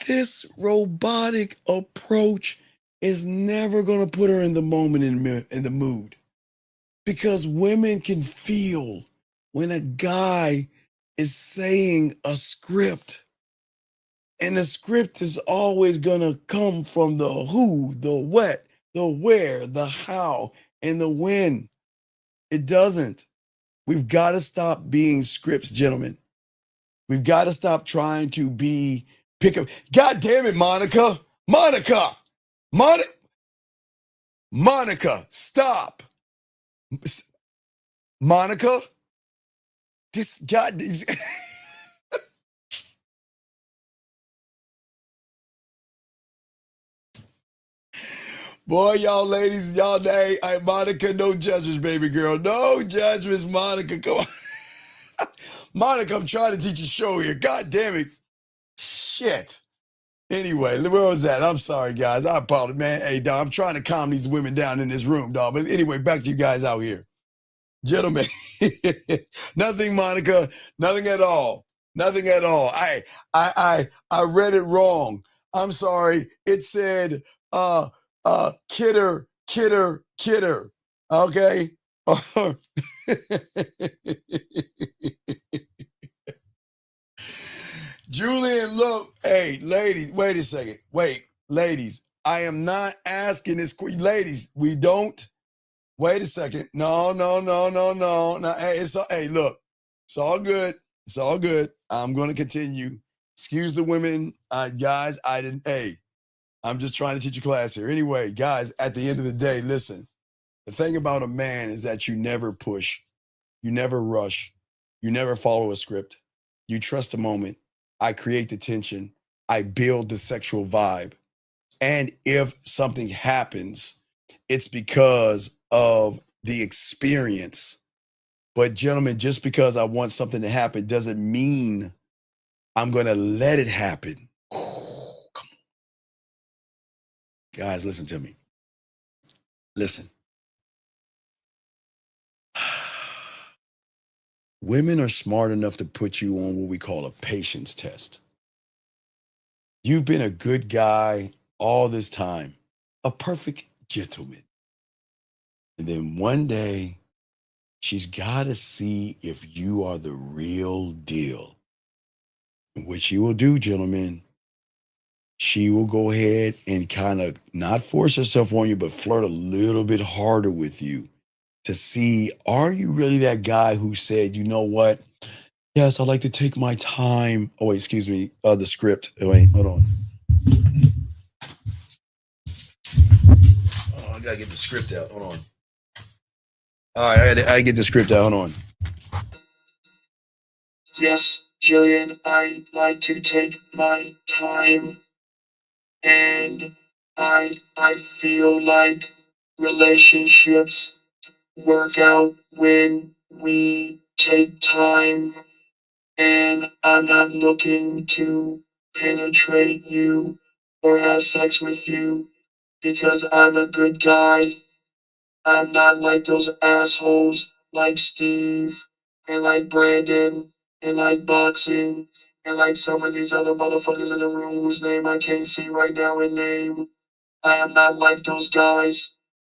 This robotic approach is never going to put her in the moment, in the mood. Because women can feel when a guy is saying a script. And the script is always going to come from the who, the what, the where, the how, and the when. It doesn't. We've got to stop being scripts, gentlemen. We've got to stop trying to pick up. God damn it, Monica. Monica, stop. Monica, this God. Boy, y'all ladies, y'all, hey, Monica, no judgments, baby girl. No judgments, Monica. Come on. Monica, I'm trying to teach a show here. God damn it. Shit. Anyway, where was that? I'm sorry, guys. I apologize, man. Hey, dog, I'm trying to calm these women down in this room, dog. But anyway, back to you guys out here. Gentlemen, Nothing, Monica. Nothing at all. Nothing at all. I read it wrong. I'm sorry. It said kidder. Okay. Julian, look, hey, ladies, wait a second. Wait, ladies, I am not asking this. Ladies, we don't. Wait a second. No. Hey, hey, look, it's all good. It's all good. I'm going to continue. Excuse the women, guys. Hey, I'm just trying to teach a class here. Anyway, guys, at the end of the day, listen. The thing about a man is that you never push, you never rush, you never follow a script. You trust the moment. I create the tension. I build the sexual vibe. And if something happens, it's because of the experience. But gentlemen, just because I want something to happen doesn't mean I'm going to let it happen. Oh, come on. Guys, listen to me. Listen. Women are smart enough to put you on what we call a patience test. You've been a good guy all this time, a perfect gentleman. And then one day, she's got to see if you are the real deal. And what she will do, gentlemen, she will go ahead and kind of not force herself on you, but flirt a little bit harder with you to see, are you really that guy who said, you know what? Yes, I like to take my time. Oh, wait, excuse me. The script. Oh, wait, hold on. Oh, I gotta get the script out. Hold on. All right, I gotta get the script out. Hold on. Yes, Jillian, I like to take my time, and I feel like relationships work out when we take time, and I'm not looking to penetrate you or have sex with you because I'm a good guy. I'm not like those assholes like Steve and like Brandon and like Boxing and like some of these other motherfuckers in the room whose name I can't see right now in name. I am not like those guys.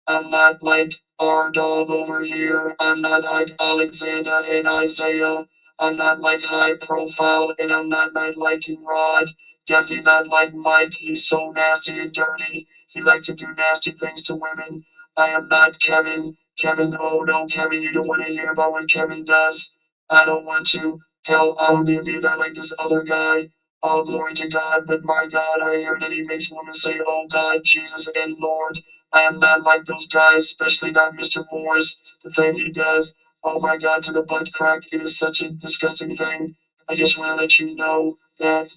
I'm not like our dog over here. I'm not like Alexander and Isaiah. I'm not like high profile and I'm not liking Rod. Definitely not like Mike. He's so nasty and dirty. He likes to do nasty things to women. I am not Kevin. Kevin, oh no, Kevin, you don't want to hear about what Kevin does. I don't want to. Hell, I don't even be not like this other guy. All glory to God, but my God, I hear that he makes women say, oh God, Jesus and Lord. I am not like those guys, especially not Mr. Morris. The thing he does, oh my God, to the butt crack, it is such a disgusting thing. I just want to let you know that,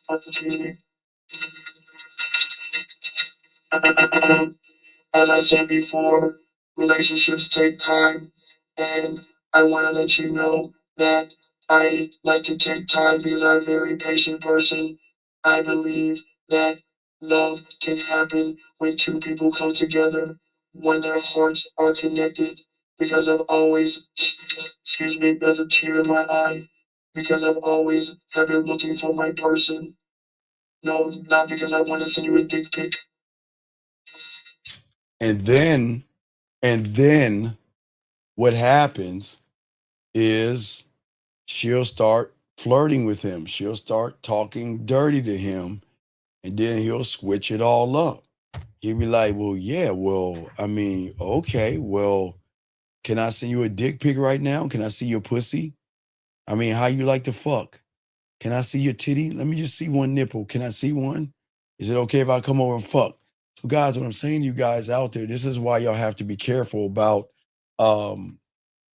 excuse me. As I said before, relationships take time, and I want to let you know that I like to take time because I'm a very patient person. I believe that love can happen when two people come together, when their hearts are connected, because I've always, excuse me, there's a tear in my eye, because I've always have been looking for my person. No, not because I want to send you a dick pic. And then what happens is she'll start flirting with him. She'll start talking dirty to him, and then he'll switch it all up. He'll be like, well, yeah, well, I mean, okay, well, can I send you a dick pic right now? Can I see your pussy? I mean, how you like to fuck? Can I see your titty? Let me just see one nipple. Can I see one? Is it okay if I come over and fuck? So, guys, what I'm saying to you guys out there, this is why y'all have to be careful about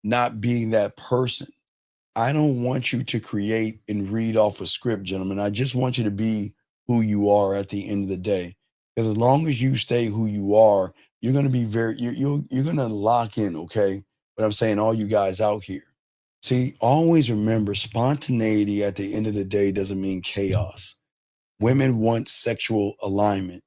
not being that person. I don't want you to create and read off a script, gentlemen. I just want you to be who you are at the end of the day. Because as long as you stay who you are, you're going to be you're going to lock in, okay? But I'm saying all you guys out here. See, always remember spontaneity at the end of the day doesn't mean chaos. Women want sexual alignment.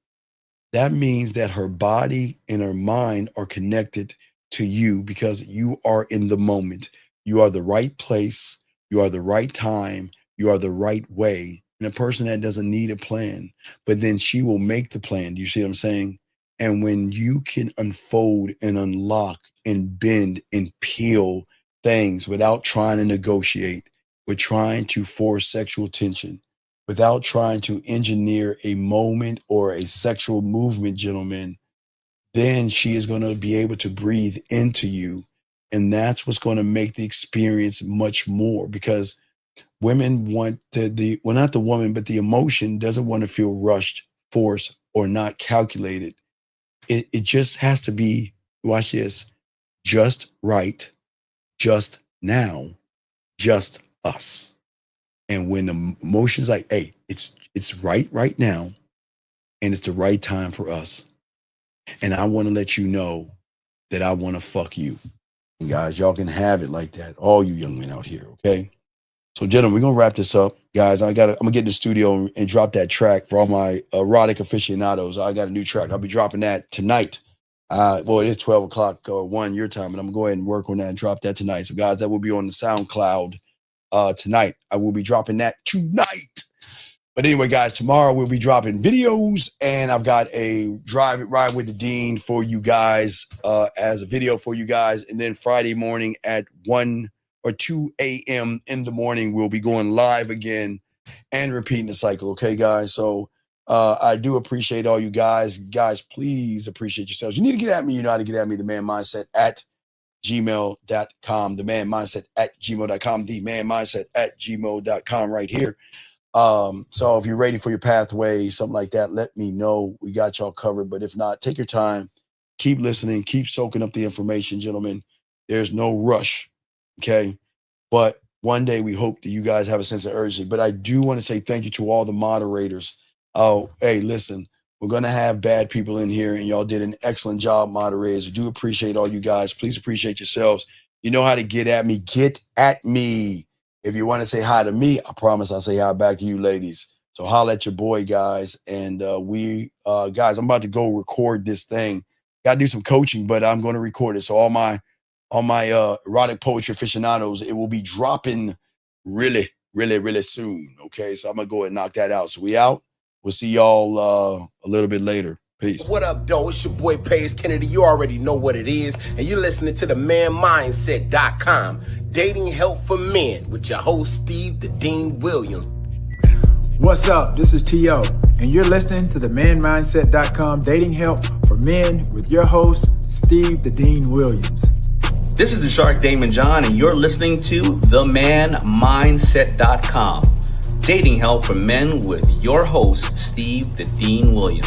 That means that her body and her mind are connected to you because you are in the moment. You are the right place. You are the right time. You are the right way. And a person that doesn't need a plan, but then she will make the plan. Do you see what I'm saying? And when you can unfold and unlock and bend and peel things without trying to negotiate, with trying to force sexual tension, without trying to engineer a moment or a sexual movement, gentlemen, then she is going to be able to breathe into you. And that's what's going to make the experience much more, because women want well, not the woman, but the emotion doesn't want to feel rushed, forced, or not calculated. It just has to be, watch this, just right, just now, just us. And when the emotion's like, hey, it's right now, and it's the right time for us. And I want to let you know that I want to fuck you. And guys, y'all can have it like that. All you young men out here, okay? So, gentlemen, we're gonna wrap this up, guys. I'm gonna get in the studio and drop that track for all my erotic aficionados. I got a new track. I'll be dropping that tonight. Well, it is 12 o'clock 1 your time, and I'm gonna go ahead and work on that and drop that tonight. So, guys, that will be on the SoundCloud tonight. I will be dropping that tonight. But anyway, guys, tomorrow we'll be dropping videos, and I've got a ride with the Dean for you guys as a video for you guys. And then Friday morning at 1 or 2 a.m. in the morning, we'll be going live again and repeating the cycle. Okay, guys? So I do appreciate all you guys. Guys, please appreciate yourselves. You need to get at me. You know how to get at me. The Man Mindset at gmail.com. The Man Mindset at gmail.com. The Man Mindset at gmail.com right here. So if you're ready for your pathway, something like that, let me know. We got y'all covered. But if not, take your time, keep listening, keep soaking up the information, gentlemen. There's no rush. Okay. But one day we hope that you guys have a sense of urgency. But I do want to say thank you to all the moderators. Oh, hey, listen, we're going to have bad people in here, and y'all did an excellent job, moderators. I do appreciate all you guys. Please appreciate yourselves. You know how to get at me. Get at me. If you want to say hi to me, I promise I'll say hi back to you, ladies. So holla at your boy, guys. And guys, I'm about to go record this thing. Got to do some coaching, but I'm going to record it. So all my erotic poetry aficionados, it will be dropping really, really, really soon. Okay, so I'm going to go ahead and knock that out. So we out. We'll see y'all a little bit later. Peace. What up, though? It's your boy, Paige Kennedy. You already know what it is. And you're listening to the manmindset.com. Dating help for men with your host, Steve the Dean Williams. What's up? This is T.O. And you're listening to the manmindset.com dating help for men with your host, Steve the Dean Williams. This is the Shark Damon John, and you're listening to themanmindset.com. Dating help for men with your host, Steve the Dean Williams.